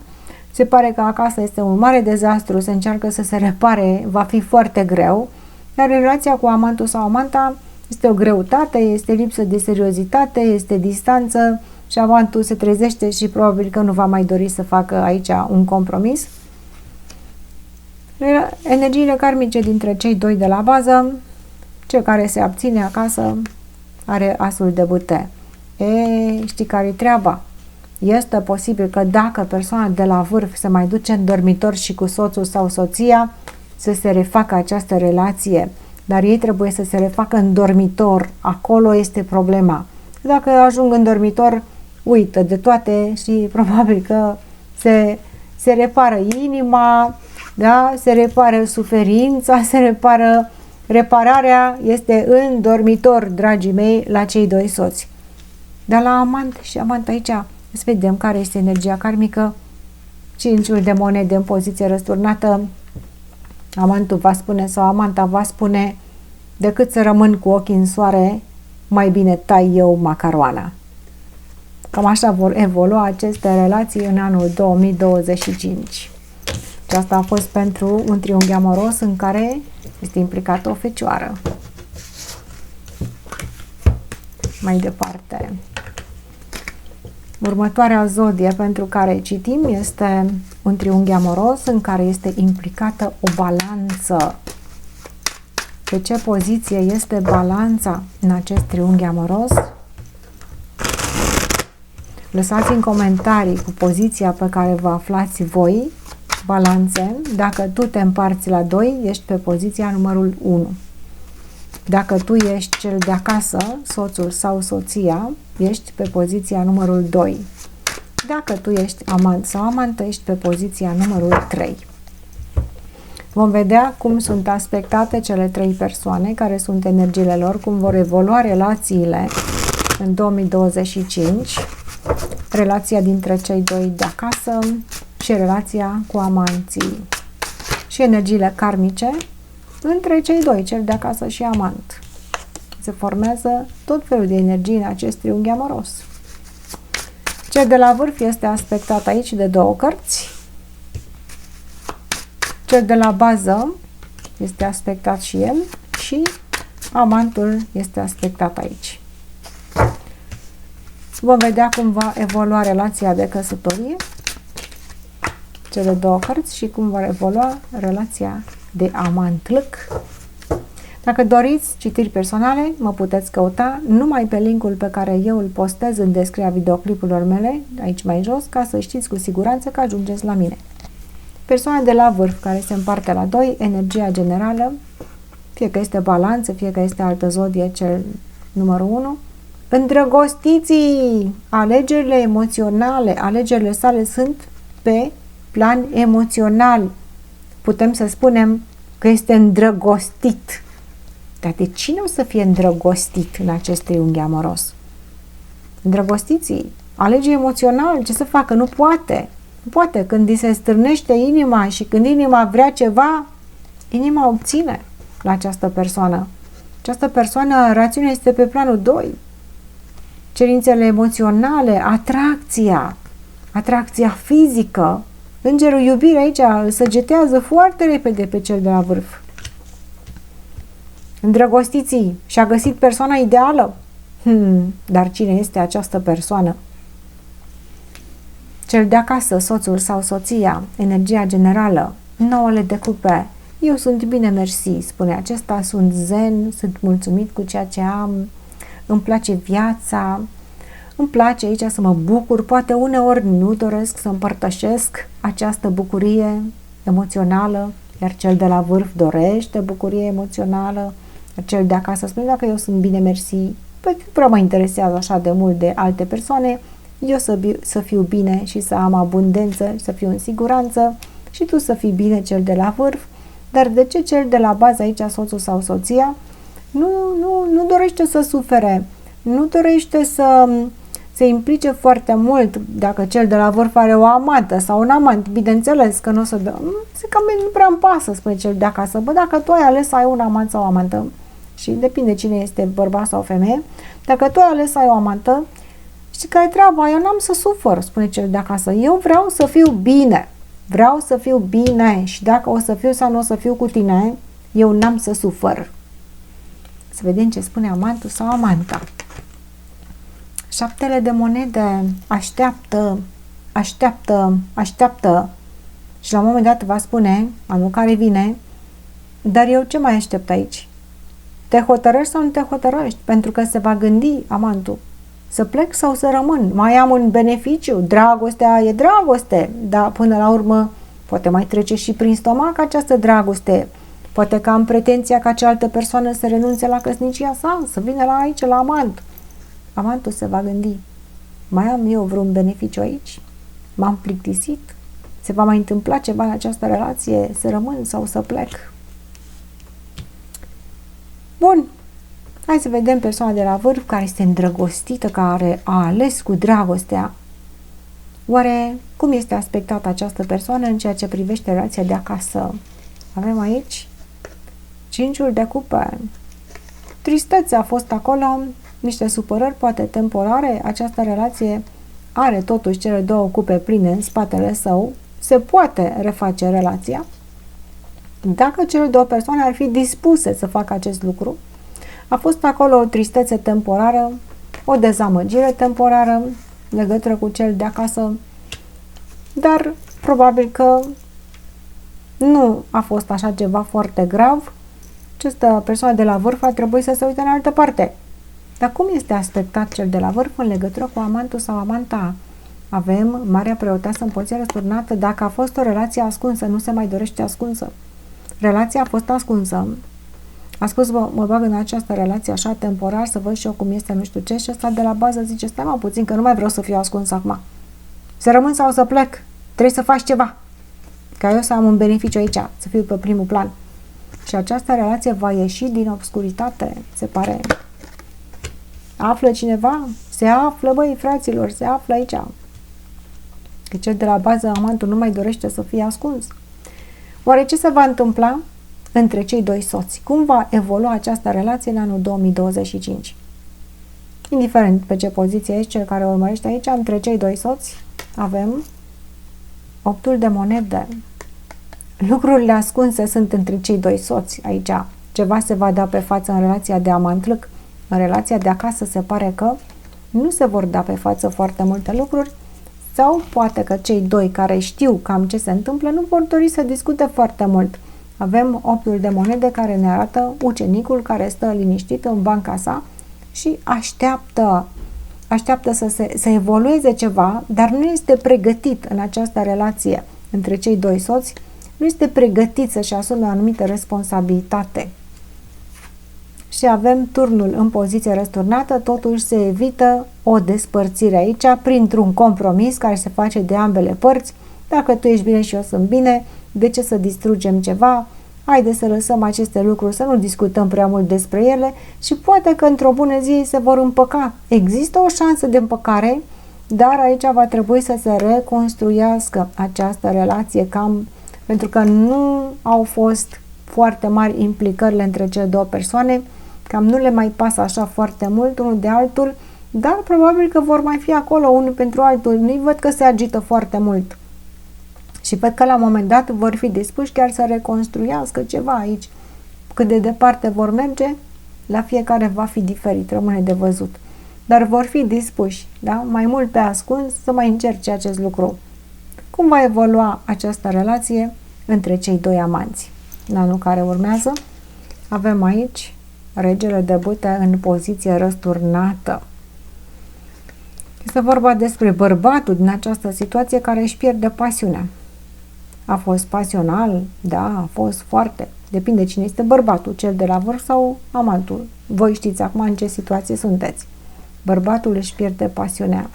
Se pare că acasă este un mare dezastru, se încearcă să se repare, va fi foarte greu, iar în relația cu amantul sau amanta este o greutate, este lipsă de seriozitate, este distanță și amantul se trezește și probabil că nu va mai dori să facă aici un compromis. Energiile karmice dintre cei doi de la bază, cel care se abține acasă are asul de bâte. Știi care-i treaba? Este posibil că dacă persoana de la vârf se mai duce în dormitor și cu soțul sau soția, să se refacă această relație, dar ei trebuie să se refacă în dormitor. Acolo este problema. Dacă ajung în dormitor, uită de toate și probabil că se repară inima, da? Se repară suferința, se repară. Repararea este în dormitor, dragii mei, la cei doi soți. Dar la amant și amant aici, să vedem care este energia karmică. 5 de monede în poziție răsturnată. Amantul va spune sau amanta va spune: decât să rămân cu ochii în soare, mai bine tai eu macaroana. Cam așa vor evolua aceste relații în anul 2025. Și asta a fost pentru un triunghi amoros în care este implicată o fecioară. Mai departe. Următoarea zodie pentru care citim este un triunghi amoros în care este implicată o balanță. Pe ce poziție este balanța în acest triunghi amoros? Lăsați în comentarii cu poziția pe care vă aflați voi, balanțe. Dacă tu te împarți la 2, ești pe poziția numărul 1. Dacă tu ești cel de acasă, soțul sau soția, ești pe poziția numărul 2. Dacă tu ești amant sau amantă, ești pe poziția numărul 3. Vom vedea cum sunt aspectate cele 3 persoane, care sunt energiile lor, cum vor evolua relațiile în 2025, relația dintre cei doi de acasă și relația cu amanții și energiile karmice între cei doi, cel de acasă și amant. Se formează tot felul de energii în acest triunghi amoros. Cel de la vârf este aspectat aici de 2 cărți. Cel de la bază este aspectat și el și amantul este aspectat aici. Vom vedea cum va evolua relația de căsătorie. cele două cărți și cum va evolua relația de amant-lâc. Dacă doriți citiri personale, mă puteți căuta numai pe linkul pe care eu îl postez în descrierea videoclipurilor mele, aici mai jos, ca să știți cu siguranță că ajungeți la mine. Persoana de la vârf, care se împarte la 2, energia generală, fie că este balanță, fie că este altă zodie, cel numărul 1. Îndrăgostiții, alegerile emoționale, alegerile sale sunt pe plan emoțional. Putem să spunem că este îndrăgostit. Dar de cine o să fie îndrăgostit în acest triunghi amoros? Îndrăgostiții, alege emoțional, ce să facă? Nu poate. Nu poate. Când îi se stârnește inima și când inima vrea ceva, inima obține la această persoană. Această persoană, rațiunea este pe planul 2. Cerințele emoționale, atracția fizică. Îngerul iubirii aici îl săgetează foarte repede pe cel de la vârf. Îndrăgostiții, și-a găsit persoana ideală? Dar cine este această persoană? Cel de acasă, soțul sau soția, energia generală, 9 de cupe. Eu sunt bine, mersi, spune acesta, sunt zen, sunt mulțumit cu ceea ce am, îmi place viața, îmi place aici să mă bucur, poate uneori nu doresc să împărtășesc această bucurie emoțională, iar cel de la vârf dorește bucurie emoțională, iar cel de acasă spune, dacă eu sunt bine, mersi, păi nu prea mă interesează așa de mult de alte persoane, eu să fiu bine și să am abundență, să fiu în siguranță și tu să fii bine, cel de la vârf. Dar de ce cel de la bază aici, soțul sau soția, nu dorește să sufere, nu dorește să se implice foarte mult dacă cel de la vârf are o amantă sau un amant, bineînțeles că nu o să dă, nu prea îmi pasă, spune cel de acasă, bă, dacă tu ai ales să ai un amant sau o amantă, și depinde cine este bărbat sau femeie, dacă tu ai ales să ai o amantă, știi care e treaba, eu n-am să sufăr, spune cel de acasă, eu vreau să fiu bine. Vreau să fiu bine și dacă o să fiu sau nu o să fiu cu tine, eu n-am să sufăr. Să vedem ce spune amantul sau amanta. 7 de monede, așteaptă și la un moment dat va spune, anul care vine, dar eu ce mai aștept aici? Te hotărăști sau nu te hotărăști? Pentru că se va gândi amantul. Să plec sau să rămân? Mai am un beneficiu? Dragostea e dragoste, dar până la urmă poate mai trece și prin stomac această dragoste. Poate că am pretenția ca cealaltă persoană să renunțe la căsnicia sa, să vină la aici, la amant. Amantul se va gândi. Mai am eu vreun beneficiu aici? M-am plictisit? Se va mai întâmpla ceva în această relație? Să rămân sau să plec? Bun. Hai să vedem persoana de la vârf care este îndrăgostită, care a ales cu dragostea. Oare cum este aspectată această persoană în ceea ce privește relația de acasă? Avem aici 5 de cupe. Tristețea a fost acolo, niște supărări poate temporare. Această relație are totuși cele 2 cupe pline în spatele său. Se poate reface relația dacă cele 2 persoane ar fi dispuse să facă acest lucru. A fost acolo o tristețe temporară, o dezamăgire temporară în legătură cu cel de acasă, dar probabil că nu a fost așa ceva foarte grav. Această persoană de la vârf a trebuit să se uite în altă parte. Dar cum este aspectat cel de la vârf în legătură cu amantul sau amanta? Avem Marea Preoteasă în poziție răsturnată. Dacă a fost o relație ascunsă, nu se mai dorește ascunsă. Relația a fost ascunsă. A spus, mă bag în această relație așa temporar să văd și eu cum este, nu știu ce, și ăsta de la bază zice, stai mă puțin că nu mai vreau să fiu ascuns acum. Să rămân sau să plec? Trebuie să faci ceva. Ca eu să am un beneficiu aici, să fiu pe primul plan. Și această relație va ieși din obscuritate, se pare. Află cineva? Se află, băi, fraților, se află aici. Că cel de la bază, amantul, nu mai dorește să fie ascuns. Oare ce se va întâmpla între cei 2 soți? Cum va evolua această relație în anul 2025? Indiferent pe ce poziție ești, cel care urmărește aici, între cei 2 soți avem 8 de monede. Lucrurile ascunse sunt între cei 2 soți aici. Ceva se va da pe față în relația de amant-lâc. În relația de acasă se pare că nu se vor da pe față foarte multe lucruri. Sau poate că cei doi care știu cam ce se întâmplă nu vor dori să discute foarte mult. Avem 8 de monede care ne arată ucenicul care stă liniștit în banca sa și așteaptă să evolueze ceva, dar nu este pregătit în această relație între cei doi soți, nu este pregătit să-și asume o anumită responsabilitate. Și avem turnul în poziție răsturnată, totuși se evită o despărțire aici printr-un compromis care se face de ambele părți. Dacă tu ești bine și eu sunt bine, de ce să distrugem ceva? Haide să lăsăm aceste lucruri, să nu discutăm prea mult despre ele și poate că într-o bună zi se vor împăca. Există o șansă de împăcare, dar aici va trebui să se reconstruiască această relație, pentru că nu au fost foarte mari implicările între cele două persoane, cam nu le mai pasă așa foarte mult unul de altul, dar probabil că vor mai fi acolo unul pentru altul. Nu-i văd că se agită foarte mult. Și văd că la un moment dat vor fi dispuși chiar să reconstruiască ceva aici. Cât de departe vor merge, la fiecare va fi diferit, rămâne de văzut. Dar vor fi dispuși, da? Mai mult pe ascuns, să mai încerce acest lucru. Cum va evolua această relație între cei doi amanți? În anul care urmează, avem aici regele de bâte în poziție răsturnată. Este vorba despre bărbatul din această situație care își pierde pasiunea. A fost pasional? Da, a fost foarte. Depinde cine este bărbatul, cel de la vârf sau amantul. Voi știți acum în ce situație sunteți. Bărbatul își pierde pasiunea.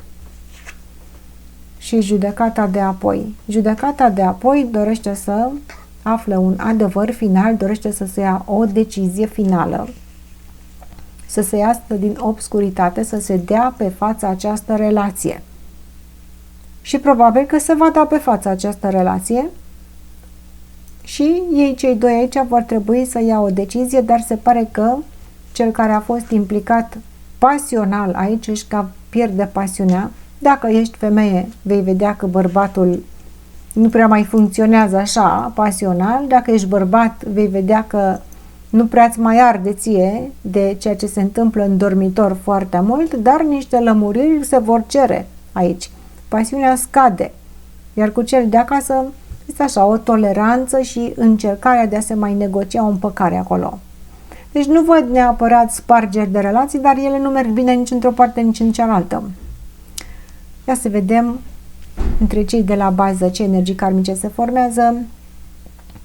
Și judecata de apoi. Judecata de apoi dorește să afle un adevăr final, dorește să se ia o decizie finală, să se iasă din obscuritate, să se dea pe față această relație. Și probabil că se va da pe față această relație și ei, cei doi aici, vor trebui să ia o decizie, dar se pare că cel care a fost implicat pasional aici își pierde pasiunea. Dacă ești femeie, vei vedea că bărbatul nu prea mai funcționează așa, pasional. Dacă ești bărbat, vei vedea că nu prea-ți mai arde ție de ceea ce se întâmplă în dormitor foarte mult, dar niște lămuriri se vor cere aici. Pasiunea scade, iar cu cel de acasă este așa, o toleranță și încercarea de a se mai negocia o împăcare acolo. Deci nu văd neapărat spargeri de relații, dar ele nu merg bine nici într-o parte, nici în cealaltă. Ia să vedem între cei de la bază ce energii karmice se formează.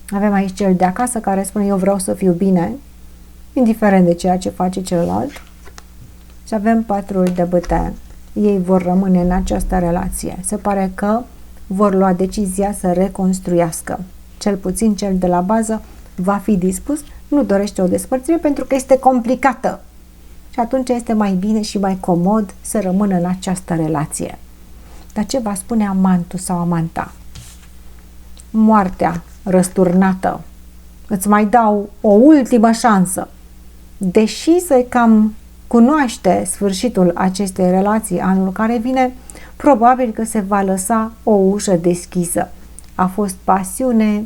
Avem aici cel de acasă care spune eu vreau să fiu bine, indiferent de ceea ce face celălalt. Și avem 4 de bâte. Ei vor rămâne în această relație. Se pare că vor lua decizia să reconstruiască. Cel puțin cel de la bază va fi dispus, nu dorește o despărțire pentru că este complicată. Și atunci este mai bine și mai comod să rămână în această relație. Dar ce va spune amantul sau amanta? Moartea răsturnată. Îți mai dau o ultimă șansă. Deși se cam cunoaște sfârșitul acestei relații anul care vine, probabil că se va lăsa o ușă deschisă. A fost pasiune,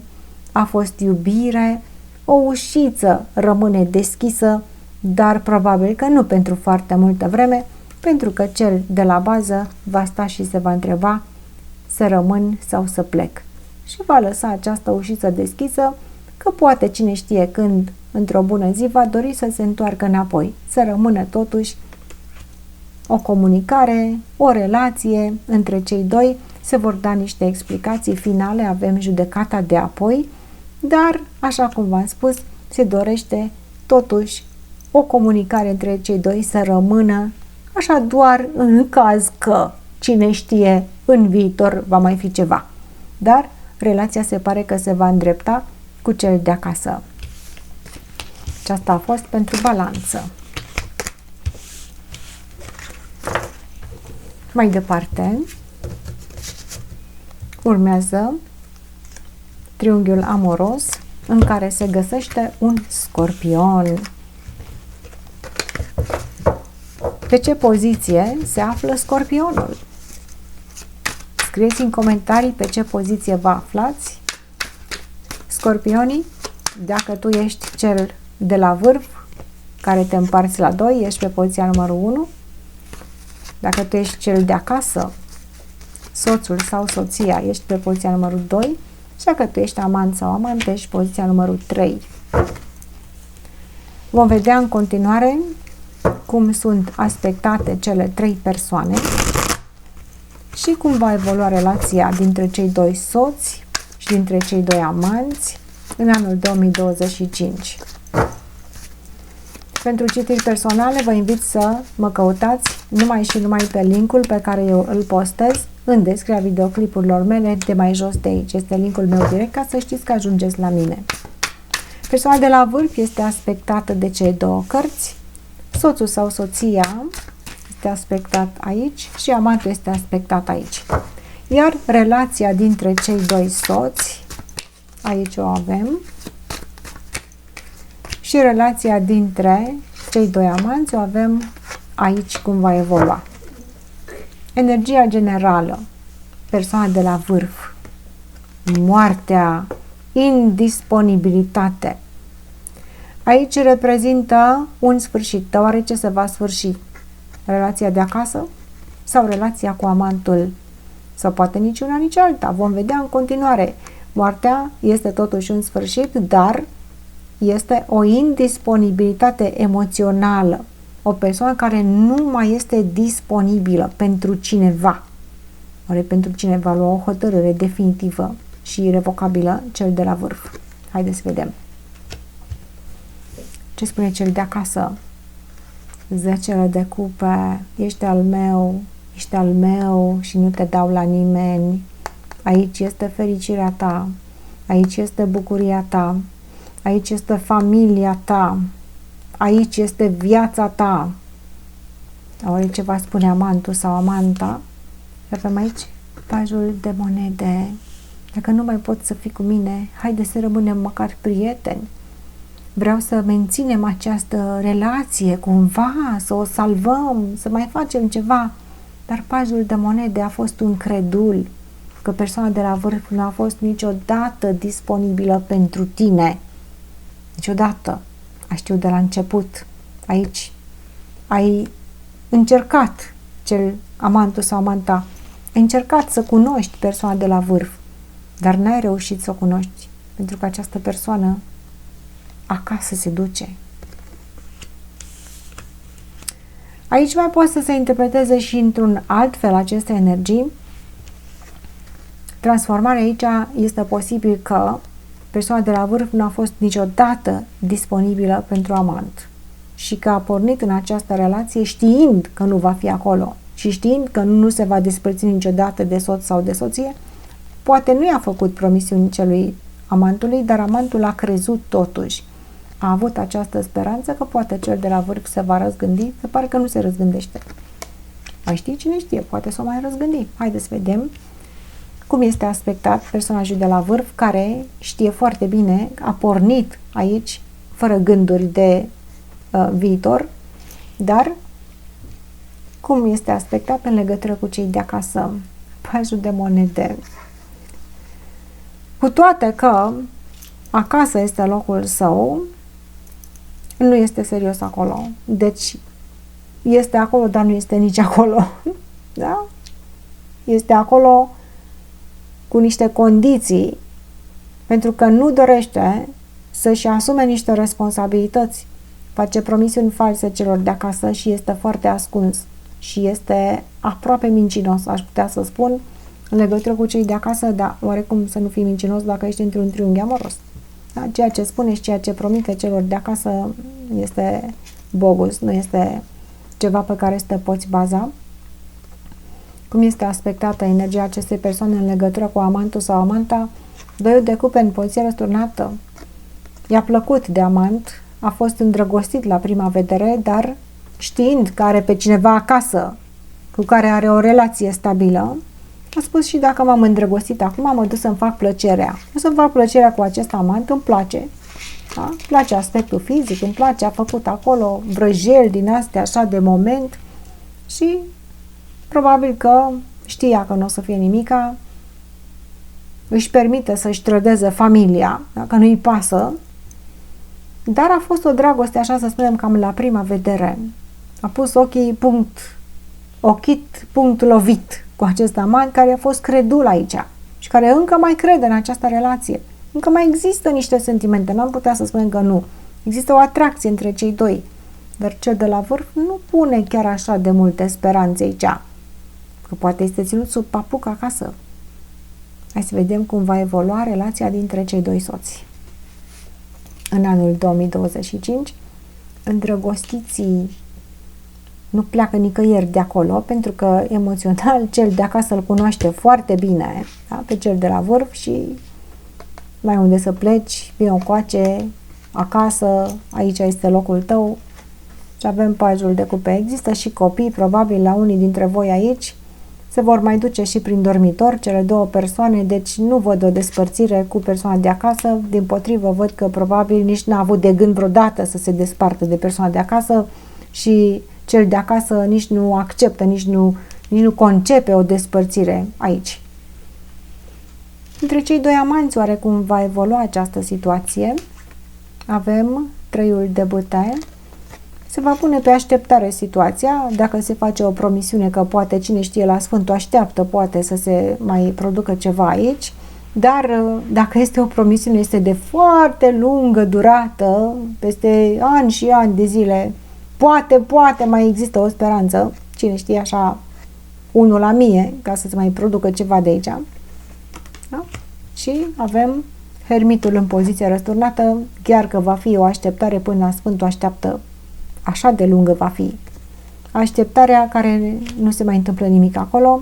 a fost iubire, o ușiță rămâne deschisă, dar probabil că nu pentru foarte multă vreme, pentru că cel de la bază va sta și se va întreba să rămân sau să plec. Și va lăsa această ușiță deschisă, că poate cine știe când, într-o bună zi, va dori să se întoarcă înapoi, să rămână totuși o comunicare, o relație între cei doi, se vor da niște explicații finale, avem judecata de apoi, dar, așa cum v-am spus, se dorește totuși o comunicare între cei doi să rămână așa doar în caz că, cine știe, în viitor va mai fi ceva. Dar relația se pare că se va îndrepta cu cel de acasă. Și asta a fost pentru balanță. Mai departe, urmează triunghiul amoros în care se găsește un scorpion. Pe ce poziție se află scorpionul? Scrieți în comentarii pe ce poziție vă aflați. Scorpionii, dacă tu ești cel de la vârf, care te împarți la 2, ești pe poziția numărul 1. Dacă tu ești cel de acasă soțul sau soția, ești pe poziția numărul 2, așa că tu ești amant sau amant, ești poziția numărul 3. Vom vedea în continuare cum sunt aspectate cele 3 persoane și cum va evolua relația dintre cei 2 soți și dintre cei 2 amanți în anul 2025. Pentru citiri personale vă invit să mă căutați numai și numai pe linkul pe care eu îl postez în descrierea videoclipurilor mele de mai jos de aici. Este linkul meu direct ca să știți că ajungeți la mine. Persoana de la vârf este aspectată de cele 2 cărți, soțul sau soția este aspectat aici și amantul este aspectat aici. Iar relația dintre cei 2 soți, aici o avem, și relația dintre cei 2 amanți o avem aici cum va evolua. Energia generală, persoana de la vârf, moartea, indisponibilitate. Aici reprezintă un sfârșit, deoarece se va sfârși relația de acasă sau relația cu amantul, sau poate nici una, nici alta. Vom vedea în continuare. Moartea este totuși un sfârșit, dar este o indisponibilitate emoțională. O persoană care nu mai este disponibilă pentru cineva. Oare pentru cineva lua o hotărâre definitivă și irrevocabilă, cel de la vârf. Haideți să vedem. Ce spune cel de acasă? 10 de cupe, ești al meu și nu te dau la nimeni. Aici este fericirea ta, aici este bucuria ta, aici este familia ta, aici este viața ta. Oare ce va spune amantul sau amanta? Avem aici pajul de monede. Dacă nu mai poți să fii cu mine, haide să rămânem măcar prieteni. Vreau să menținem această relație cumva, să o salvăm, să mai facem ceva. Dar pajul de monede a fost un credul că persoana de la vârf nu a fost niciodată disponibilă pentru tine. Niciodată. Știu de la început. Aici ai încercat, cel amantul sau amanta, ai încercat să cunoști persoana de la vârf, dar n-ai reușit să o cunoști, pentru că această persoană acasă se duce. Aici mai poate să se interpreteze și într-un alt fel aceste energii. Transformarea aici este posibil că persoana de la vârf nu a fost niciodată disponibilă pentru amant și că a pornit în această relație știind că nu va fi acolo și știind că nu se va despărți niciodată de soț sau de soție. Poate nu i-a făcut promisiuni celui amantului, dar amantul a crezut totuși. A avut această speranță că poate cel de la vârf se va răzgândi, se pare că nu se răzgândește. Mai știi? Cine știe? Poate să o mai răzgândi. Haideți să vedem cum este aspectat personajul de la vârf, care știe foarte bine, a pornit aici fără gânduri de viitor, dar cum este aspectat în legătură cu cei de acasă. Pajul de monede. Cu toate că acasă este locul său, nu este serios acolo. Deci este acolo, dar nu este nici acolo. Da? Este acolo cu niște condiții, pentru că nu dorește să-și asume niște responsabilități. Face promisiuni false celor de acasă și este foarte ascuns și este aproape mincinos, aș putea să spun, în legătură cu cei de acasă, dar oarecum să nu fii mincinos dacă ești într-un triunghi amoros. Da? Ceea ce spune și ceea ce promite celor de acasă este bogus, nu este ceva pe care să te poți baza. Cum este aspectată energia acestei persoane în legătură cu amantul sau amanta? 2 de cupe în poziție răsturnată. I-a plăcut de amant, a fost îndrăgostit la prima vedere, dar știind că are pe cineva acasă cu care are o relație stabilă, a spus și dacă m-am îndrăgostit acum, mă duc să-mi fac plăcerea. O să-mi fac plăcerea cu acest amant, îmi place. Da? Îmi place aspectul fizic, îmi place, a făcut acolo vrăjeli din astea așa de moment și probabil că știa că nu o să fie nimica, își permite să-și trădeze familia, dacă nu-i pasă, dar a fost o dragoste, așa să spunem, cam la prima vedere. A pus ochii punct, ochit punct lovit, cu acest amant care a fost credul aici și care încă mai crede în această relație. Încă mai există niște sentimente, n-am putea să spunem că nu. Există o atracție între cei doi, dar cel de la vârf nu pune chiar așa de multe speranțe aici, că poate este ținut sub papuc acasă. Hai să vedem cum va evolua relația dintre cei doi soți. În anul 2025, îndrăgostiții nu pleacă nicăieri de acolo, pentru că emoțional cel de acasă îl cunoaște foarte bine, da? Pe cel de la vârf și mai unde să pleci, vino încoace, acasă, aici este locul tău. Și avem pajul de cupe. Există și copii, probabil la unii dintre voi aici, se vor mai duce și prin dormitor cele două persoane, deci nu văd o despărțire cu persoana de acasă, dimpotrivă văd că probabil nici n-a avut de gând vreodată să se despartă de persoana de acasă și cel de acasă nici nu acceptă, nici nu concepe o despărțire aici. Între cei doi amanți, oarecum va evolua această situație. Avem treiul de bâte. Se va pune pe așteptare situația, dacă se face o promisiune că poate, cine știe, la Sfântul așteaptă, poate să se mai producă ceva aici, dar dacă este o promisiune, este de foarte lungă durată, peste ani și ani de zile, poate mai există o speranță, cine știe, așa, 1 la 1000, ca să se mai producă ceva de aici. Da? Și avem hermitul în poziție răsturnată, chiar că va fi o așteptare până la Sfântul așteaptă, așa de lungă va fi așteptarea care nu se mai întâmplă nimic acolo.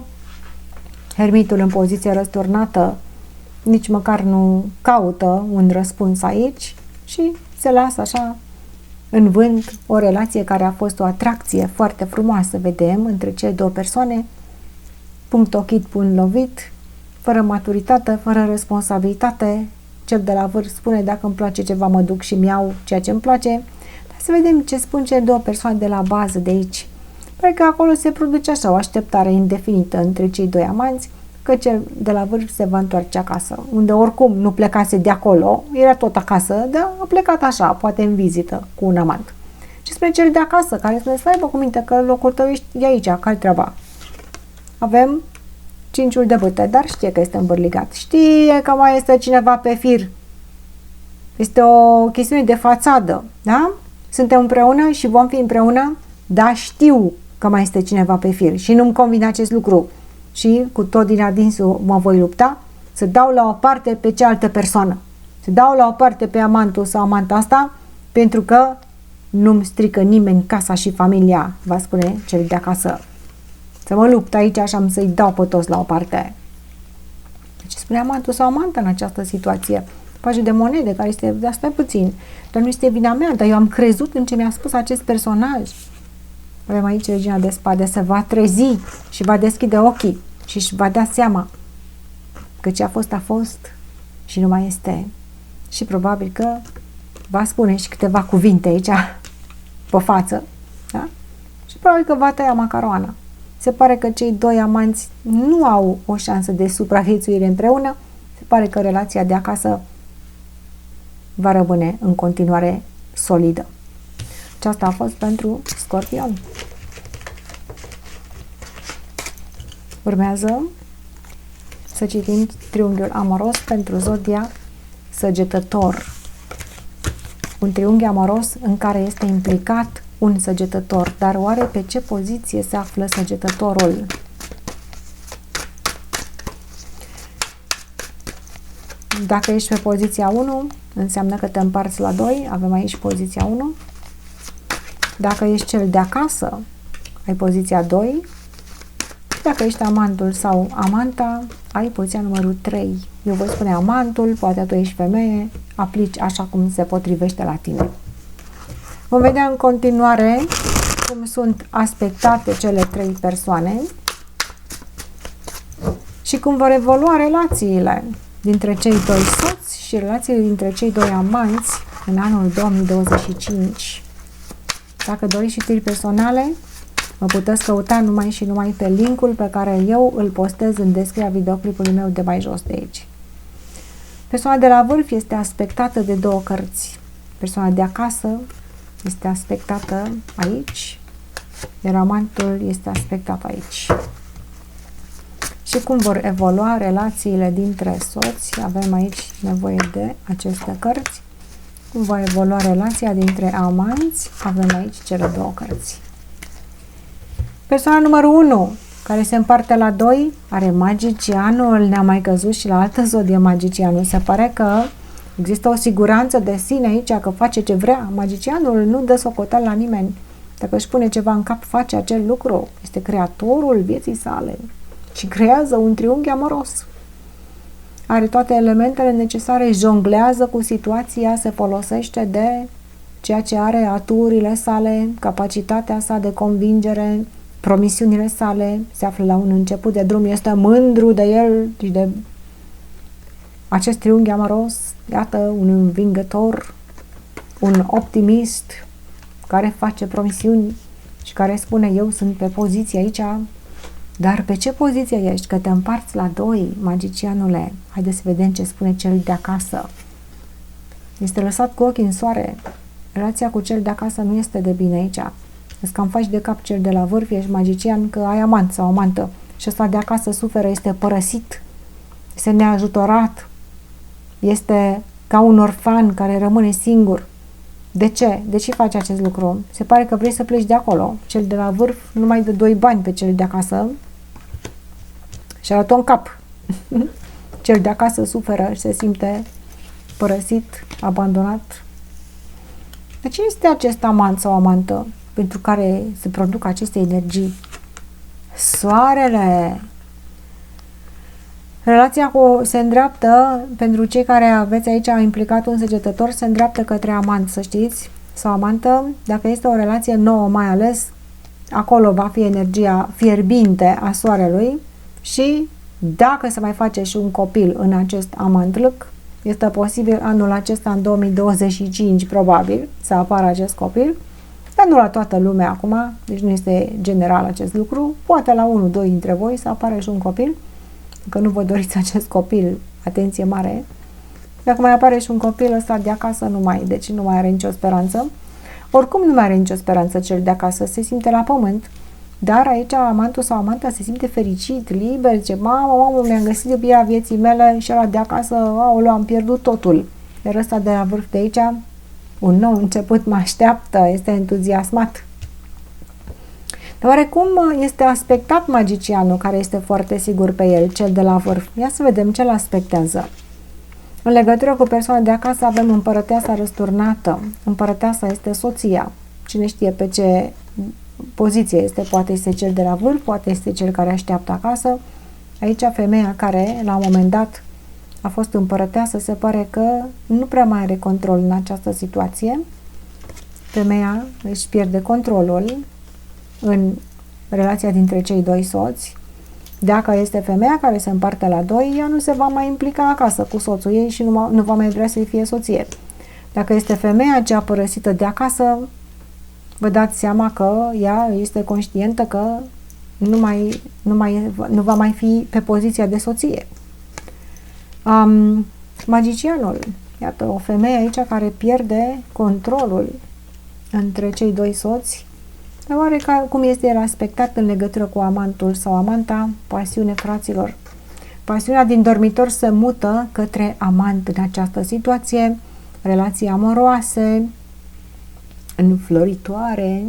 Hermitul în poziție răsturnată nici măcar nu caută un răspuns aici și se lasă așa în vânt o relație care a fost o atracție foarte frumoasă, vedem, între cele două persoane, punct ochit, punct lovit, fără maturitate, fără responsabilitate. Cel de la vârf spune, dacă îmi place ceva, mă duc și mi-iau ceea ce îmi place. Să vedem ce spun cele două persoane de la bază de aici. Pare că acolo se produce așa o așteptare indefinită între cei doi amanți, că cel de la vârf se va întoarce acasă, unde oricum nu plecase de acolo, era tot acasă, dar a plecat așa, poate în vizită cu un amant. Și spre cel de acasă, care spune, să aibă cu minte că locul tău e aici, care treaba? Avem 5-ul de bâte, dar știe că este îmbârligat. Știe că mai este cineva pe fir. Este o chestiune de fațadă, da? Suntem împreună și vom fi împreună, dar știu că mai este cineva pe fir și nu-mi convine acest lucru. Și cu tot din adinsul mă voi lupta să dau la o parte pe cealaltă persoană. Să dau la o parte pe amantul sau amanta asta, pentru că nu-mi strică nimeni casa și familia, va spune cel de acasă. Să mă lupt aici și am să-i dau pe toți la o parte. Ce spune amantul sau amanta în această situație? Pajul de monede, care este, de asta puțin, dar nu este vina mea, dar eu am crezut în ce mi-a spus acest personaj. Avem aici regina de spade, se va trezi și va deschide ochii și își va da seama că ce a fost și nu mai este. Și probabil că va spune și câteva cuvinte aici pe față, da? Și probabil că va tăia macaroana. Se pare că cei doi amanți nu au o șansă de supraviețuire împreună. Se pare că relația de acasă va rămâne în continuare solidă. Aceasta a fost pentru Scorpion. Urmează să citim triunghiul amoros pentru zodia Săgetător. Un triunghi amoros în care este implicat un săgetător. Dar oare pe ce poziție se află săgetătorul? Dacă ești pe poziția 1, înseamnă că te împarți la 2. Avem aici poziția 1. Dacă ești cel de acasă, ai poziția 2. Dacă ești amantul sau amanta, ai poziția numărul 3. Eu voi spune amantul, poate tu ești femeie, aplici așa cum se potrivește la tine. Vom vedea în continuare cum sunt aspectate cele 3 persoane și cum vor evolua relațiile dintre cei 2 soți și relațiile dintre cei 2 amanți în anul 2025. Dacă doriți știri personale, mă puteți căuta numai și numai pe linkul pe care eu îl postez în descrierea videoclipului meu de mai jos de aici. Persoana de la vârf este aspectată de 2 cărți. Persoana de acasă este aspectată aici, iar amantul este aspectat aici. și cum vor evolua relațiile dintre soți. Avem aici nevoie de aceste cărți. Cum va evolua relația dintre amanți. Avem aici cele două cărți. Persoana numărul 1, care se împarte la 2, are magicianul. Ne-a mai căzut și la altă zodie magicianul. Se pare că există o siguranță de sine aici, că face ce vrea. Magicianul nu dă socoteală la nimeni. Dacă își pune ceva în cap, face acel lucru. Este creatorul vieții sale și creează un triunghi amoros. Are toate elementele necesare, jonglează cu situația, se folosește de ceea ce are, aturile sale, capacitatea sa de convingere, promisiunile sale, se află la un început de drum, este mândru de el și de acest triunghi amoros. Iată, un învingător, un optimist care face promisiuni și care spune: eu sunt pe poziție aici. Dar pe ce poziție ești? Că te împarți la 2, magicianule. Haideți să vedem ce spune cel de acasă. Este lăsat cu ochii în soare. Relația cu cel de acasă nu este de bine aici. Îți cam faci de cap cel de la vârf, ești magician, că ai amant sau amantă. Și ăsta de acasă suferă, este părăsit, este neajutorat, este ca un orfan care rămâne singur. De ce? De ce faci acest lucru? Se pare că vrei să pleci de acolo. Cel de la vârf nu mai dă 2 bani pe cel de acasă și arată în cap. Cel de acasă suferă și se simte părăsit, abandonat. De ce este acest amant sau amantă pentru care se produc aceste energii? Soarele. Relația se îndreaptă, pentru cei care aveți aici implicat un săgetător, se îndreaptă către amant, să știți, sau amantă. Dacă este o relație nouă, mai ales, acolo va fi energia fierbinte a soarelui și dacă se mai face și un copil în acest amantlâc, este posibil anul acesta, în 2025, probabil, să apară acest copil, dar nu la toată lumea acum, deci nu este general acest lucru, poate la 1-2 dintre voi să apară și un copil. Că nu vă doriți acest copil, atenție mare. Dacă mai apare și un copil, ăsta de acasă deci nu mai are nicio speranță. Oricum nu mai are nicio speranță cel de acasă, se simte la pământ. Dar aici amantul sau amanta se simte fericit, liber, zice: mamă, mi-am găsit iubirea vieții mele și ăla de acasă, aoleu, am pierdut totul. Iar ăsta de la vârf de aici, un nou început mă așteaptă, este entuziasmat. Oarecum este aspectat magicianul, care este foarte sigur pe el, cel de la vârf? Ia să vedem ce îl aspectează. În legătură cu persoana de acasă avem împărăteasa răsturnată. Împărăteasa este soția. Cine știe pe ce poziție este, poate este cel de la vârf, poate este cel care așteaptă acasă. Aici femeia care la un moment dat a fost împărăteasă, se pare că nu prea mai are control în această situație. Femeia își pierde controlul în relația dintre cei 2 soți. Dacă este femeia care se împarte la 2, ea nu se va mai implica acasă cu soțul ei și nu va mai vrea să-i fie soție. Dacă este femeia cea părăsită de acasă, vă dați seama că ea este conștientă că nu va mai fi pe poziția de soție. Magicianul. Iată, o femeie aici care pierde controlul între cei 2 soți. Dar oare cum este el aspectat în legătură cu amantul sau amanta? Pasiune, fraților. Pasiunea din dormitor se mută către amant în această situație. Relații amoroase, înfloritoare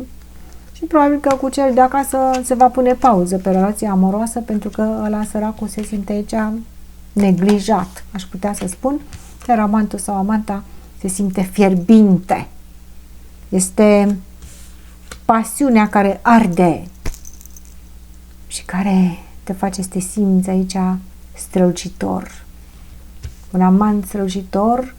și probabil că cu cel de acasă se va pune pauză pe relația amoroasă pentru că ăla săracul se simte aici neglijat, aș putea să spun, iar amantul sau amanta se simte fierbinte. Este pasiunea care arde și care te face să te simți aici strălucitor. Un amant strălucitor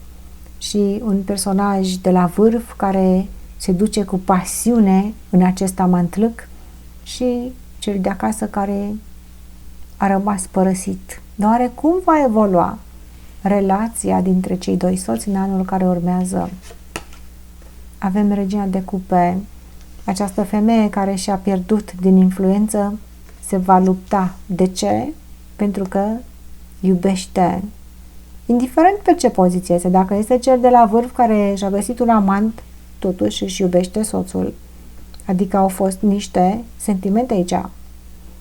și un personaj de la vârf care se duce cu pasiune în acest amantlâc și cel de acasă care a rămas părăsit. Dar cum va evolua relația dintre cei 2 soți în anul care urmează? Avem regina de cupe. Această femeie care și-a pierdut din influență se va lupta. De ce? Pentru că iubește. Indiferent pe ce poziție este, dacă este cel de la vârf care și-a găsit un amant, totuși își iubește soțul. Adică au fost niște sentimente aici.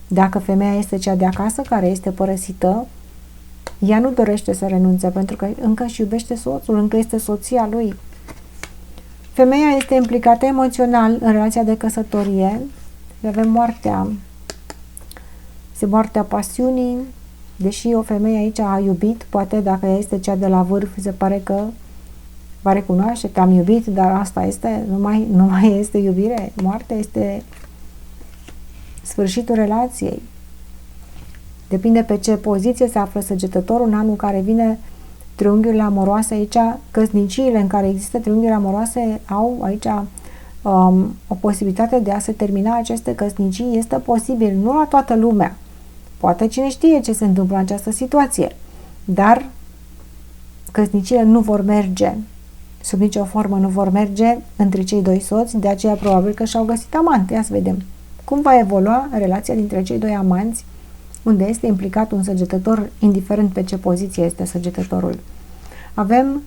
Dacă femeia este cea de acasă care este părăsită, ea nu dorește să renunțe pentru că încă își iubește soțul, încă este soția lui. Femeia este implicată emoțional în relația de căsătorie. Avem moartea. Este moartea pasiunii. Deși o femeie aici a iubit, poate dacă ea este cea de la vârf, se pare că va recunoaște că am iubit, dar asta este, nu mai este iubire. Moartea este sfârșitul relației. Depinde pe ce poziție se află săgetătorul în anul care vine. Triunghiurile amoroase aici, căsniciile în care există triunghiuri amoroase au aici o posibilitate de a se termina aceste căsnicii. Este posibil, nu la toată lumea. Poate cine știe ce se întâmplă în această situație. Dar căsniciile nu vor merge, sub nicio formă nu vor merge între cei doi soți, de aceea probabil că și-au găsit amant. Ia să vedem cum va evolua relația dintre cei doi amanți, unde este implicat un săgetător, indiferent pe ce poziție este săgetătorul. Avem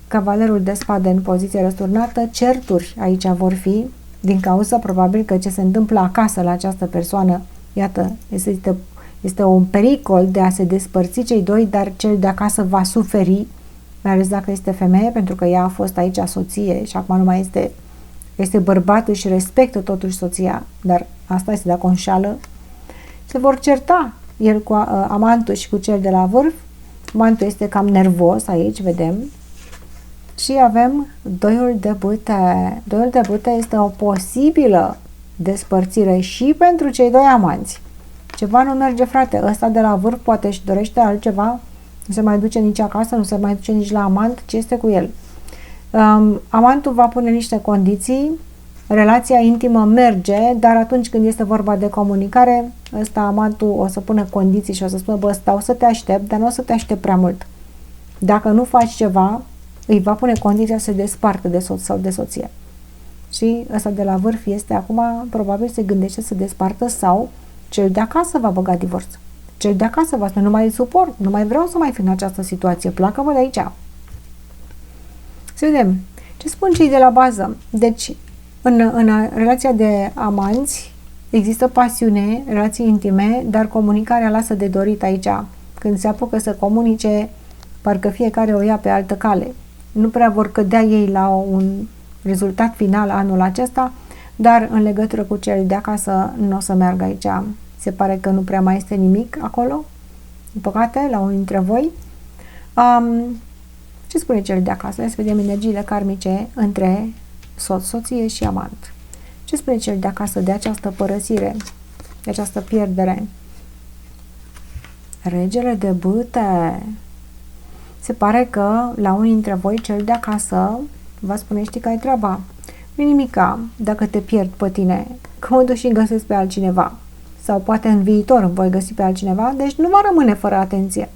cavalerul de spade în poziție răsturnată, certuri aici vor fi, din cauza probabil că ce se întâmplă acasă la această persoană, iată, este un pericol de a se despărți cei doi, dar cel de acasă va suferi, mai ales dacă este femeie, pentru că ea a fost aici soție și acum nu mai este bărbat, își respectă totuși soția, dar asta este dacă o înșală. Se vor certa el cu amantul și cu cel de la vârf. Amantul este cam nervos aici, vedem. Și avem doiul de bâte. Doiul de bâte este o posibilă despărțire și pentru cei doi amanți. Ceva nu merge, frate. Ăsta de la vârf poate își dorește altceva. Nu se mai duce nici acasă, nu se mai duce nici la amant. Ce este cu el? Amantul va pune niște condiții. Relația intimă merge, dar atunci când este vorba de comunicare, ăsta amantul o să pună condiții și o să spună, bă, stau să te aștept, dar nu o să te aștept prea mult. Dacă nu faci ceva, îi va pune condiția să se despartă de soț sau de soție. Și ăsta de la vârf este acum, probabil se gândește să despartă sau cel de acasă va băga divorț. Cel de acasă va spune, nu mai suport, nu mai vreau să mai fiu în această situație, pleacă-vă de aici. Să vedem ce spun cei de la bază. Deci, în relația de amanți există pasiune, relații intime, dar comunicarea lasă de dorit aici. Când se apucă să comunice, parcă fiecare o ia pe altă cale. Nu prea vor cădea ei la un rezultat final anul acesta, dar în legătură cu cel de acasă nu o să meargă aici. Se pare că nu prea mai este nimic acolo, din păcate, la unul dintre voi. Ce spune cel de acasă? Să vedem energiile karmice între soț, soție și amant. Ce spune cel de acasă de această părăsire, de această pierdere? Regele de bâte. Se pare că la unii dintre voi cel de acasă vă spune, știi că ai treaba. Nu nimica dacă te pierd pe tine, că mă duc și găsesc pe altcineva. Sau poate în viitor îmi voi găsi pe altcineva, deci nu va rămâne fără atenție.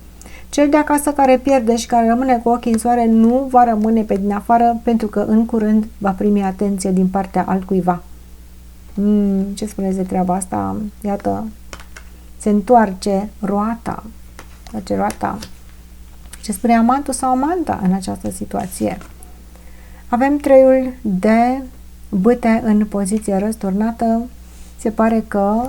Cel de acasă care pierde și care rămâne cu ochii în soare nu va rămâne pe din afară, pentru că în curând va primi atenție din partea altcuiva. Ce spuneți de treaba asta? Iată, se întoarce roata. Ce spune amantul sau amanta în această situație? Avem treiul de bâte în poziție răsturnată. Se pare că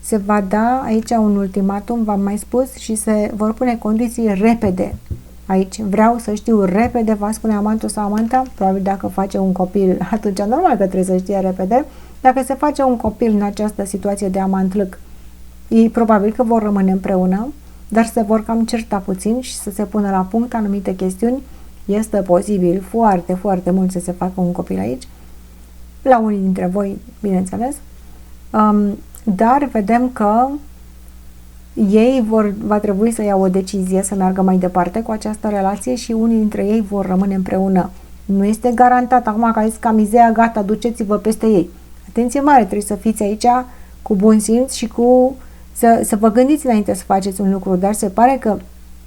se va da aici un ultimatum, v-am mai spus, și se vor pune condiții repede. Aici vreau să știu repede, va spune amantul sau amanta. Probabil dacă face un copil, atunci normal că trebuie să știe repede. Dacă se face un copil în această situație de amant-lâc, ei probabil că vor rămâne împreună, dar se vor cam certa puțin și să se pună la punct anumite chestiuni. Este posibil foarte, foarte mult să se facă un copil aici. La unii dintre voi, bineînțeles. Dar vedem că ei va trebui să iau o decizie să meargă mai departe cu această relație și unii dintre ei vor rămâne împreună. Nu este garantat acum că a zis Camizea, gata, duceți-vă peste ei. Atenție mare, trebuie să fiți aici cu bun simț și să vă gândiți înainte să faceți un lucru, dar se pare că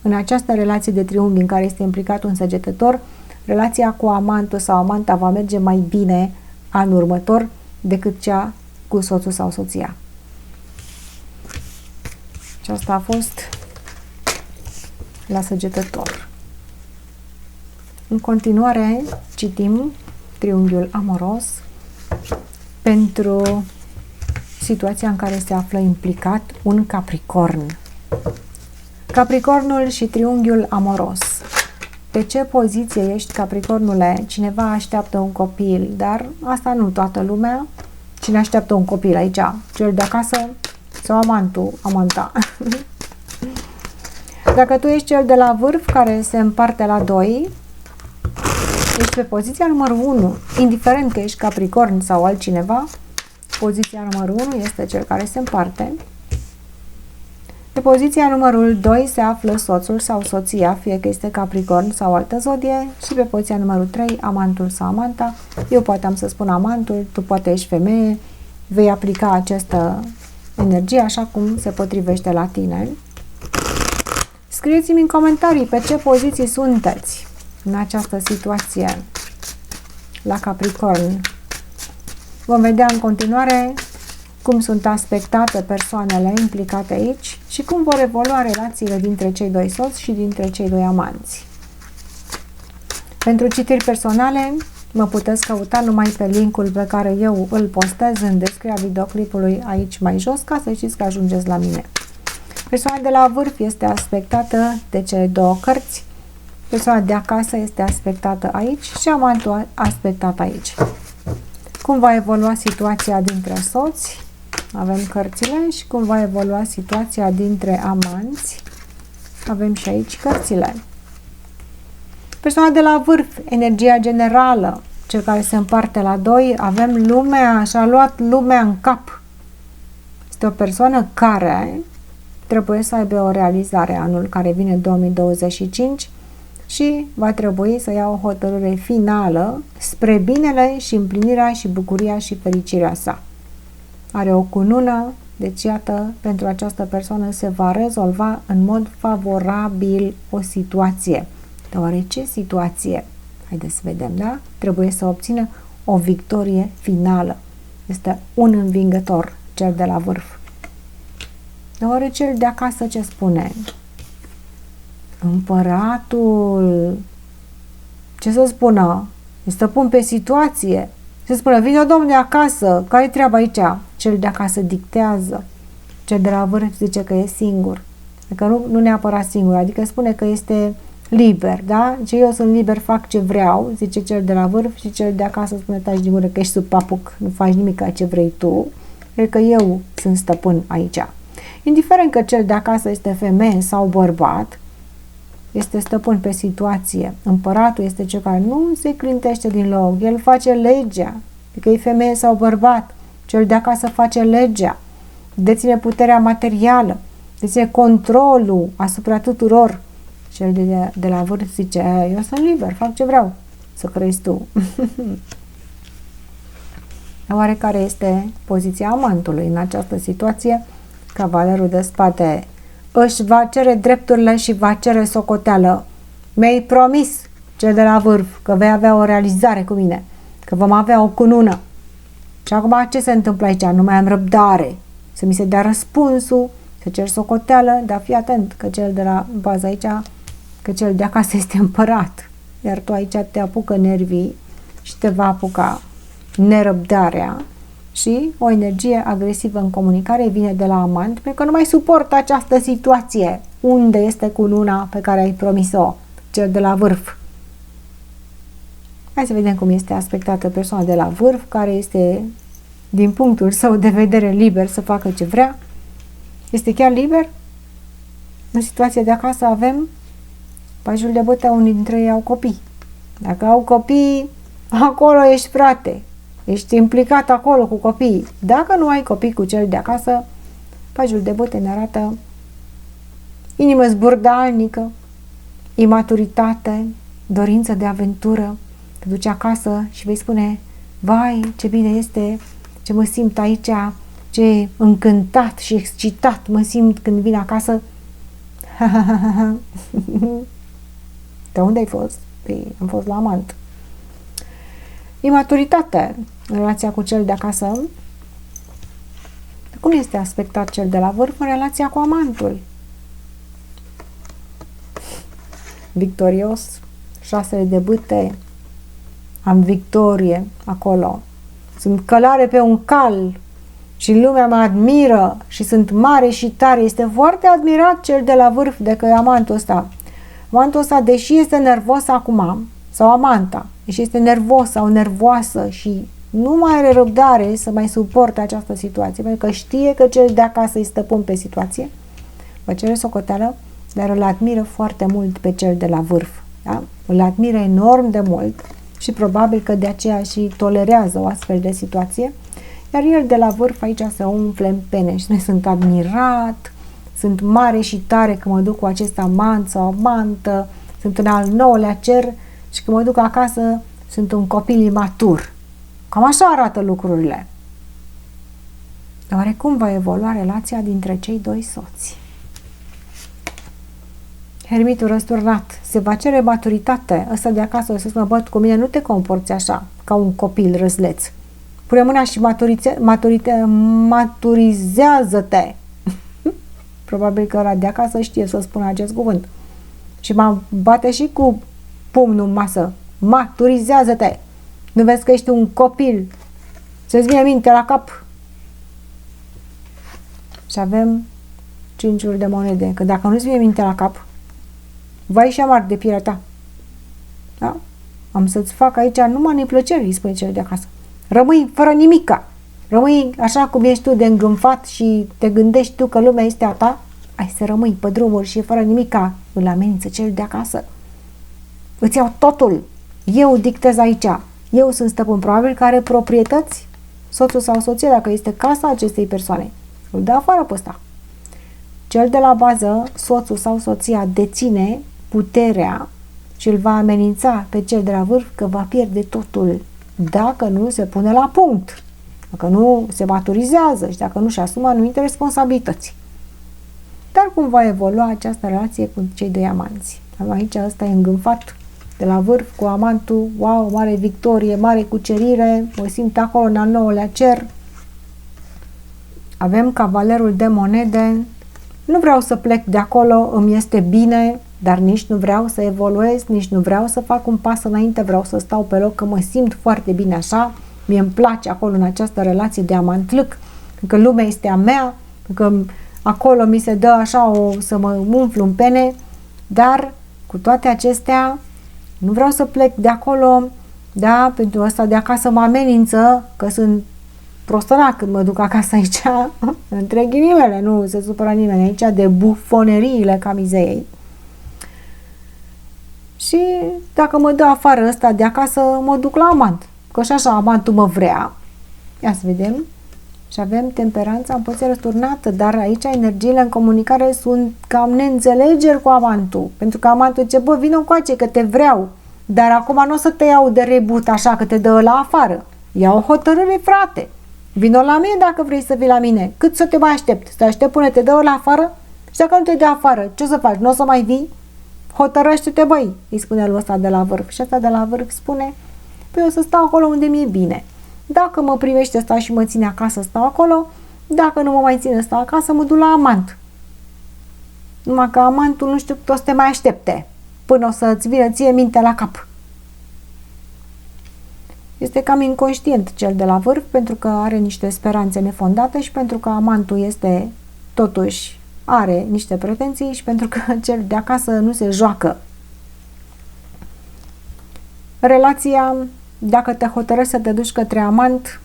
în această relație de triunghi în care este implicat un săgetător, relația cu amantul sau amanta va merge mai bine anul următor decât cea cu soțul sau soția. Și asta a fost la săgetător. În continuare citim triunghiul amoros pentru situația în care se află implicat un Capricorn. Capricornul și triunghiul amoros. Pe ce poziție ești, Capricornule? Cineva așteaptă un copil, dar asta nu toată lumea. Cine așteaptă un copil aici? Cel de acasă sau amantul, amanta? Dacă tu ești cel de la vârf care se împarte la 2, ești pe poziția numărul 1. Indiferent că ești Capricorn sau altcineva, poziția numărul 1 este cel care se împarte. Pe poziția numărul 2 se află soțul sau soția, fie că este Capricorn sau altă zodie, și pe poziția numărul 3 amantul sau amanta. Eu poate am să spun amantul, tu poate ești femeie, vei aplica această energie așa cum se potrivește la tine. Scrieți-mi în comentarii pe ce poziții sunteți în această situație la Capricorn. Vom vedea în continuare cum sunt aspectate persoanele implicate aici și cum vor evolua relațiile dintre cei doi soți și dintre cei doi amanți. Pentru citiri personale, mă puteți căuta numai pe linkul pe care eu îl postez în descrierea videoclipului aici mai jos, ca să știți că ajungeți la mine. Persoana de la vârf este aspectată de cele două cărți, persoana de acasă este aspectată aici și amantul aspectat aici. Cum va evolua situația dintre soți? Avem cărțile. Și cum va evolua situația dintre amanți? Avem și aici cărțile. Persoana de la vârf, energia generală, cel care se împarte la 2, avem lumea, și-a luat lumea în cap. Este o persoană care trebuie să aibă o realizare anul care vine 2025 și va trebui să ia o hotărâre finală spre binele și împlinirea și bucuria și fericirea sa. Are o cunună, deci iată, pentru această persoană se va rezolva în mod favorabil o situație. Deoarece situație? Haideți să vedem, da? Trebuie să obțină o victorie finală. Este un învingător, cel de la vârf. Deoarece cel de acasă ce spune? Împăratul. Ce să spună? Îi stăpân pe situație. Se spune, vine domnul de acasă, care-i treaba aici? Cel de acasă dictează. Cel de la vârf zice că e singur. Adică nu neapărat singur, adică spune că este liber, da? Deci eu sunt liber, fac ce vreau, zice cel de la vârf, și cel de acasă spune, taci din gură că ești sub papuc, nu faci nimic ca ce vrei tu, cred că eu sunt stăpân aici. Indiferent că cel de acasă este femeie sau bărbat, este stăpân pe situație. Împăratul este cel care nu se clintește din loc, el face legea, că e femeie sau bărbat, cel de acasă face legea, deține puterea materială, deține controlul asupra tuturor. Cel de la vârf zice, eu sunt liber, fac ce vreau, să crezi tu. Oare care este poziția amantului în această situație? Cavalerul de spate își va cere drepturile și va cere socoteală. Mi-ai promis, cel de la vârf, că vei avea o realizare cu mine, că vom avea o cunună. Și acum ce se întâmplă aici? Nu mai am răbdare să mi se dea răspunsul, să cer socoteală, dar fii atent că cel de la bază aici, că cel de acasă este împărat, iar tu aici te apucă nervii și te va apuca nerăbdarea și o energie agresivă în comunicare vine de la amant, pentru că nu mai suportă această situație. Unde este cununa pe care ai promis-o, cel de la vârf? Hai să vedem cum este aspectată persoana de la vârf, care este, din punctul său de vedere, liber să facă ce vrea. Este chiar liber? În situația de acasă avem pajul de bătă, unii dintre ei au copii. Dacă au copii, acolo ești, frate. Ești implicat acolo cu copiii. Dacă nu ai copii cu cel de acasă, pajul de băte ne arată inimă zburdalnică, imaturitate, dorință de aventură. Te duci acasă și vei spune, vai, ce bine este, ce mă simt aici, ce încântat și excitat mă simt când vin acasă. De unde ai fost? Păi, am fost la amant. Imaturitate în relația cu cel de acasă. Cum este aspectat cel de la vârf în relația cu amantul? Victorios, 6 de bâte, am victorie acolo. Sunt călare pe un cal, și lumea mă admiră și sunt mare și tare. Este foarte admirat cel de la vârf de că amantul ăsta. Amantul ăsta, deși este nervos acum, sau amanta, deși este nervos sau nervoasă și nu mai are răbdare să mai suporte această situație, pentru că știe că cel de acasă îi stăpân pe situație, vă cere socoteală, dar îl admiră foarte mult pe cel de la vârf. Da? Îl admiră enorm de mult și probabil că de aceea și tolerează o astfel de situație, iar el de la vârf aici se umfle în pene și noi sunt admirat, sunt mare și tare că mă duc cu acest amant sau amantă, sunt în al 9-lea cer și când mă duc acasă sunt un copil imatur. Cam așa arată lucrurile. Oare cum va evolua relația dintre cei doi soți? Hermitul răsturnat. Se va cere maturitate. Ăsta de acasă o să spună, bă, cu mine nu te comporți așa, ca un copil răzleț. Pune mâna și maturizează-te. Probabil că ăla de acasă știe să spună acest cuvânt. Și mă bate și cu pumnul în masă. Maturizează-te. Nu vezi că ești un copil? Să-ți vine minte la cap. Și avem 5 de monede. Că dacă nu-ți vine minte la cap, vai și amar de pielea ta. Da? Am să-ți fac aici numai neplăceri, îi spune cel de acasă. Rămâi fără nimica. Rămâi așa cum ești tu de îngânfat și te gândești tu că lumea este a ta. Ai să rămâi pe drumuri și fără nimica. Îl amenință cel de acasă. Îți iau totul. Eu dictez aici. Eu sunt stăpân. Probabil că are proprietăți, soțul sau soția, dacă este casa acestei persoane. Îl dă afară pe ăsta. Cel de la bază, soțul sau soția, deține puterea și îl va amenința pe cel de la vârf că va pierde totul dacă nu se pune la punct, dacă nu se maturizează și dacă nu-și asumă anumite responsabilități. Dar cum va evolua această relație cu cei doi amanți? Aici ăsta e îngânfat de la vârf cu amantul, wow, mare victorie, mare cucerire, mă simt acolo în al 9-lea cer. Avem cavalerul de monede. Nu vreau să plec de acolo, îmi este bine, dar nici nu vreau să evoluez, nici nu vreau să fac un pas înainte, vreau să stau pe loc, că mă simt foarte bine așa, mie îmi place acolo în această relație de amantlâc, că lumea este a mea, că acolo mi se dă așa să mă umflu în pene, dar cu toate acestea nu vreau să plec de acolo, da, pentru asta de acasă mă amenință că sunt prostănac când mă duc acasă aici, între ghilimele, nu se supără nimeni aici de bufoneriile camizeei. Și dacă mă dă afară ăsta de acasă, mă duc la amant, că și așa amantul mă vrea. Ia să vedem. Și avem temperanța în poziție răsturnată, dar aici energiile în comunicare sunt cam neînțelegeri cu amantul, pentru că amantul zice, bă, vină încoace că te vreau, dar acum nu o să te iau de rebut așa că te dă la afară. Ia o hotărâre, frate. Vino la mine dacă vrei să vii la mine. Cât să te mai aștept? Să aștept până te dă la afară? Și dacă nu te dă afară, ce o să faci? Nu o să mai vii? Hotărăște-te, băi, îi spune lui ăsta de la vârf. Și ăsta de la vârf spune, păi o să stau acolo unde mi-e bine. Dacă mă primește ăsta și mă ține acasă, stau acolo. Dacă nu mă mai ține, stau acasă, mă duc la amant. Numai că amantul nu știu cât o să te mai aștepte până o să-ți vină ție minte la cap. Este cam inconștient cel de la vârf pentru că are niște speranțe nefondate și pentru că amantul este, totuși, are niște pretenții și pentru că cel de acasă nu se joacă. Relația, dacă te hotărăști să te duci către amant,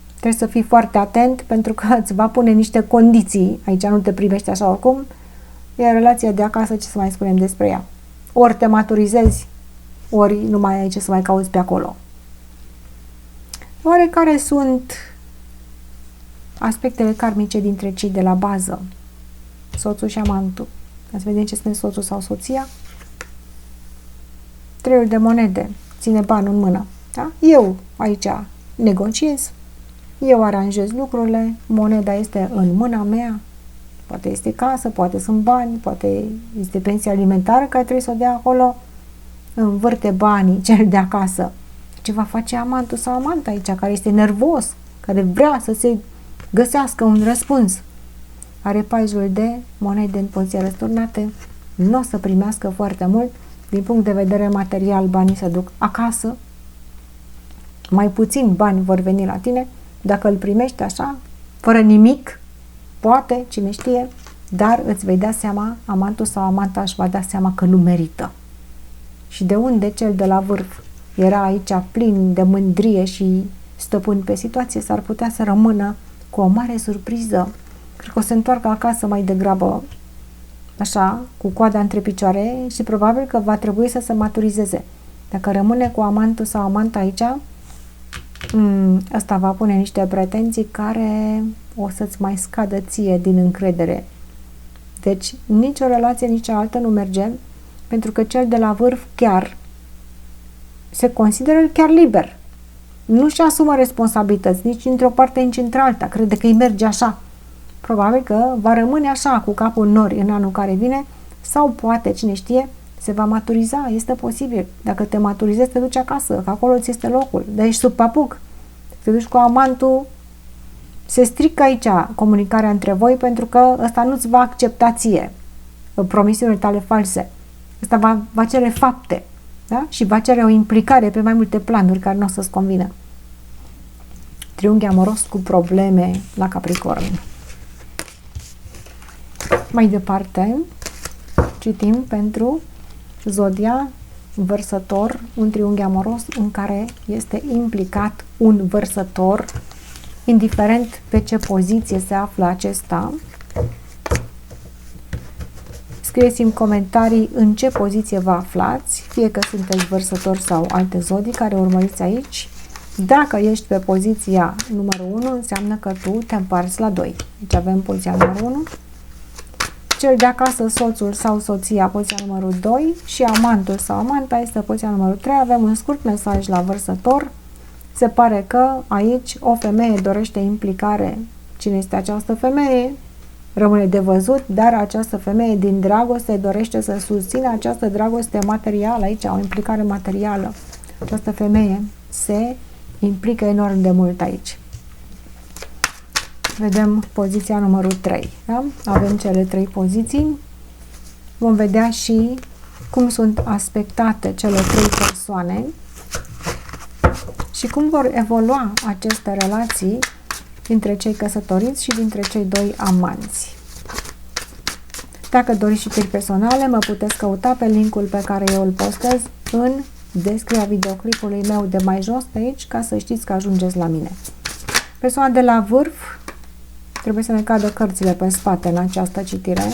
trebuie să fii foarte atent pentru că îți va pune niște condiții. Aici nu te privește așa oricum. Iar relația de acasă, ce să mai spunem despre ea? Ori te maturizezi, ori nu mai ai ce să mai cauți pe acolo. Oare care sunt aspectele karmice dintre cei de la bază? Soțul și amantul. Ați vedem ce spune soțul sau soția? 3 de monede. Ține banul în mână. Da? Eu aici negociez. Eu aranjez lucrurile. Moneda este în mâna mea. Poate este casă, poate sunt bani, poate este pensia alimentară care trebuie să o dea acolo. Învârte banii cel de acasă. Ce va face amantul sau amanta aici, care este nervos, care vrea să se găsească un răspuns. Are 40 de monede în poziție răsturnate, nu o să primească foarte mult, din punct de vedere material banii se duc acasă, mai puțin bani vor veni la tine, dacă îl primești așa, fără nimic, poate, cine știe, dar îți vei da seama, amantul sau amanta își va da seama că nu merită. Și de unde cel de la vârf era aici plin de mândrie și stăpân pe situație, s-ar putea să rămână cu o mare surpriză. Cred că o să întoarcă acasă mai degrabă așa, cu coada între picioare și probabil că va trebui să se maturizeze. Dacă rămâne cu amantul sau amanta aici, ăsta va pune niște pretenții care o să-ți mai scadă ție din încredere. Deci, nicio relație, nici altă nu merge, pentru că cel de la vârf chiar se consideră chiar liber. Nu-și asumă responsabilități, nici într-o parte, nici într-alta. Crede că îi merge așa. Probabil că va rămâne așa, cu capul în nori în anul care vine, sau poate, cine știe, se va maturiza, este posibil. Dacă te maturizezi, te duci acasă, că acolo ți este locul, de ești sub papuc. Te duci cu amantul, se strică aici comunicarea între voi pentru că ăsta nu-ți va accepta ție promisiunile tale false. Ăsta va cere fapte, da? Și va cere o implicare pe mai multe planuri care nu o să-ți convină. Triunghi amoros cu probleme la Capricorn. Mai departe, citim pentru Zodia Vărsător, un triunghi amoros în care este implicat un vărsător, indiferent pe ce poziție se află acesta. Scrieți în comentarii în ce poziție vă aflați, fie că sunteți vărsători sau alte zodii care urmăriți aici. Dacă ești pe poziția numărul 1, înseamnă că tu te împarți la 2. Deci avem poziția numărul 1, cel de acasă, soțul sau soția, poziția numărul 2 și amantul sau amanta este poziția numărul 3. Avem un scurt mesaj la vărsător. Se pare că aici o femeie dorește implicare. Cine este această femeie? Rămâne de văzut, dar această femeie din dragoste dorește să susțină această dragoste materială aici, o implicare materială. Această femeie se implică enorm de mult aici. Vedem poziția numărul 3. Da? Avem cele 3 poziții. Vom vedea și cum sunt aspectate cele 3 persoane și cum vor evolua aceste relații dintre cei căsătoriți și dintre cei 2 amanți. Dacă doriți citiri personale, mă puteți căuta pe linkul pe care eu îl postez în descrierea videoclipului meu de mai jos de aici, ca să știți că ajungeți la mine. Persoana de la vârf, trebuie să ne cadă cărțile pe spate în această citire,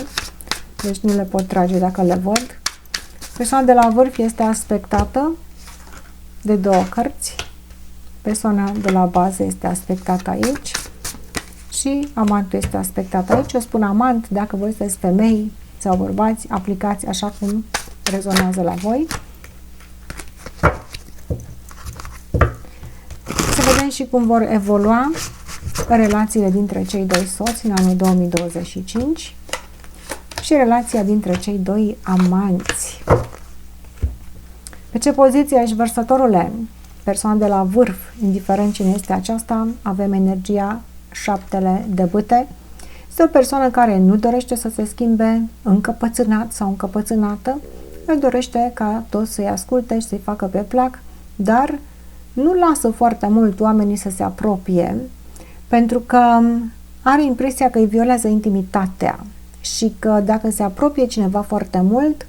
deci nu le pot trage dacă le văd. Persoana de la vârf este aspectată de 2 cărți. Persoana de la bază este aspectată aici și amantul este aspectat aici. Eu spun amant, dacă voi sunteți femei sau bărbați, aplicați așa cum rezonează la voi. Să vedem și cum vor evolua relațiile dintre cei 2 soți în anul 2025 și relația dintre cei 2 amanți. Pe ce poziție ești, vărsătorule? Persoana de la vârf, indiferent cine este aceasta, avem energia 7 de bâte. Este o persoană care nu dorește să se schimbe încăpățânat sau încăpățânată, el dorește ca toți să-i asculte și să-i facă pe plac, dar nu lasă foarte mult oamenii să se apropie, pentru că are impresia că îi violează intimitatea și că dacă se apropie cineva foarte mult,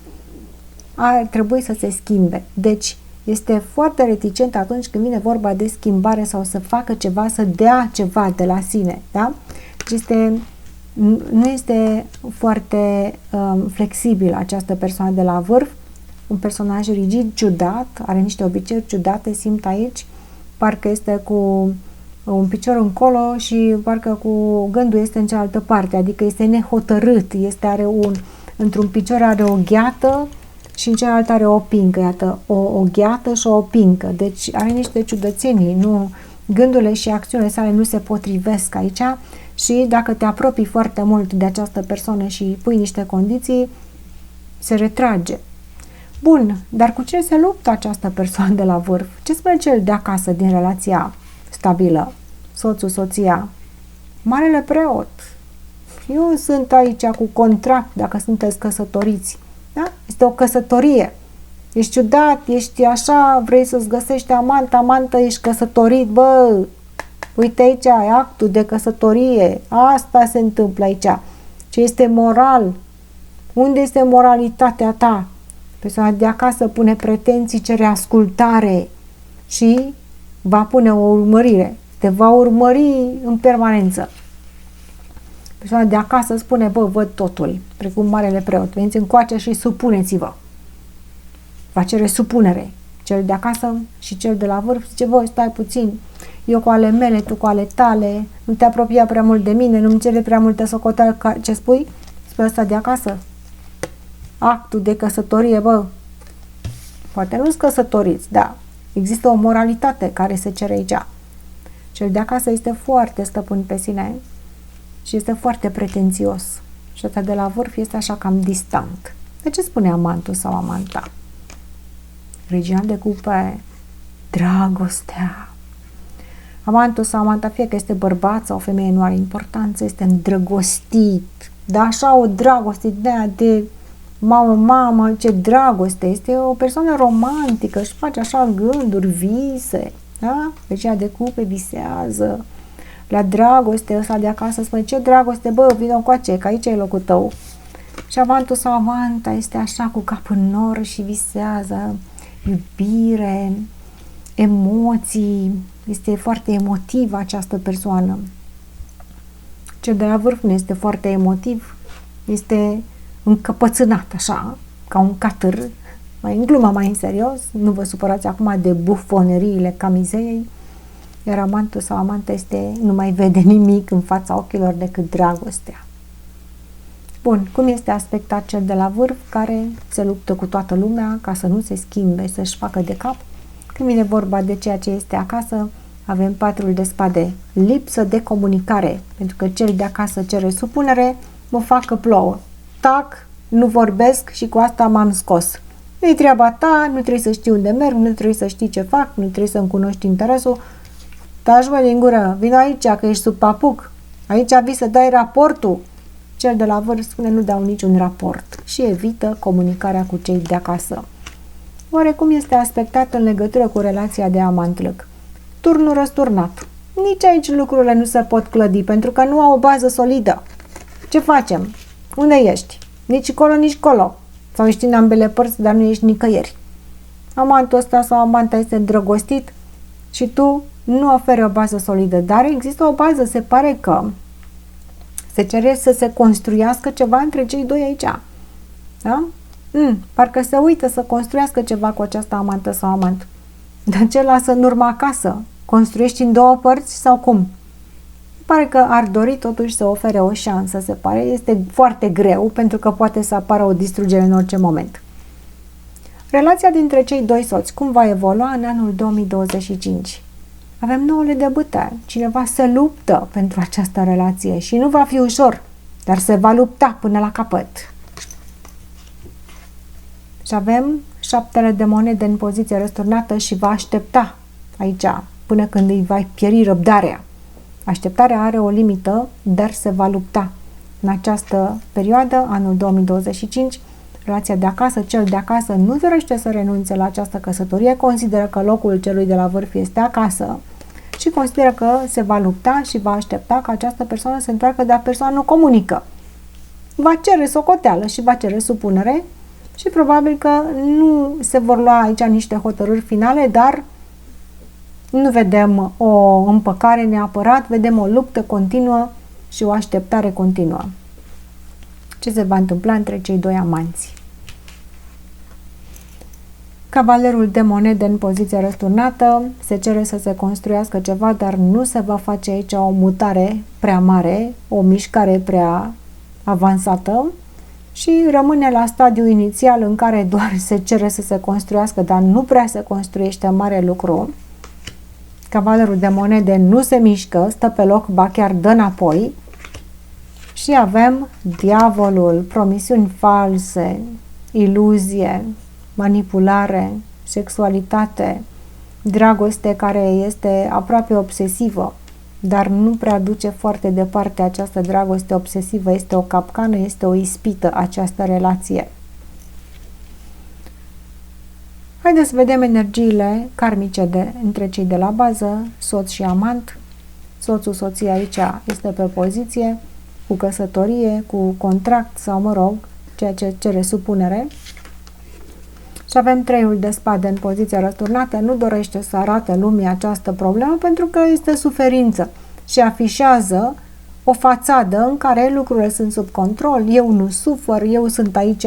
ar trebui să se schimbe. Deci, este foarte reticent atunci când vine vorba de schimbare sau să facă ceva, să dea ceva de la sine. Da? Deci nu este foarte flexibil această persoană de la vârf, un personaj rigid, ciudat, are niște obiceiuri ciudate, simt aici, parcă este cu un picior încolo și parcă cu gândul este în cealaltă parte, adică este nehotărât, într-un picior are o gheată și în celălalt are o pincă, iată, o gheată și o pincă, deci are niște ciudățenii, gândurile și acțiunile sale nu se potrivesc aici și dacă te apropii foarte mult de această persoană și pui niște condiții, se retrage. Bun, dar cu ce se luptă această persoană de la vârf? Ce spune cel de acasă din relația stabilă? Soțul, soția, marele preot. Eu sunt aici cu contract dacă sunteți căsătoriți. Da? Este o căsătorie. Ești ciudat, ești așa, vrei să-ți găsești amantă, ești căsătorit, bă, Uite aici, ai actul de căsătorie, asta se întâmplă aici. Ce este moral? Unde este moralitatea ta? Persoana de acasă pune pretenții, cere ascultare și va pune o urmărire. Te va urmări în permanență. Persoana de acasă spune, bă, văd totul, precum marele preot. Veniți încoace și supuneți-vă. Va cere supunere. Cel de acasă și cel de la vârf zice, voi stai puțin, eu cu ale mele, tu cu ale tale, nu te apropia prea mult de mine, nu-mi cere prea multe socoteală. Ce spui? Spune ăsta de acasă. Actul de căsătorie, bă, poate nu-s căsătoriți, da, există o moralitate care se cere aici. Cel de acasă este foarte stăpân pe sine și este foarte pretențios. Și ăsta de la vârf este așa cam distant. De ce spune amantul sau amanta? Regina de cupe, dragostea. Amantul sau amanta, fie că este bărbat sau femeie, nu are importanță, este îndrăgostit. Dar așa o dragoste de mamă, ce dragoste. Este o persoană romantică, își face așa gânduri, vise. Da? Regina de cupe visează. La dragoste, ăsta de acasă spune, ce dragoste, bă, vină încoace, că aici e locul tău. Și amantul sau amanta este așa cu capul în nor și visează iubire, emoții, este foarte emotivă această persoană. Cel de la vârf nu este foarte emotiv, este încăpățânat așa, ca un catâr, mai în glumă, mai în serios, nu vă supărați acum de bufoneriile camizeiei, iar amantul sau amanta nu mai vede nimic în fața ochilor decât dragostea. Bun, cum este aspectat cel de la vârf, care se luptă cu toată lumea ca să nu se schimbe, să-și facă de cap? Când vine vorba de ceea ce este acasă, avem patrul de spade, lipsă de comunicare, pentru că cel de acasă cere supunere, mă fac că plouă. Tac, nu vorbesc și cu asta m-am scos. Nu-i treaba ta, nu trebuie să știi unde merg, nu trebuie să știi ce fac, nu trebuie să-mi cunoști interesul. Taci, mă, din gură, vino aici, că ești sub papuc. Aici vii să dai raportul. Cel de la vârf spune, nu dau niciun raport și evită comunicarea cu cei de acasă. Oare cum este aspectat în legătură cu relația de amant-lăc? Turnul răsturnat. Nici aici lucrurile nu se pot clădi, pentru că nu au o bază solidă. Ce facem? Unde ești? Nici colo, nici colo. Sau ești în ambele părți, dar nu ești nicăieri. Amantul ăsta sau amanta este îndrăgostit și tu nu oferi o bază solidă, dar există o bază, se pare că se cere să se construiască ceva între cei doi aici. Da? Parcă se uită să construiască ceva cu această amantă sau amant. Dar ce lasă în urmă acasă? Construiești în două părți sau cum? Pare că ar dori totuși să ofere o șansă, se pare. Este foarte greu pentru că poate să apară o distrugere în orice moment. Relația dintre cei doi soți, cum va evolua în anul 2025? Avem nouăle de bâte. Cineva se luptă pentru această relație și nu va fi ușor, dar se va lupta până la capăt. Și avem șaptele de monede în poziție răsturnată și va aștepta aici până când îi va pieri răbdarea. Așteptarea are o limită, dar se va lupta. În această perioadă, anul 2025, relația de acasă, cel de acasă nu dorește să renunțe la această căsătorie, consideră că locul celui de la vârf este acasă și consideră că se va lupta și va aștepta ca această persoană să se întoarcă, dar persoana nu comunică. Va cere socoteală și va cere supunere și probabil că nu se vor lua aici niște hotărâri finale, dar nu vedem o împăcare neapărat, vedem o luptă continuă și o așteptare continuă. Ce se va întâmpla între cei doi amanți? Cavalerul de monede în poziție răsturnată, se cere să se construiască ceva, dar nu se va face aici o mutare prea mare, o mișcare prea avansată și rămâne la stadiul inițial în care doar se cere să se construiască, dar nu prea se construiește mare lucru. Cavalerul de monede nu se mișcă, stă pe loc, ba chiar dă înapoi. Și avem diavolul, promisiuni false, iluzie, manipulare, sexualitate, dragoste care este aproape obsesivă, dar nu prea duce foarte departe această dragoste obsesivă, este o capcană, este o ispită această relație. Haideți să vedem energiile karmice între cei de la bază, soț și amant. Soțul, soția aici este pe poziție, cu căsătorie, cu contract sau, mă rog, ceea ce cere supunere. Și avem 3-ul de spade în poziția răsturnată, nu dorește să arate lumii această problemă pentru că este suferință și afișează o fațadă în care lucrurile sunt sub control, eu nu sufăr, eu sunt aici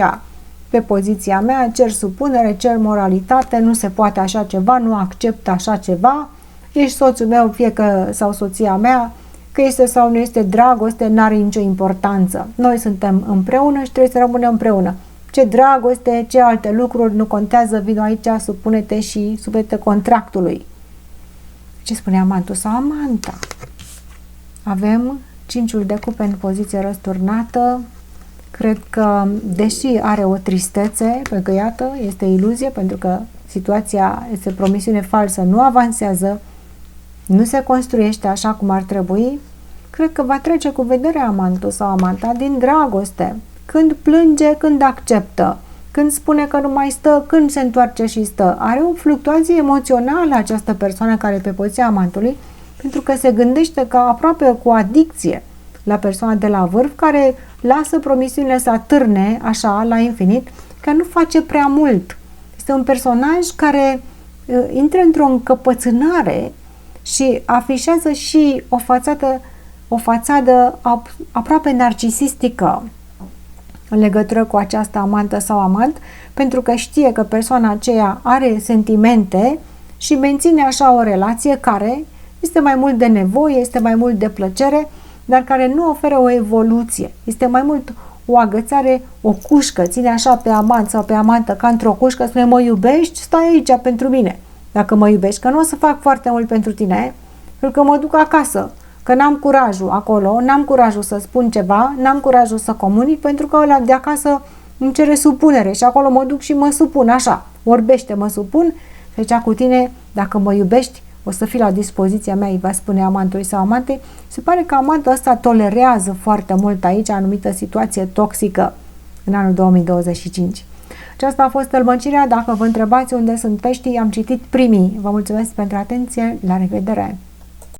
pe poziția mea, cer supunere, cer moralitate, nu se poate așa ceva, nu accept așa ceva, ești soțul meu, fie că sau soția mea, că este sau nu este dragoste, n-are nicio importanță. Noi suntem împreună și trebuie să rămânem împreună. Ce dragoste, ce alte lucruri, nu contează, vino aici, supune-te și supune-te contractului. Ce spune amantul sau amanta? Avem 5-ul de cupe în poziție răsturnată. Cred că, deși are o tristețe, pentru că, iată, este iluzie, pentru că situația este promisiune falsă, nu avansează, nu se construiește așa cum ar trebui, cred că va trece cu vederea amantul sau amanta din dragoste. Când plânge, când acceptă, când spune că nu mai stă, când se întoarce și stă. Are o fluctuație emoțională această persoană care e pe poziția amantului, pentru că se gândește ca aproape cu adicție la persoana de la vârf, care lasă promisiunile să atârne așa la infinit, că nu face prea mult. Este un personaj care intră într-o încăpățânare și afișează și o fațadă aproape narcisistică în legătură cu această amantă sau amant, pentru că știe că persoana aceea are sentimente și menține așa o relație care este mai mult de nevoie, este mai mult de plăcere, dar care nu oferă o evoluție. Este mai mult o agățare, o cușcă, ține așa pe amant sau pe amantă ca într-o cușcă, spune mă iubești, stai aici pentru mine. Dacă mă iubești, că nu o să fac foarte mult pentru tine, pentru că mă duc acasă, că n-am curajul acolo, n-am curajul să spun ceva, n-am curajul să comunic, pentru că ăla de acasă îmi cere supunere și acolo mă duc și mă supun, așa, orbește, mă supun, deci cu tine, dacă mă iubești, o să fii la dispoziția mea, îi va spune amantului sau amantei. Se pare că amantul ăsta tolerează foarte mult aici anumită situație toxică în anul 2025. Aceasta a fost tălmăcirea. Dacă vă întrebați unde sunt peștii, am citit primii. Vă mulțumesc pentru atenție. La revedere!